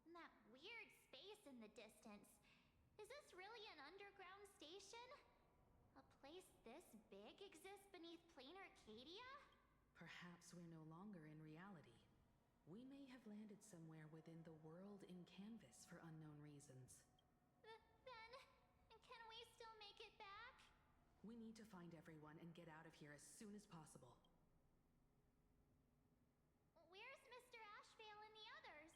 And that weird space in the distance? Is this really an underground station? A place this big exists beneath plain Arcadia? Perhaps we're no longer in reality. We may have landed somewhere within the world in canvas for unknown reasons. Then, can we still make it back? We need to find everyone and get out of here as soon as possible. Where's Mr. Ashvale and the others?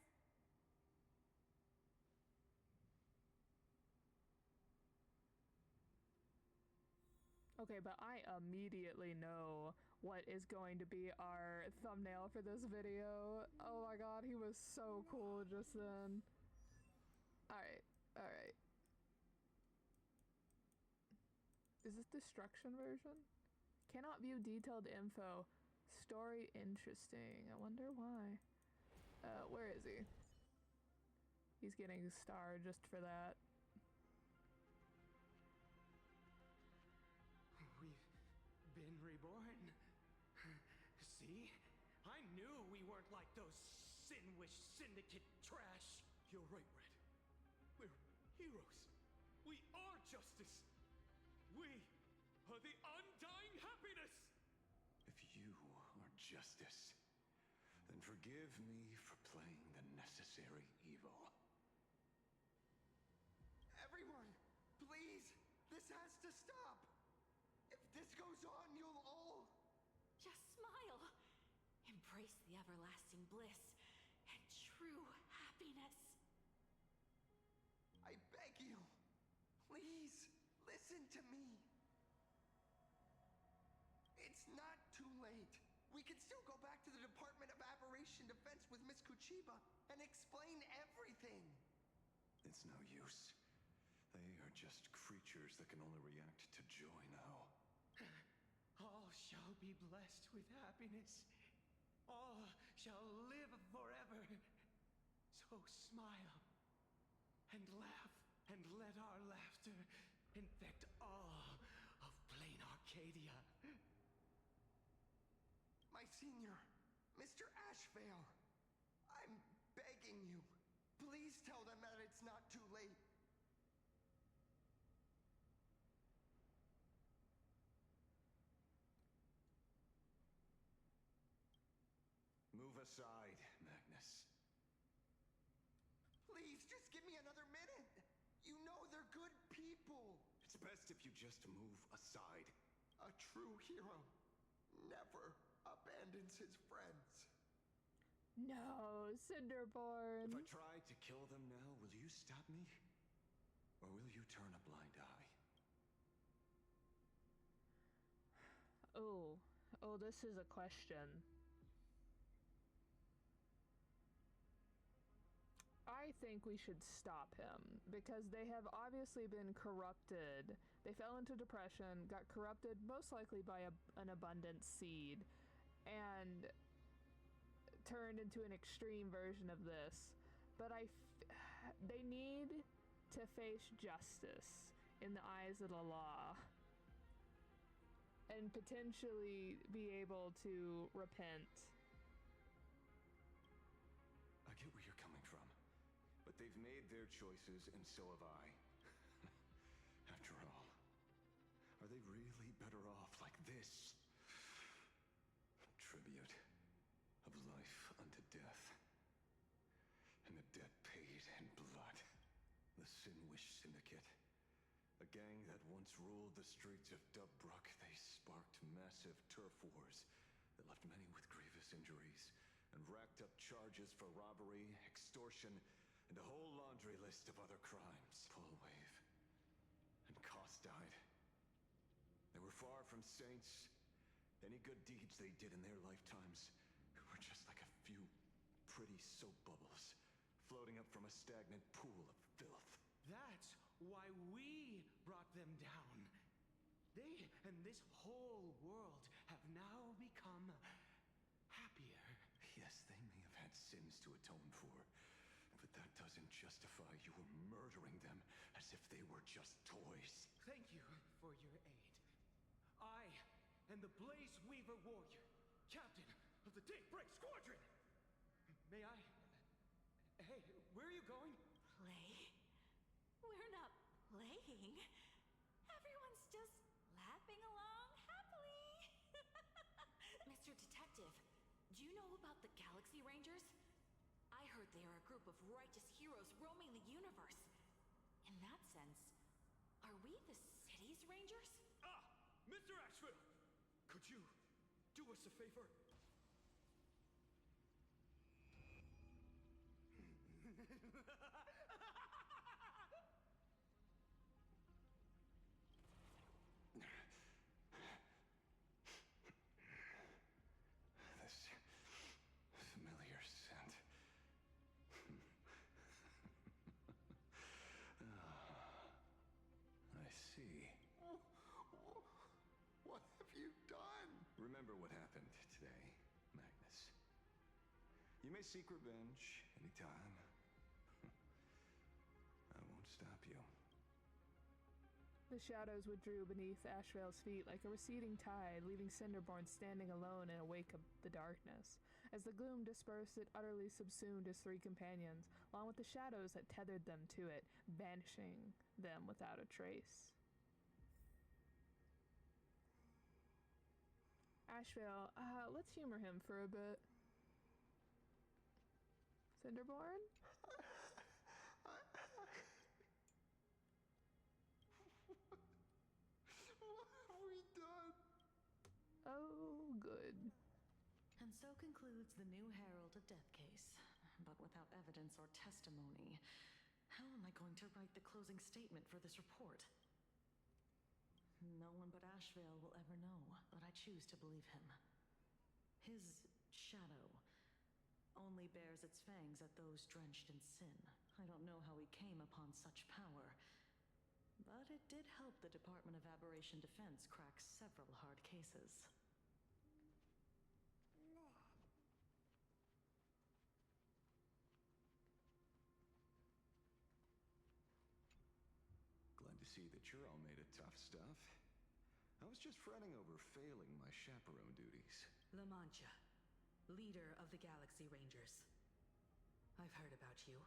Okay, but I immediately know what is going to be our thumbnail for this video. Oh my god, he was so cool just then. Alright, alright. Is this destruction version? Cannot view detailed info. Story interesting. I wonder why. Where is he? He's getting a star just for that. We've been reborn. See? I knew we weren't like those Sinwish Syndicate trash. You're right, Red. We're heroes. We are justice. We are the undying happiness. If you are justice, then forgive me for playing the necessary evil. Everyone, please, this has to stop. If this goes on, you'll all... Just smile. Embrace the everlasting bliss and true happiness. I beg you, please, listen to me. It's not too late. We can still go back to the Department of Aberration Defense with Miss Kuchiba and explain everything. It's no use. They are just creatures that can only react to joy now. All shall be blessed with happiness. All shall live forever. So smile and laugh and let our laughter infect all of plain Arcadia. My senior, Mr. Ashvale, I'm begging you. Please tell them that it's not too late. Move aside, Magnus. Please, just give me another minute. You know they're good people. It's best if you just move aside. A true hero never abandons his friends. No, Cinderborn. If I try to kill them now, will you stop me? Or will you turn a blind eye? Oh, this is a question. I think we should stop him because they have obviously been corrupted. They fell into depression, got corrupted most likely by an abundant seed, and turned into an extreme version of this. but they need to face justice in the eyes of the law and potentially be able to repent. I get where you're coming from, but they've made their choices and so have I. After all, are they really better off like this? Tribute of life unto death, and the debt paid in blood. The Sinwish Syndicate, a gang that once ruled the streets of Dubbrook. They sparked massive turf wars that left many with grievous injuries and racked up charges for robbery, extortion, and a whole laundry list of other crimes. Pullwave and Koss died. They were far from saints. Any good deeds they did in their lifetimes were just like a few pretty soap bubbles floating up from a stagnant pool of filth. That's why we brought them down. They and this whole world have now become happier. Yes, they may have had sins to atone for, but that doesn't justify you murdering them as if they were just toys. Thank you for your aid. I am the Blaze Weaver Warrior, captain of the Daybreak Squadron. May I? Hey, where are you going? Play? We're not playing. Everyone's just laughing along happily. Mr. Detective, do you know about the Galaxy Rangers? I heard they are a group of righteous heroes roaming the universe. In that sense, are we the city's rangers? Ah! Mr. Asheville! Could you do us a favor? This familiar scent. I see. What have you done? Remember what happened today, Magnus. You may seek revenge anytime. I won't stop you. The shadows withdrew beneath Ashvale's feet like a receding tide, leaving Cinderborn standing alone in a wake of the darkness. As the gloom dispersed, it utterly subsumed his three companions, along with the shadows that tethered them to it, banishing them without a trace. Ashvale, let's humor him for a bit. Cinderborn? What have we done? Oh, good. And so concludes the new Herald of Death case. But without evidence or testimony, how am I going to write the closing statement for this report? No one but Ashvale will ever know, but I choose to believe him. His shadow only bears its fangs at those drenched in sin. I don't know how he came upon such power, but it did help the Department of Aberration Defense crack several hard cases. Glad to see that you're all made of tough stuff. I was just fretting over failing my chaperone duties. La Mancha, leader of the Galaxy Rangers. I've heard about you,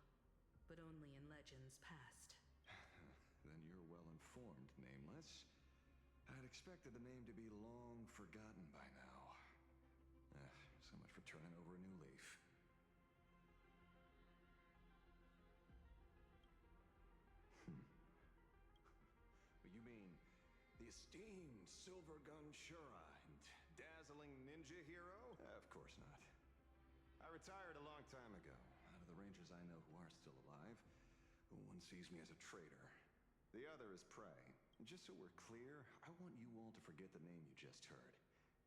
but only in legends past. Then you're well informed, Nameless. I'd expected the name to be long forgotten by now. So much for turning over a new leaf. You mean the esteemed Silver Gun Shura and dazzling ninja hero? Of course not. I retired a long time ago. Out of the Rangers I know who are still alive, one sees me as a traitor. The other is prey. And just so we're clear, I want you all to forget the name you just heard.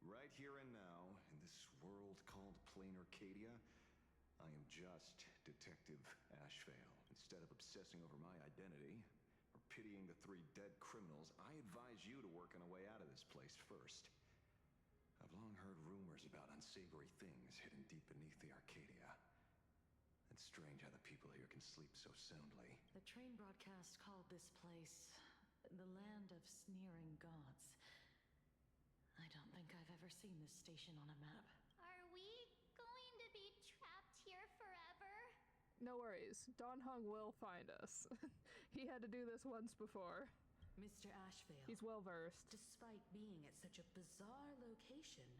Right here and now, in this world called Plain Arcadia, I am just Detective Ashvale. Instead of obsessing over my identity, or pitying the three dead criminals, I advise you to work on a way out of this place first. I've long heard rumors about unsavory things hidden deep beneath the Arcadia. It's strange how the people here can sleep so soundly. The train broadcast called this place the land of sneering gods. I don't think I've ever seen this station on a map. Are we going to be trapped here forever? No worries. Don Hung will find us. He had to do this once before. Mr. Ashvale. He's well versed. Despite being at such a bizarre location,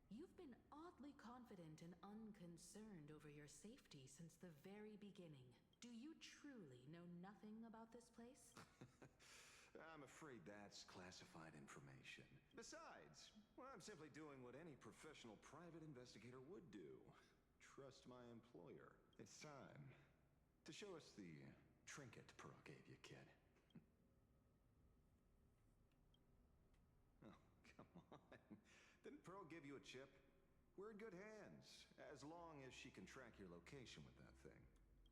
you've been oddly confident and unconcerned over your safety since the very beginning. Do you truly know nothing about this place? I'm afraid that's classified information. Besides, well, I'm simply doing what any professional private investigator would do. Trust my employer. It's time to show us the trinket Pearl gave you, kid. Oh, come on. Didn't Pearl give you a chip? We're in good hands, as long as she can track your location with that thing.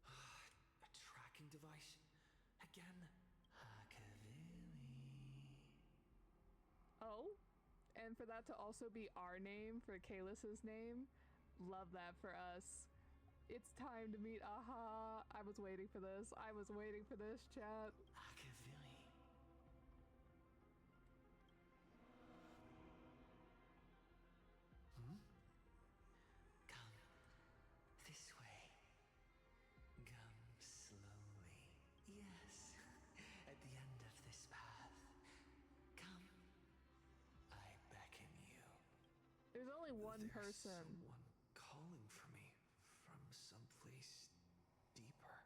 A tracking device? Again? Oh? And for that to also be our name, for Kalis's name? Love that for us. It's time to meet Aha. I was waiting for this. I was waiting for this, chat. Come this way. Come slowly. Yes, at the end of this path. Come. I beckon you. There's only one There's person. Someone calling for me from someplace deeper.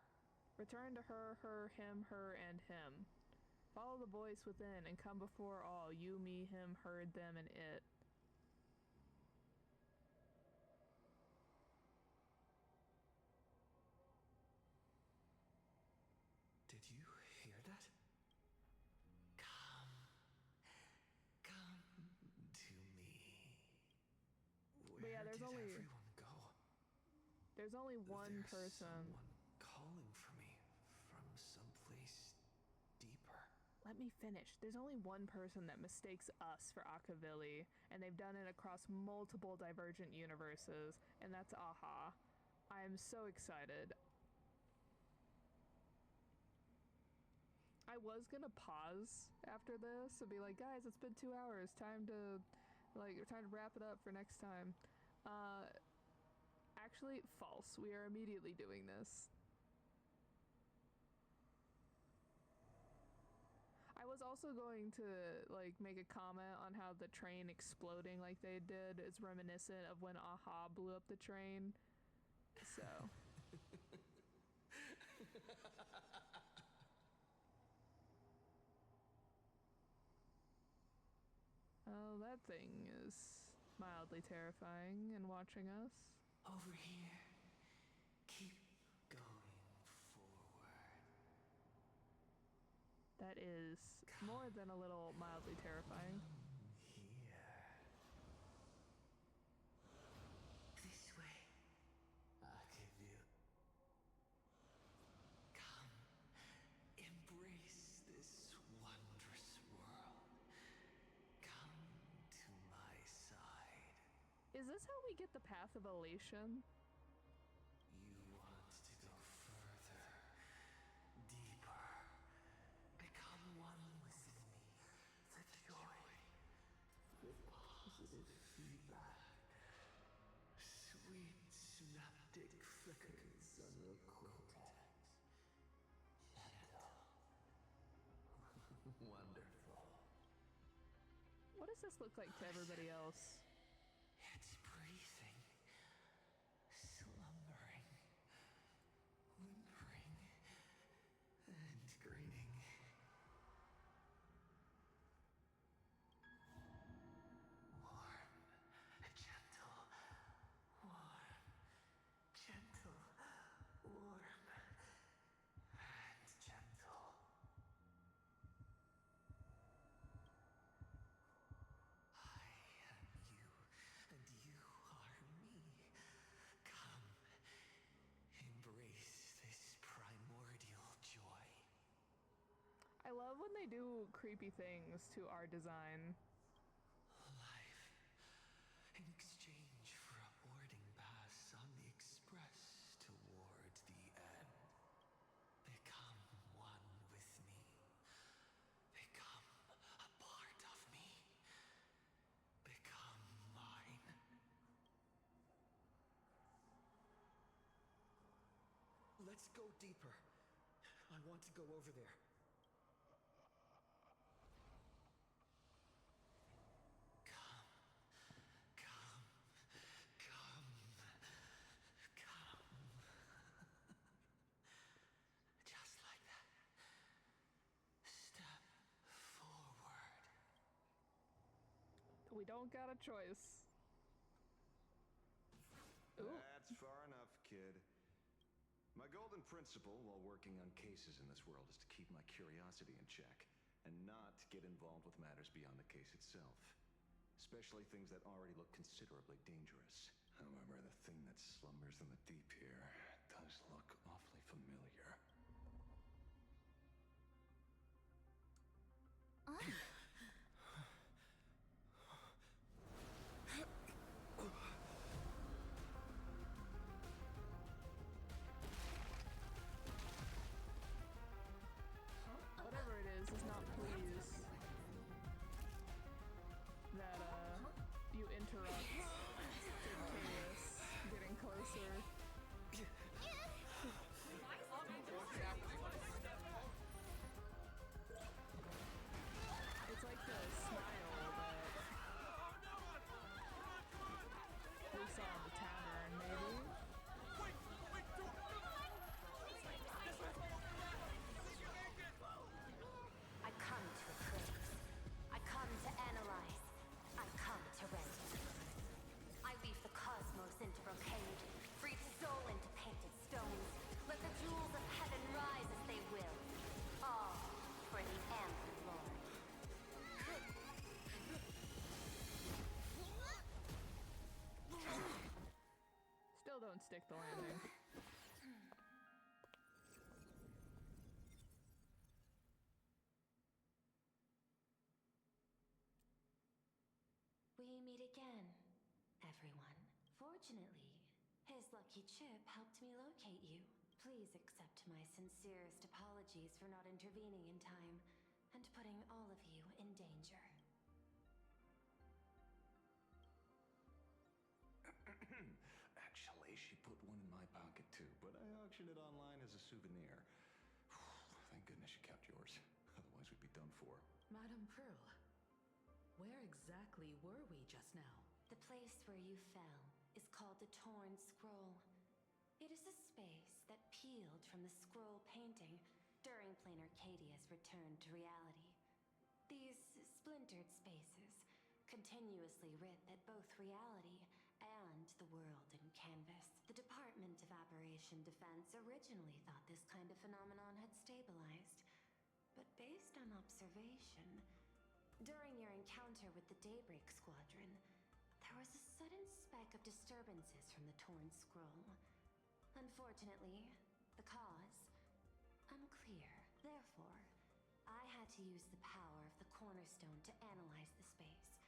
Return to her, him, and him. Follow the voice within and come before all. You, me, him, heard, them, and it. Did you hear that? Come to me. But yeah, Where did everyone go? There's only one person. Someone calling for me from someplace deeper. Let me finish. There's only one person that mistakes us for Akavili, and they've done it across multiple divergent universes, and that's Aha. I am so excited. I was gonna pause after this and be like, guys, it's been 2 hours. Time to wrap it up for next time. Actually, false. We are immediately doing this. I was also going to make a comment on how the train exploding like they did is reminiscent of when Aha blew up the train. So. Oh, that thing is mildly terrifying and watching us. Over here. Keep going forward. That is more than a little mildly terrifying. This way. Akavili. Come. Embrace this wondrous world. Come to my side. Is this how we get the path of elation? You want to go further, deeper. Become one with me. The joy, the positive feedback, sweet synaptic flickers on the cortex. Gentle. Wonderful. What does this look like to everybody else? It's breathing, slumbering, whimpering, and grinning. Warm, gentle, warm, gentle, warm, and gentle. I am you, and you are me. Come, embrace this primordial joy. I love when they do creepy things to our design. Life, in exchange for a boarding pass on the express toward go deeper. I want to go over there. Come. Just like that. Step forward. We don't got a choice. Ooh. That's far enough, kid. My golden principle while working on cases in this world is to keep my curiosity in check and not get involved with matters beyond the case itself. Especially things that already look considerably dangerous. However, the thing that slumbers in the deep here does look awfully familiar. Whatever it is not pleased that you interrupt Chaos getting closer. It's like the smile that we saw in the tavern, maybe? I come to appraise. I come to analyze. I come to render. I weave the cosmos into brocade, breathe soul into painted stones. Let the jewels of heaven rise as they will. All for the Amber Lord. Still don't stick the landing. We meet again, everyone. Fortunately, his lucky chip helped me locate you. Please accept my sincerest apologies for not intervening in time and putting all of you in danger. Actually, she put one in my pocket too, but I auctioned it online as a souvenir. Thank goodness you kept yours. Otherwise, we'd be done for. Madame Pearl, where exactly were we just now? The place where you fell is called the Torn Scroll. It is a space that peeled from the scroll painting during Plain Arcadia's return to reality. These splintered spaces continuously rip at both reality and the world in canvas. The Department of Aberration Defense originally thought this kind of phenomenon had stabilized, but based on observation, during your encounter with the Daybreak Squadron, there was a sudden speck of disturbances from the Torn Scroll. Unfortunately, the cause, unclear. Therefore, I had to use the power of the Cornerstone to analyze the space,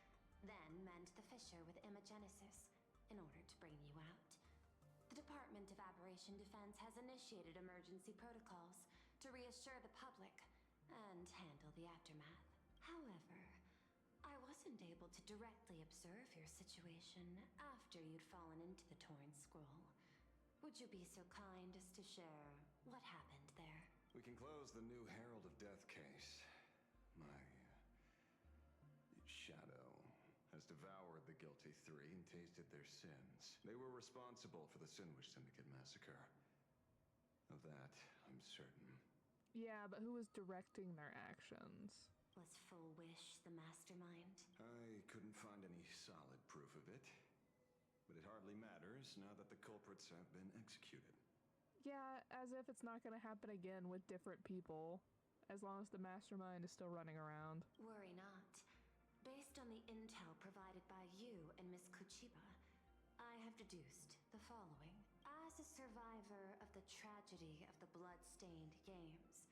then mend the fissure with Imagenesis in order to bring you out. The Department of Aberration Defense has initiated emergency protocols to reassure the public and handle the aftermath. However, I wasn't able to directly observe your situation after you'd fallen into the Torn Scroll. Would you be so kind as to share what happened there? We can close the new Herald of Death case. My shadow has devoured the guilty three and tasted their sins. They were responsible for the Sinwish Syndicate massacre. Of that, I'm certain. Yeah, but who was directing their actions? Was Full Wish the mastermind? I couldn't find any solid proof of it. But it hardly matters now that the culprits have been executed. Yeah, as if it's not gonna happen again with different people, as long as the mastermind is still running around. Worry not. Based on the intel provided by you and Miss Kuchiba, I have deduced the following. As a survivor of the tragedy of the Blood-Stained Games,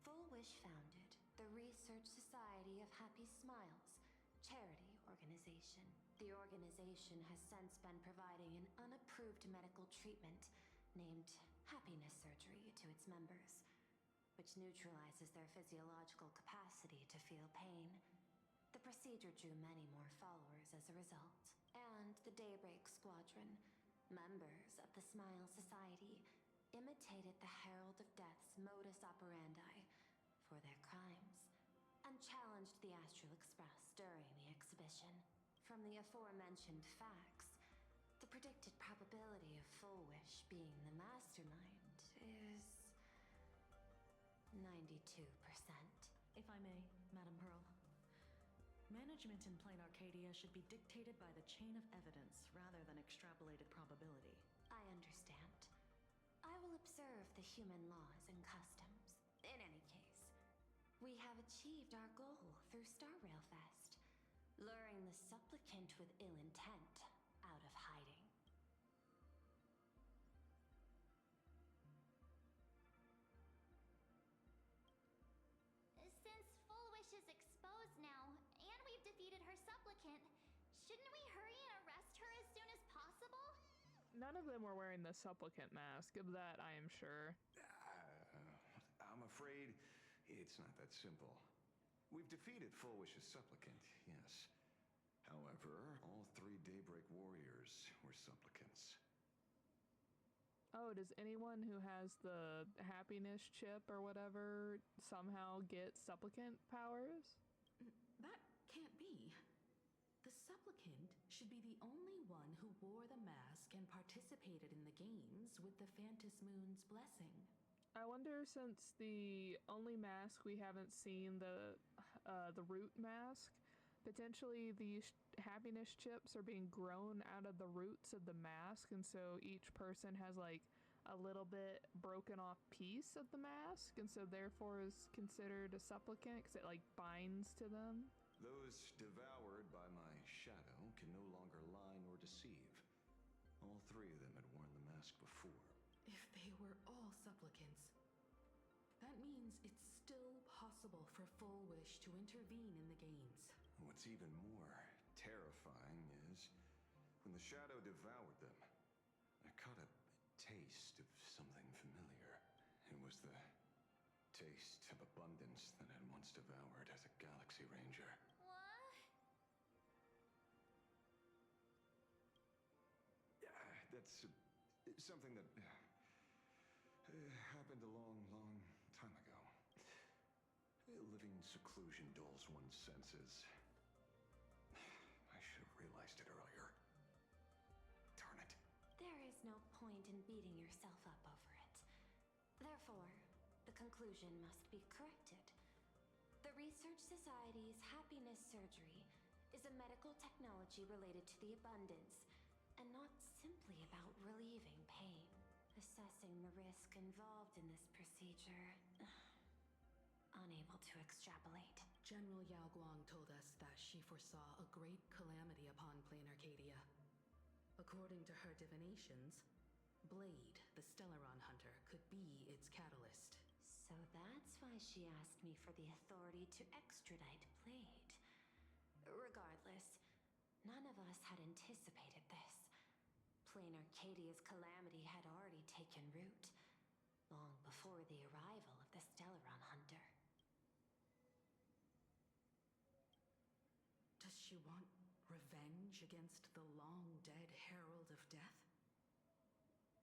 Full Wish founded the Research Society of Happy Smiles, charity organization. The organization has since been providing an unapproved medical treatment named happiness surgery to its members, which neutralizes their physiological capacity to feel pain. The procedure drew many more followers as a result, and the Daybreak Squadron, members of the Smile Society, imitated the Herald of Death's modus operandi for their crimes, and challenged the Astral Express during the exhibition. From the aforementioned facts, the predicted probability of Full Wish being the mastermind is 92%. If I may, Madam Pearl. Management in Plain Arcadia should be dictated by the chain of evidence rather than extrapolated probability. I understand. I will observe the human laws and customs. In any case, we have achieved our goal through Star Rail Fest, luring the supplicant with ill intent out of hiding. Since Full Wish is exposed now, and we've defeated her supplicant, shouldn't we hurry and arrest her as soon as possible? None of them were wearing the supplicant mask, of that I am sure. I'm afraid it's not that simple. We've defeated Full Wish's supplicant, yes. However, all 3 Daybreak warriors were supplicants. Oh, does anyone who has the happiness chip or whatever somehow get supplicant powers? That can't be. The supplicant should be the only one who wore the mask and participated in the games with the Phantas Moon's blessing. I wonder, since the only mask we haven't seen, the root mask, potentially these happiness chips are being grown out of the roots of the mask, and so each person has like a little bit broken off piece of the mask, and so therefore is considered a supplicant because it like binds to them. Those devoured by my shadow can no longer lie nor deceive. All 3 of them had worn the mask before. If they were all supplicants, that means it's still possible for Full Wish to intervene in the games. What's even more terrifying is when the shadow devoured them, I caught a taste of something familiar. It was the taste of abundance that I'd once devoured as a Galaxy Ranger. What? That's something that happened a long, long time ago. Living in seclusion dulls one's senses. I should have realized it earlier. Darn it. There is no point in beating yourself up over it. Therefore, the conclusion must be corrected. The Research Society's happiness surgery is a medical technology related to the abundance, and not simply about relieving pain. Assessing the risk involved in this procedure, unable to extrapolate. General Yao Guang told us that she foresaw a great calamity upon Plain Arcadia. According to her divinations, Blade, the Stellaron hunter, could be its catalyst. So that's why she asked me for the authority to extradite Blade. Regardless, none of us had anticipated this. Plain Arcadia's calamity had already taken root, long before the arrival of the Stellaron hunter. Does she want revenge against the long-dead Herald of Death?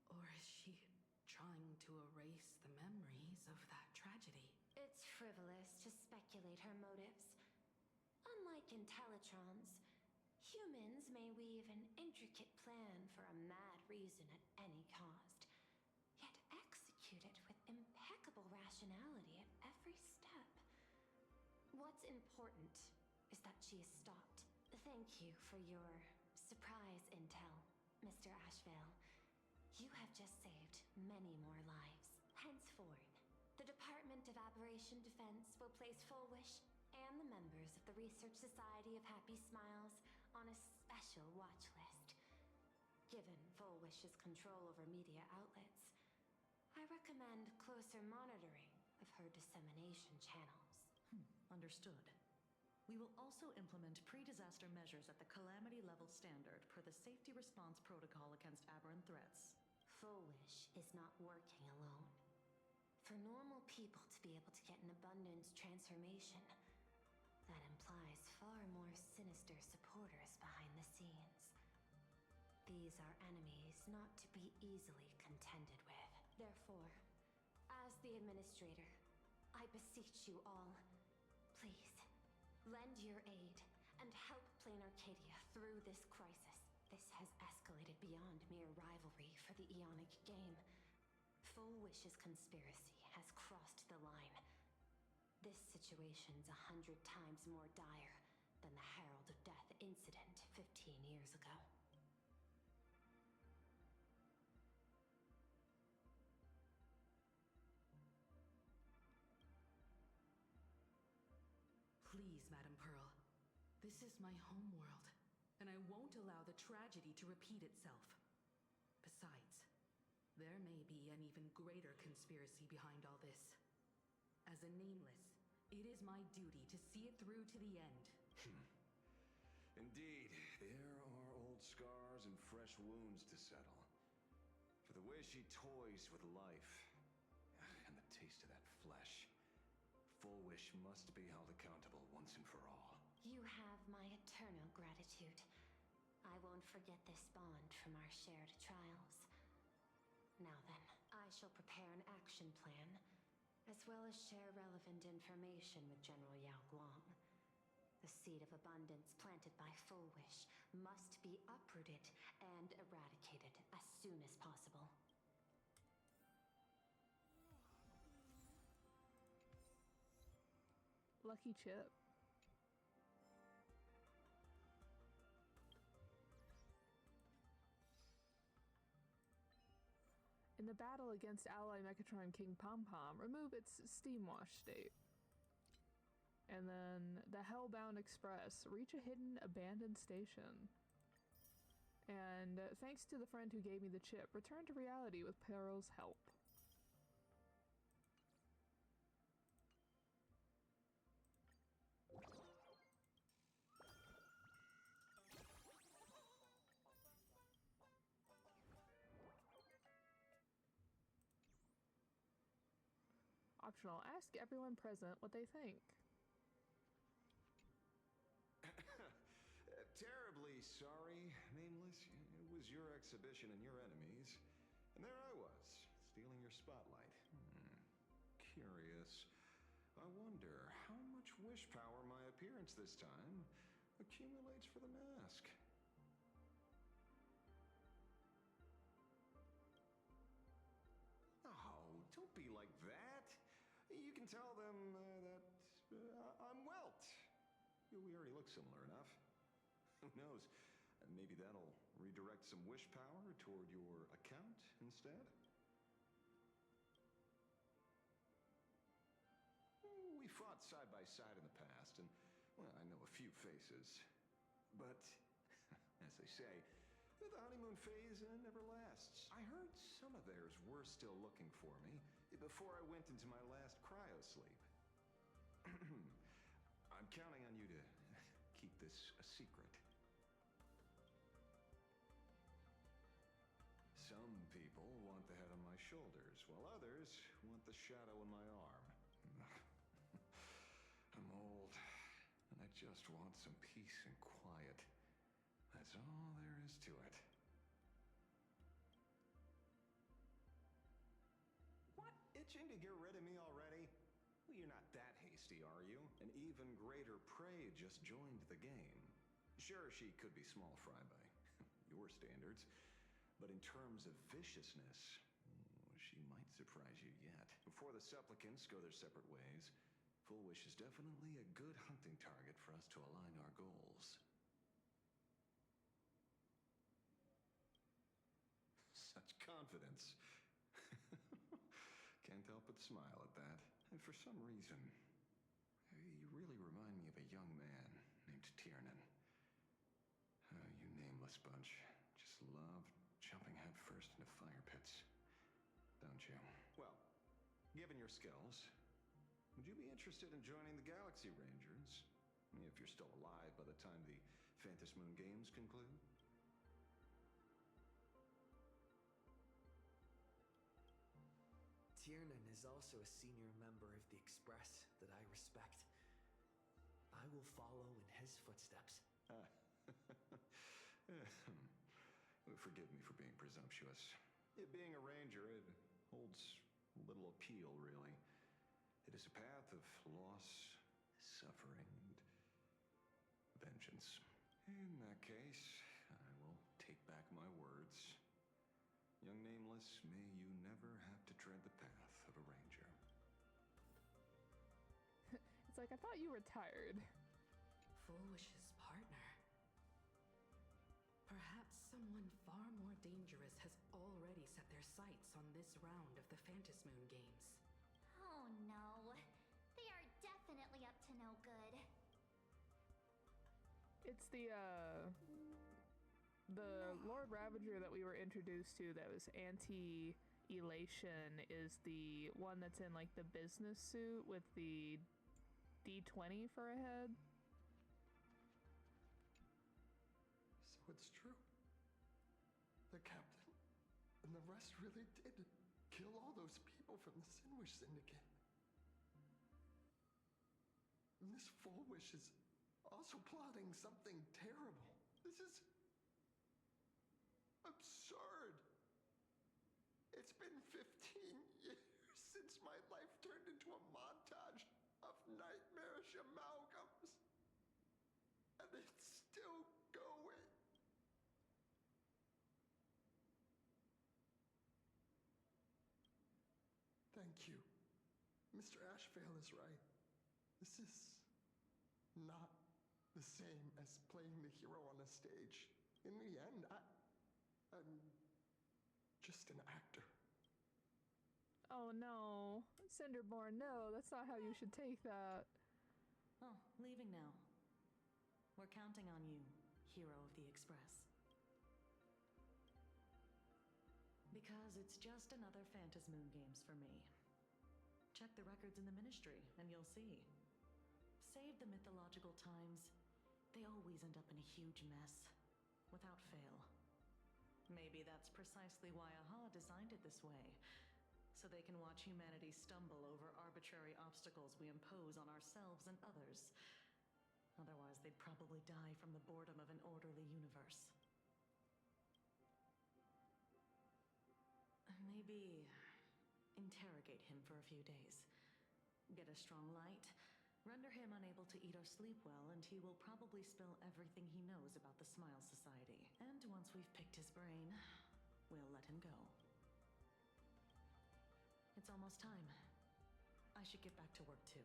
Or is she trying to erase the memories of that tragedy? It's frivolous to speculate her motives. Unlike Intellitrons, humans may weave an intricate plan for a mad reason at any cost, yet execute it with impeccable rationality at every step. What's important is that she is stopped. Thank you for your surprise intel, Mr. Ashvale. You have just saved many more lives. Henceforth, the Department of Aberration Defense will place Full Wish and the members of the Research Society of Happy Smiles on a special watch list. Given Full Wish's control over media outlets, I recommend closer monitoring of her dissemination channels. Understood. We will also implement pre-disaster measures at the calamity level standard per the safety response protocol against aberrant threats. Full Wish is not working alone. For normal people to be able to get an abundance transformation, that implies far more sinister supporters behind the scenes. These are enemies not to be easily contended with. Therefore, as the administrator, I beseech you all, please, lend your aid and help Plain Arcadia through this crisis. This has escalated beyond mere rivalry for the Eonic game. Full Wish's conspiracy has crossed the line. This situation's 100 times more dire than the Herald of Death incident 15 years ago. Please, Madam Pearl. This is my homeworld, and I won't allow the tragedy to repeat itself. Besides, there may be an even greater conspiracy behind all this. As a Nameless, it is my duty to see it through to the end. Indeed, there are old scars and fresh wounds to settle. For the way she toys with life, and the taste of that flesh, Full Wish must be held accountable once and for all. You have my eternal gratitude. I won't forget this bond from our shared trials. Now then, I shall prepare an action plan, as well as share relevant information with General Yao Guang. The seed of abundance planted by Full Wish must be uprooted and eradicated as soon as possible. Lucky Chip. In the battle against ally Mechatron King Pom Pom, remove its Steam Wash state. And then the Hellbound Express, reach a hidden abandoned station. And thanks to the friend who gave me the chip, return to reality with Pearl's help. Optional, ask everyone present what they think. Terribly sorry, Nameless. It was your exhibition and your enemies. And there I was, stealing your spotlight. Curious. I wonder how much wish power my appearance this time accumulates for the mask. Oh, don't be like that. You can tell them that I'm Welt. We already look similar enough. Who knows? Maybe that'll redirect some wish power toward your account instead? We fought side by side in the past, and, well, I know a few faces. But, as they say, the honeymoon phase never lasts. I heard some of theirs were still looking for me before I went into my last cryo sleep. I'm counting on you to keep this a secret. Some people want the head on my shoulders, while others want the shadow in my arm. I'm old, and I just want some peace and quiet. That's all there is to it. What? Itching to get rid of me already? Well, you're not that hasty, are you? An even greater prey just joined the game. Sure, she could be small fry by your standards. But in terms of viciousness, she might surprise you yet. Before the supplicants go their separate ways, Full Wish is definitely a good hunting target for us to align our goals. Such confidence. Can't help but smile at that. And for some reason, you really remind me of a young man named Tiernan. You nameless bunch just love jumping headfirst into fire pits, don't you? Well, given your skills, would you be interested in joining the Galaxy Rangers? If you're still alive by the time the Phantom Moon Games conclude? Tiernan is also a senior member of the Express that I respect. I will follow in his footsteps. Forgive me for being presumptuous. Being a ranger, it holds little appeal, really. It is a path of loss, suffering, and vengeance. In that case, I will take back my words. Young Nameless, may you never have to tread the path of a ranger. It's like, I thought you were tired. Foolish's partner. Perhaps someone far more dangerous has already set their sights on this round of the Phantasmoon Games. Oh no. They are definitely up to no good. It's the Lord Ravager that we were introduced to that was anti-elation is the one that's in like the business suit with the D20 for a head. So it's true. The captain and the rest really did kill all those people from the Sinwish Syndicate. And this Fullwish is also plotting something terrible. This is absurd. It's been 15 years since my life turned into a montage of nightmarish amalgams. And it's still going. Thank you. Mr. Ashvale is right. This is not the same as playing the hero on a stage. In the end, I'm just an actor. Oh no. Cinderborn, no, that's not how you should take that. Oh, leaving now. We're counting on you, hero of the Express. Because it's just another Phantasmoon Games for me. Check the records in the Ministry, and you'll see. Save the mythological times. They always end up in a huge mess, without fail. Maybe that's precisely why AHA designed it this way, so they can watch humanity stumble over arbitrary obstacles we impose on ourselves and others. Otherwise, they'd probably die from the boredom of an orderly universe. Maybe interrogate him for a few days. Get a strong light, render him unable to eat or sleep well, and he will probably spill everything he knows about the Smile Society. And once we've picked his brain, we'll let him go. It's almost time. I should get back to work too.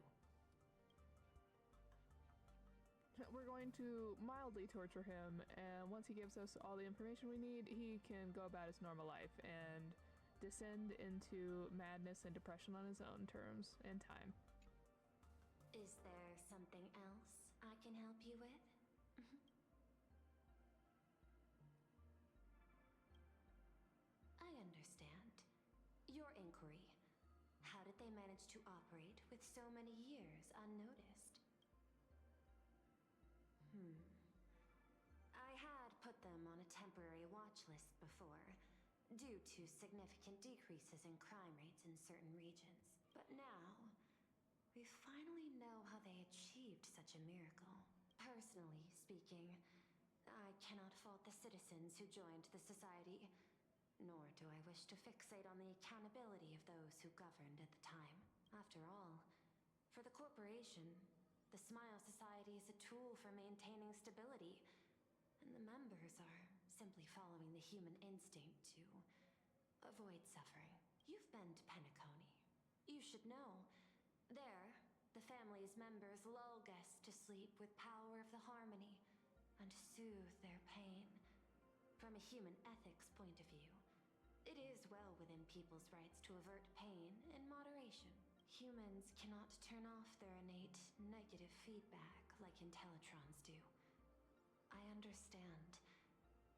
We're going to mildly torture him, and once he gives us all the information we need, he can go about his normal life and descend into madness and depression on his own terms and time. Is there something else I can help you with? I understand. Your inquiry. How did they manage to operate with so many years unnoticed? I had put them on a temporary watch list before, due to significant decreases in crime rates in certain regions. But now, we finally know how they achieved such a miracle. Personally speaking, I cannot fault the citizens who joined the society, nor do I wish to fixate on the accountability of those who governed at the time. After all, for the corporation, the Smile Society is a tool for maintaining stability, and the members are simply following the human instinct to avoid suffering. You've been to Penacony. You should know. There, the family's members lull guests to sleep with power of the harmony and soothe their pain. From a human ethics point of view, it is well within people's rights to avert pain in moderation. Humans cannot turn off their innate negative feedback like Intellitrons do. I understand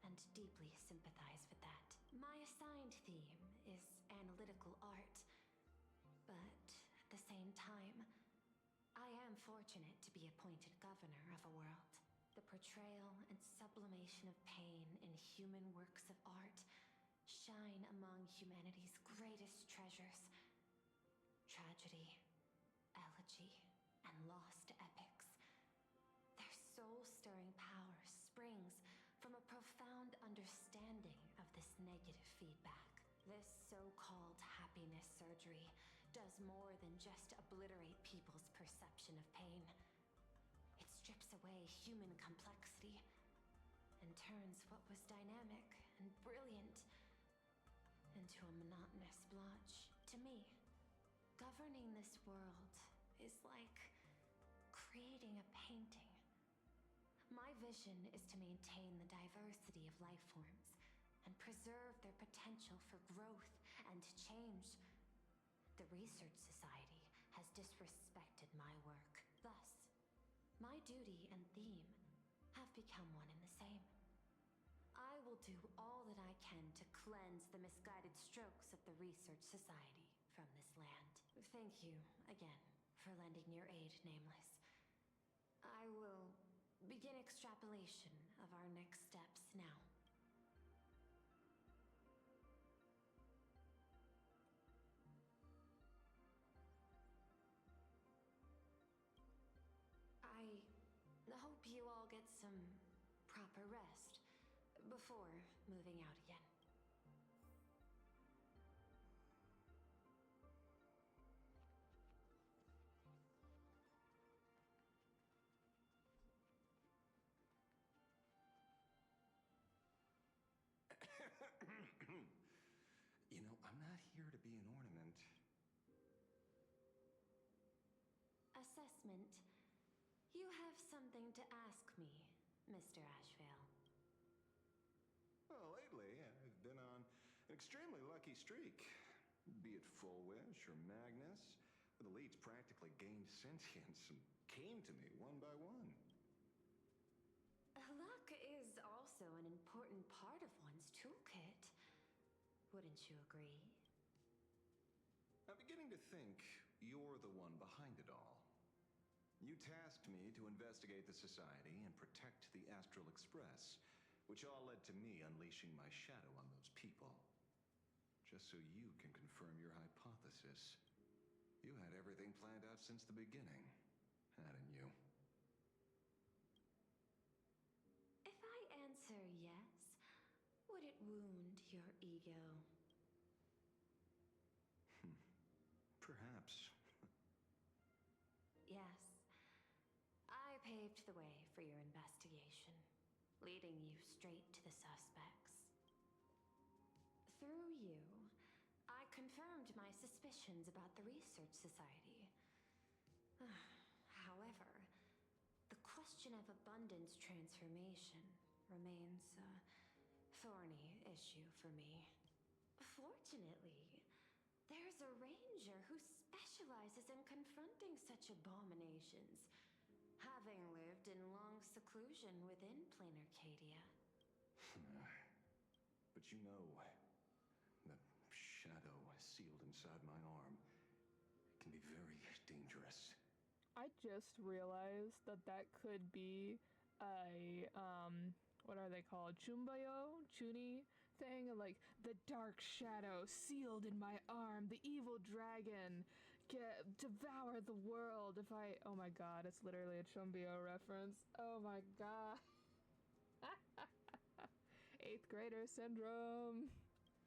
and deeply sympathize with that. My assigned theme is analytical art, but at the same time, I am fortunate to be appointed governor of a world. The portrayal and sublimation of pain in human works of art shine among humanity's greatest treasures. Tragedy, elegy, and lost epics. Their soul-stirring power springs from a profound understanding of this negative feedback. This so-called happiness surgery does more than just obliterate people's perception of pain. It strips away human complexity and turns what was dynamic and brilliant into a monotonous blotch. To me, governing this world is like creating a painting. My vision is to maintain the diversity of life forms and preserve their potential for growth and change. The Research Society has disrespected my work. Thus, my duty and theme have become one and the same. I will do all that I can to cleanse the misguided strokes of the Research Society from this land. Thank you again for lending your aid, Nameless. I will begin extrapolation of our next steps now. I hope you all get some proper rest before moving out again. You know, I'm not here to be an ornament. Assessment. You have something to ask me, Mr. Ashvale. Well, lately, I've been on an extremely lucky streak. Be it Full Wish or Magnus, where the leads practically gained sentience and came to me one by one. Luck is also an important part of one's toolkit. Wouldn't you agree? I'm beginning to think you're the one behind it all. You tasked me to investigate the Society and protect the Astral Express, which all led to me unleashing my shadow on those people. Just so you can confirm your hypothesis. You had everything planned out since the beginning, hadn't you? If I answer yes, would it wound your ego? Perhaps. Yes. I paved the way for your investigation, leading you straight to the suspects. Through you, I confirmed my suspicions about the Research Society. However, the question of abundance transformation remains a thorny issue for me. Fortunately, there's a ranger who specializes in confronting such abominations, having lived in long seclusion within Planarcadia. But you know, the shadow sealed inside my arm can be very dangerous. I just realized that that could be a, what are they called? Chumbayo? Chuni thing? Like, the dark shadow sealed in my arm, the evil dragon, devour the world if I... Oh my god, it's literally a Chumbio reference. Oh my god. 8th grader syndrome.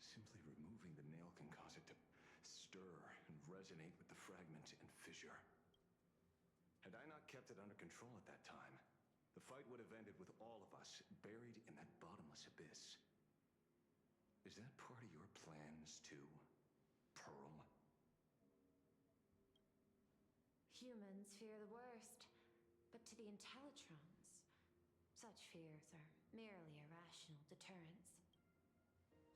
Simply removing the nail can cause it to stir and resonate with the fragment and fissure. Had I not kept it under control at that time, the fight would have ended with all of us buried in that bottomless abyss. Is that part of your plans too, Pearl? Humans fear the worst, but to the Intellitrons, such fears are merely irrational deterrents.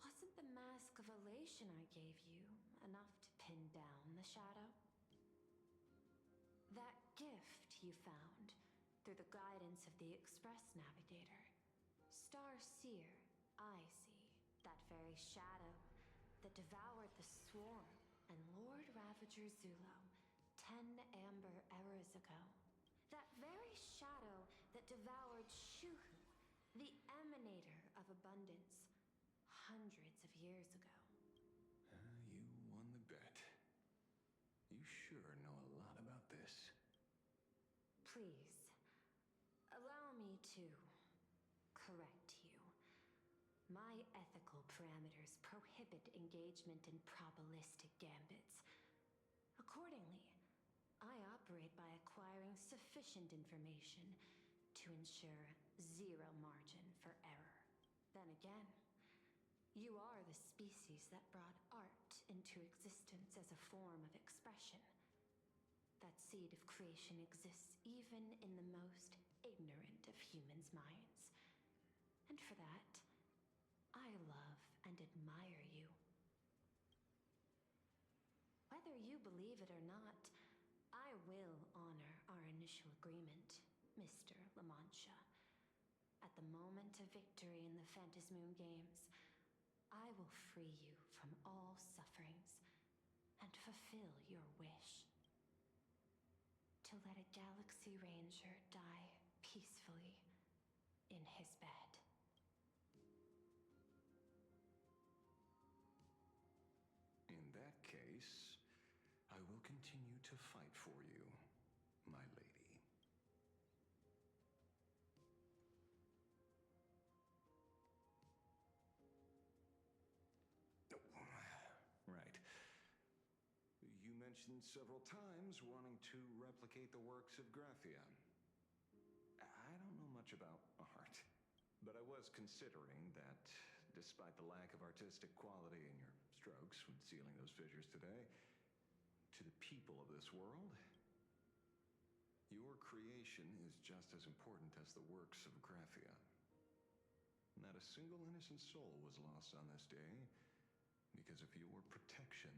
Wasn't the mask of elation I gave you enough to pin down the shadow? That gift you found through the guidance of the Express Navigator, Star Seer, I see, that very shadow that devoured the Swarm and Lord Ravager Zulo 10 amber eras ago. That very shadow that devoured Shuhu, the emanator of abundance, hundreds of years ago. You won the bet. You sure know a lot about this. Please, allow me to correct you. My ethical parameters prohibit engagement in probabilistic gambits. Accordingly, I operate by acquiring sufficient information to ensure zero margin for error. Then again, you are the species that brought art into existence as a form of expression. That seed of creation exists even in the most ignorant of humans' minds. And for that, I love and admire you. Whether you believe it or not, I will honor our initial agreement, Mr. La Mancha. At the moment of victory in the Phantasmoon Games, I will free you from all sufferings and fulfill your wish. To let a Galaxy Ranger die peacefully in his bed. In that case, I will continue to fight for you, my lady. Right. You mentioned several times wanting to replicate the works of Graphia. I don't know much about art, but I was considering that despite the lack of artistic quality in your strokes when sealing those figures today, to the people of this world, your creation is just as important as the works of Graphia. Not a single innocent soul was lost on this day because of your protection.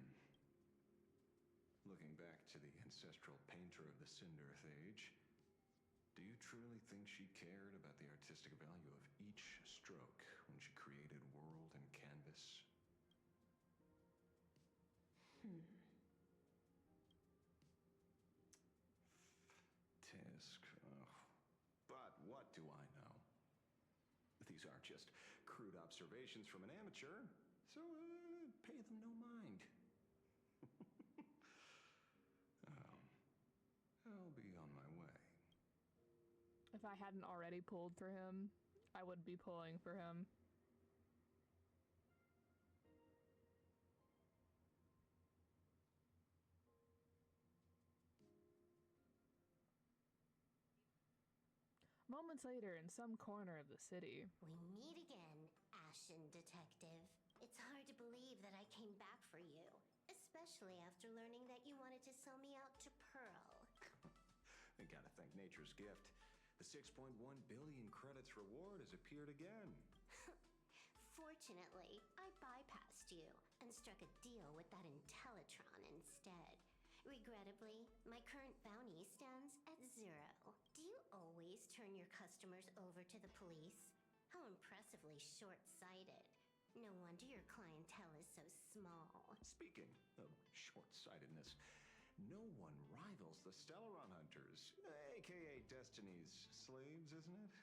Looking back to the ancestral painter of the Cinderth Age, do you truly think she cared about the artistic value of each stroke when she created world and canvas? Tisk. But what do I know? These aren't just crude observations from an amateur, so pay them no mind. I'll be on my way. If I hadn't already pulled for him, I would be pulling for him. Moments later, in some corner of the city. We meet again, Ashen Detective. It's hard to believe that I came back for you, especially after learning that you wanted to sell me out to Pearl. I gotta thank nature's gift. The 6.1 billion credits reward has appeared again. Fortunately, I bypassed you and struck a deal with that Intellitron instead. Regrettably, my current bounty stands at 0. Do you always turn your customers over to the police? How impressively short-sighted. No wonder your clientele is so small. Speaking of short-sightedness, no one rivals the Stellaron Hunters, aka Destiny's slaves, isn't it?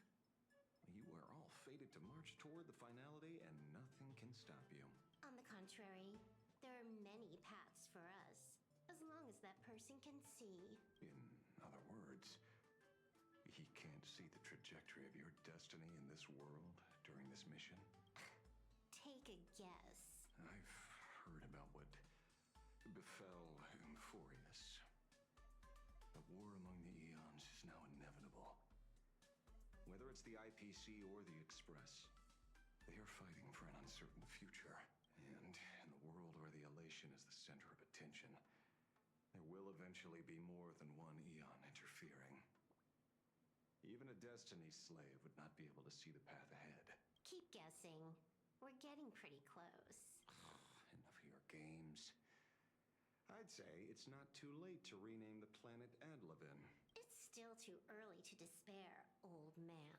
You are all fated to march toward the finality and nothing can stop you. On the contrary, there are many paths for us, as long as that person can see. In other words, he can't see the trajectory of your destiny in this world during this mission? Take a guess. I've heard about what befell Euphorius. The war among the eons is now inevitable. Whether it's the IPC or the Express, they are fighting for an uncertain future. And in the world where the elation is the center of attention, there will eventually be more than one eon interfering. Even a Destiny slave would not be able to see the path ahead. Keep guessing. We're getting pretty close. Enough of your games. I'd say it's not too late to rename the planet Adlevin. It's still too early to despair, old man.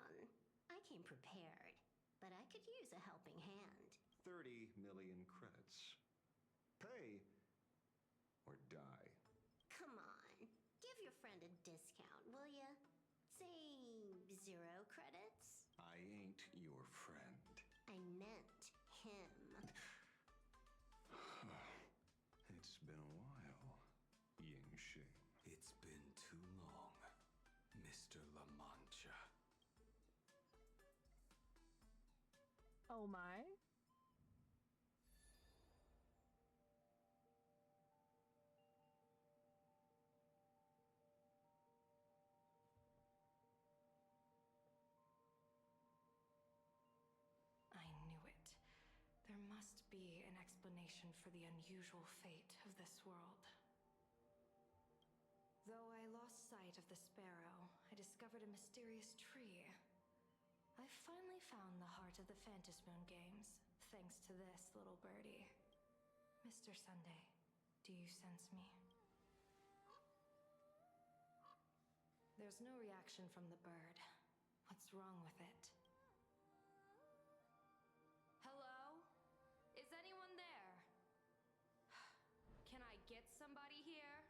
I came prepared, but I could use a helping hand. 30 million credits. Pay or die. Come on, give your friend a discount, will ya? Say 0 credits? I ain't your friend. I meant him. It's been a while, Yingxing. It's been too long, Mr. La Mancha. Oh my. I knew it. There must be an explanation for the unusual fate of this world. Though I lost sight of the sparrow, I discovered a mysterious tree. I finally found the heart of the Moon Games, thanks to this little birdie. Mr. Sunday, do you sense me? There's no reaction from the bird. What's wrong with it? Hello? Is anyone there? Can I get somebody here?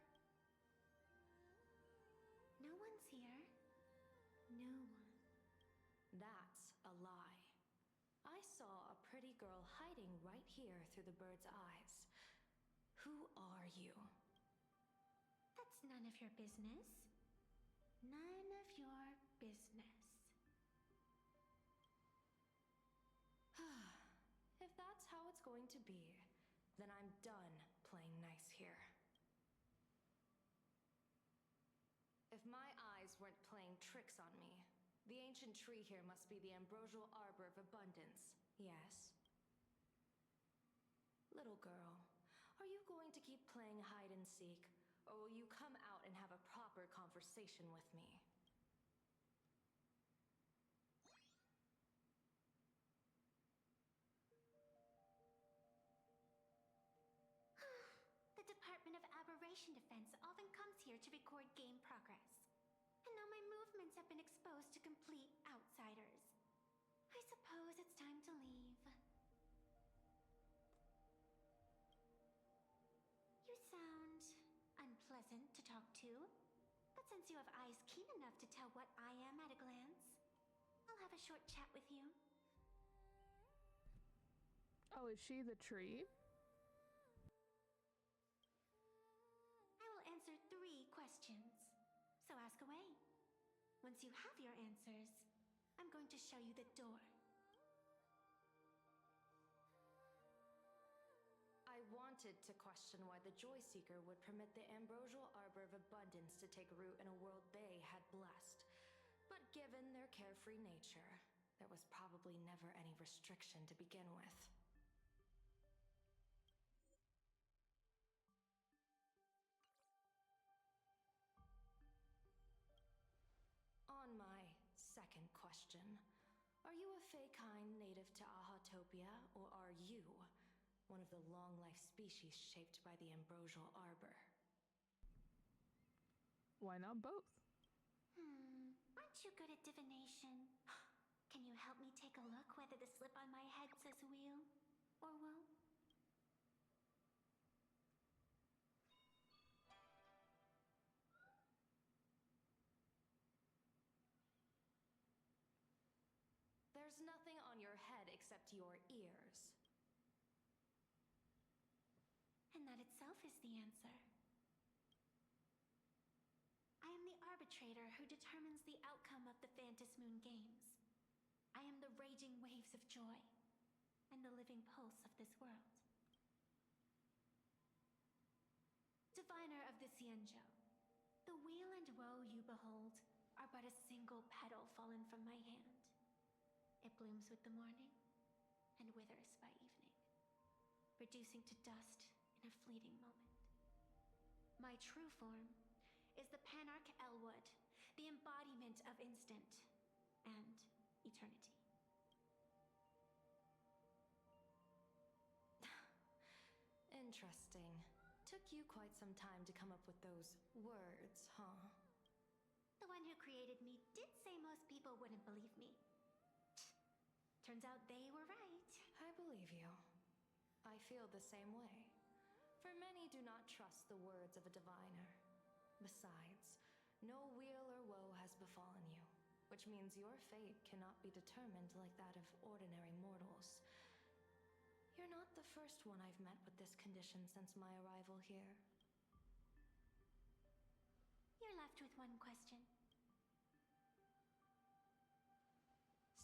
No one's here. No one. That's a lie. I saw a pretty girl hiding right here through the bird's eyes. Who are you? That's none of your business. None of your business. If that's how it's going to be, then I'm done playing nice here. If my eyes weren't playing tricks on me, the ancient tree here must be the ambrosial arbor of abundance, yes? Little girl, are you going to keep playing hide and seek, or will you come out and have a proper conversation with me? The Department of Aberration Defense often comes here to record game progress. And now my movements have been exposed to complete outsiders. I suppose it's time to leave. You sound unpleasant to talk to. But since you have eyes keen enough to tell what I am at a glance, I'll have a short chat with you. Oh, is she the tree? I will answer 3 questions. So ask away. Once you have your answers, I'm going to show you the door. I wanted to question why the Joy Seeker would permit the ambrosial arbor of abundance to take root in a world they had blessed. But given their carefree nature, there was probably never any restriction to begin with. On my second question, are you a Fey-kind native to Ahatopia, or are you one of the long-life species shaped by the ambrosial arbor? Why not both? Aren't you good at divination? Can you help me take a look whether the slip on my head says wheel or woe? There's nothing on your head except your ears. And that itself is the answer. I am the arbitrator who determines the outcome of the Moon Games. I am the raging waves of joy and the living pulse of this world. Diviner of the Xianzhou, the weal and woe you behold are but a single petal fallen from my hand. It blooms with the morning and withers by evening, reducing to dust in a fleeting moment. My true form is the Panarch Elwood, the embodiment of instant and eternity. Interesting. Took you quite some time to come up with those words, huh? The one who created me did say most people wouldn't believe me. Turns out they were right. I believe you. I feel the same way. For many do not trust the words of a diviner. Besides, no weal or woe has befallen you, which means your fate cannot be determined like that of ordinary mortals. You're not the first one I've met with this condition since my arrival here. You're left with one question.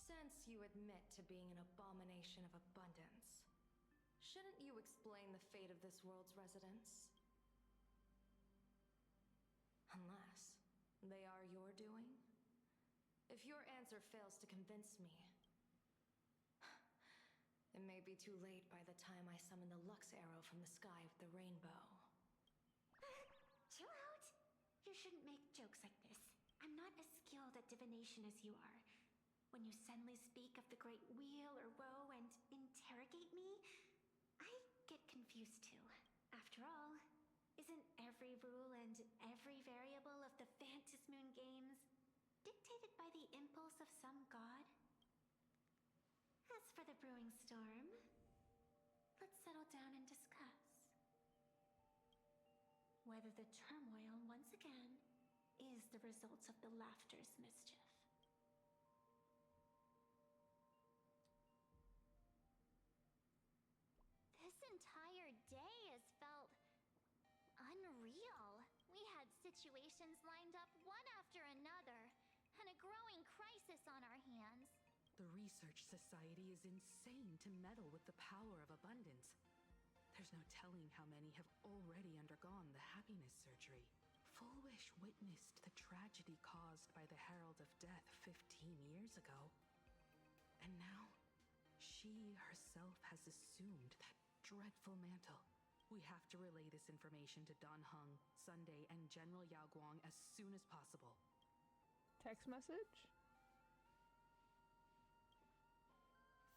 Since you admit to being an abomination of abundance, shouldn't you explain the fate of this world's residents? Unless they are your doing? If your answer fails to convince me, it may be too late by the time I summon the Lux Arrow from the sky with the rainbow. Chill out. You shouldn't make jokes like this. I'm not as skilled at divination as you are. When you suddenly speak of the Great Wheel or Woe and interrogate me, I get confused too. After all, isn't every rule and every variable of the Phantasmoon games dictated by the impulse of some god? As for the brewing storm, let's settle down and discuss. Whether the turmoil, once again, is the results of the laughter's mischief. This entire day has felt unreal. We had situations lined up one after another, and a growing crisis on our hands. The Research Society is insane to meddle with the power of abundance. There's no telling how many have already undergone the happiness surgery. Full Wish witnessed the tragedy caused by the Herald of Death 15 years ago. And now, she herself has assumed that dreadful mantle. We have to relay this information to Dan Heng, Sunday, and General Yao Guang as soon as possible. Text message?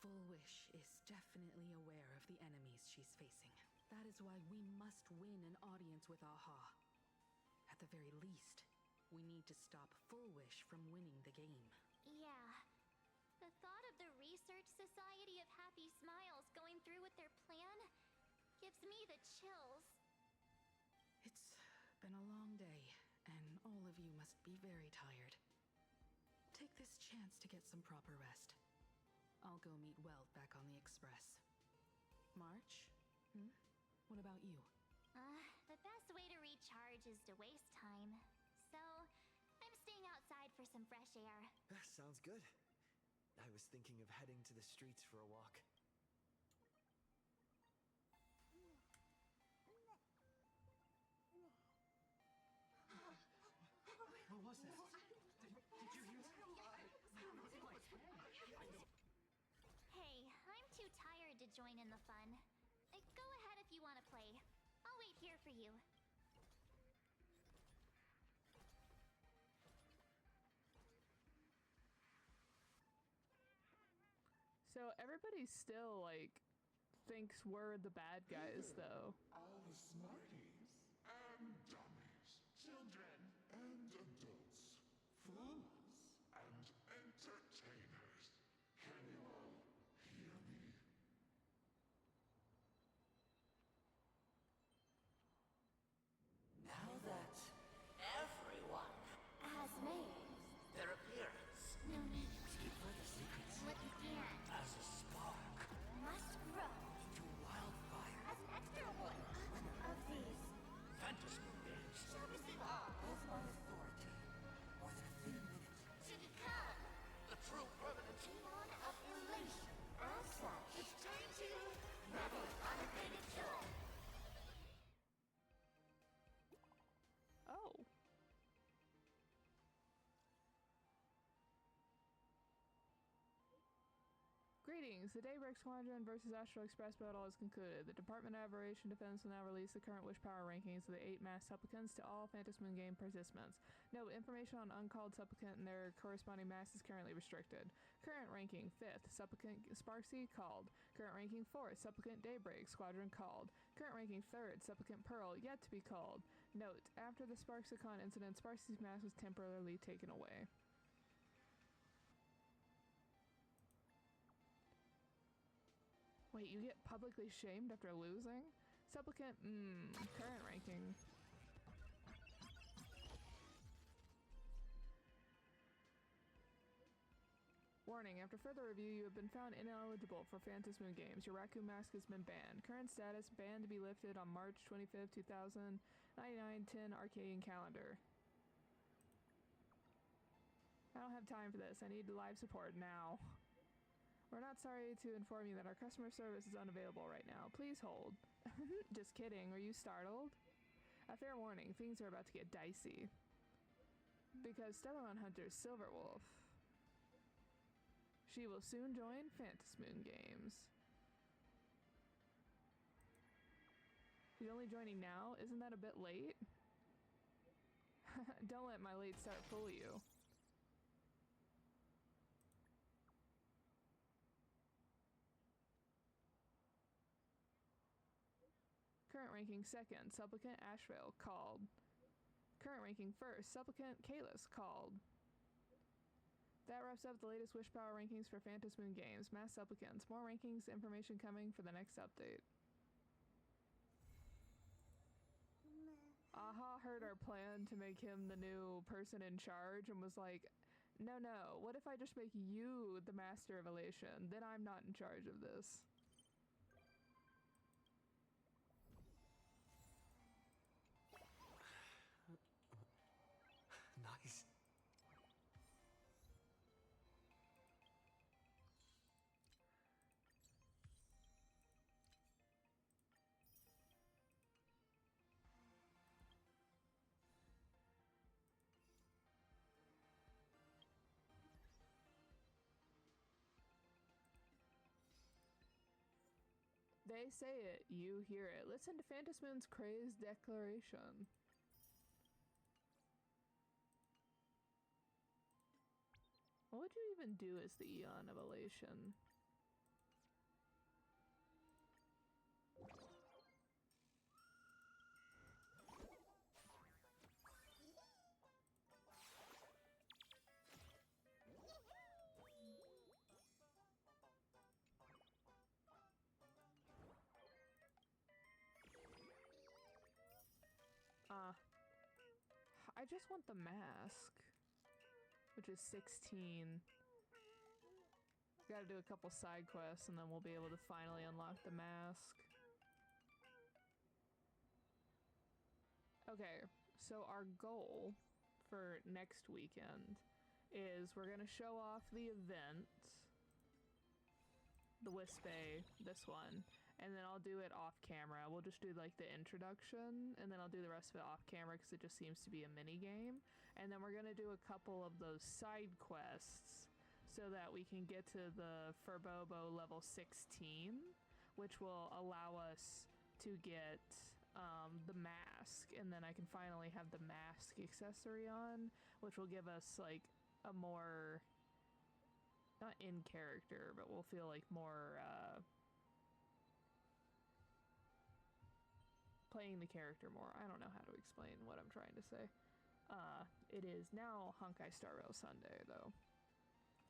Full Wish is definitely aware of the enemies she's facing. That is why we must win an audience with Aha. At the very least, we need to stop Full Wish from winning the game. Yeah. The thought of the Research Society of Happy Smiles going through with their plan gives me the chills. It's been a long day, and all of you must be very tired. Take this chance to get some proper rest. I'll go meet Weld back on the Express. March? What about you? The best way to recharge is to waste time. So, I'm staying outside for some fresh air. Sounds good. I was thinking of heading to the streets for a walk. What was that? Did you hear that? Hey, I'm too tired to join in the fun. Go ahead if you want to play. I'll wait here for you. So everybody still, like, thinks we're the bad guys, though. All the smarties and dummies, children and adults, fools and entertainers. Can you all hear me? Now that everyone has made their appearance, no need to keep further secrets what you can as a spark must grow into wildfire. as an extra one of these Phantasmoon games shall receive all of my authority more than a thin minute to become the true permanent Eon of Elation. As such, it's time to revel in unabated joy. Oh. Greetings. The Daybreak Squadron versus Astral Express battle is concluded. The Department of Aberration Defense will now release the current wish power rankings of the 8 mass supplicants to all Phantasmoon game participants. Note, information on uncalled supplicant and their corresponding mass is currently restricted. Current ranking: 5th, Supplicant Sparksy, called. Current ranking: 4th, Supplicant Daybreak Squadron, called. Current ranking: 3rd, Supplicant Pearl, yet to be called. Note, after the Sparksicon incident, Sparksy's mass was temporarily taken away. Wait, you get publicly shamed after losing? Supplicant, current ranking. Warning, after further review, you have been found ineligible for Phantasmoon games. Your Raccoon mask has been banned. Current status: banned to be lifted on March 25th, 2099, 10 Arcadian calendar. I don't have time for this. I need live support now. We're not sorry to inform you that our customer service is unavailable right now. Please hold. Just kidding. Were you startled? A fair warning, things are about to get dicey. Because Stellarron Hunter's Silverwolf. She will soon join Phantasmoon Games. She's only joining now? Isn't that a bit late? Don't let my late start fool you. Current ranking second, Supplicant Ashvale called. Current ranking first, Supplicant Kalis called. That wraps up the latest Wish Power rankings for Phantasmoon Games. Mass Supplicants. More rankings information coming for the next update. Aha heard our plan to make him the new person in charge and was like, no, what if I just make you the Master of Elation? Then I'm not in charge of this. Nice. They say it, you hear it. Listen to Phantasmoon's crazed declaration. What would you even do as the Eon of Elation? I just want the mask, which is 16. Gotta do a couple side quests and then we'll be able to finally unlock the mask. Okay, so our goal for next weekend is we're gonna show off the event, the Wispe, this one, and then I'll do it off camera. We'll just do like the introduction and then I'll do the rest of it off camera because it just seems to be a mini game. And then we're gonna do a couple of those side quests so that we can get to the Furbobo level 16, which will allow us to get the mask, and then I can finally have the mask accessory on, which will give us like a more, not in character, but we'll feel like more playing the character more. I don't know how to explain what I'm trying to say. It is now Honkai Star Rail Sunday, though.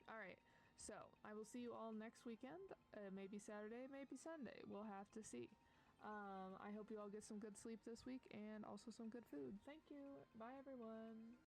Alright, so I will see you all next weekend. Maybe Saturday, maybe Sunday. We'll have to see. I hope you all get some good sleep this week and also some good food. Thank you. Bye, everyone.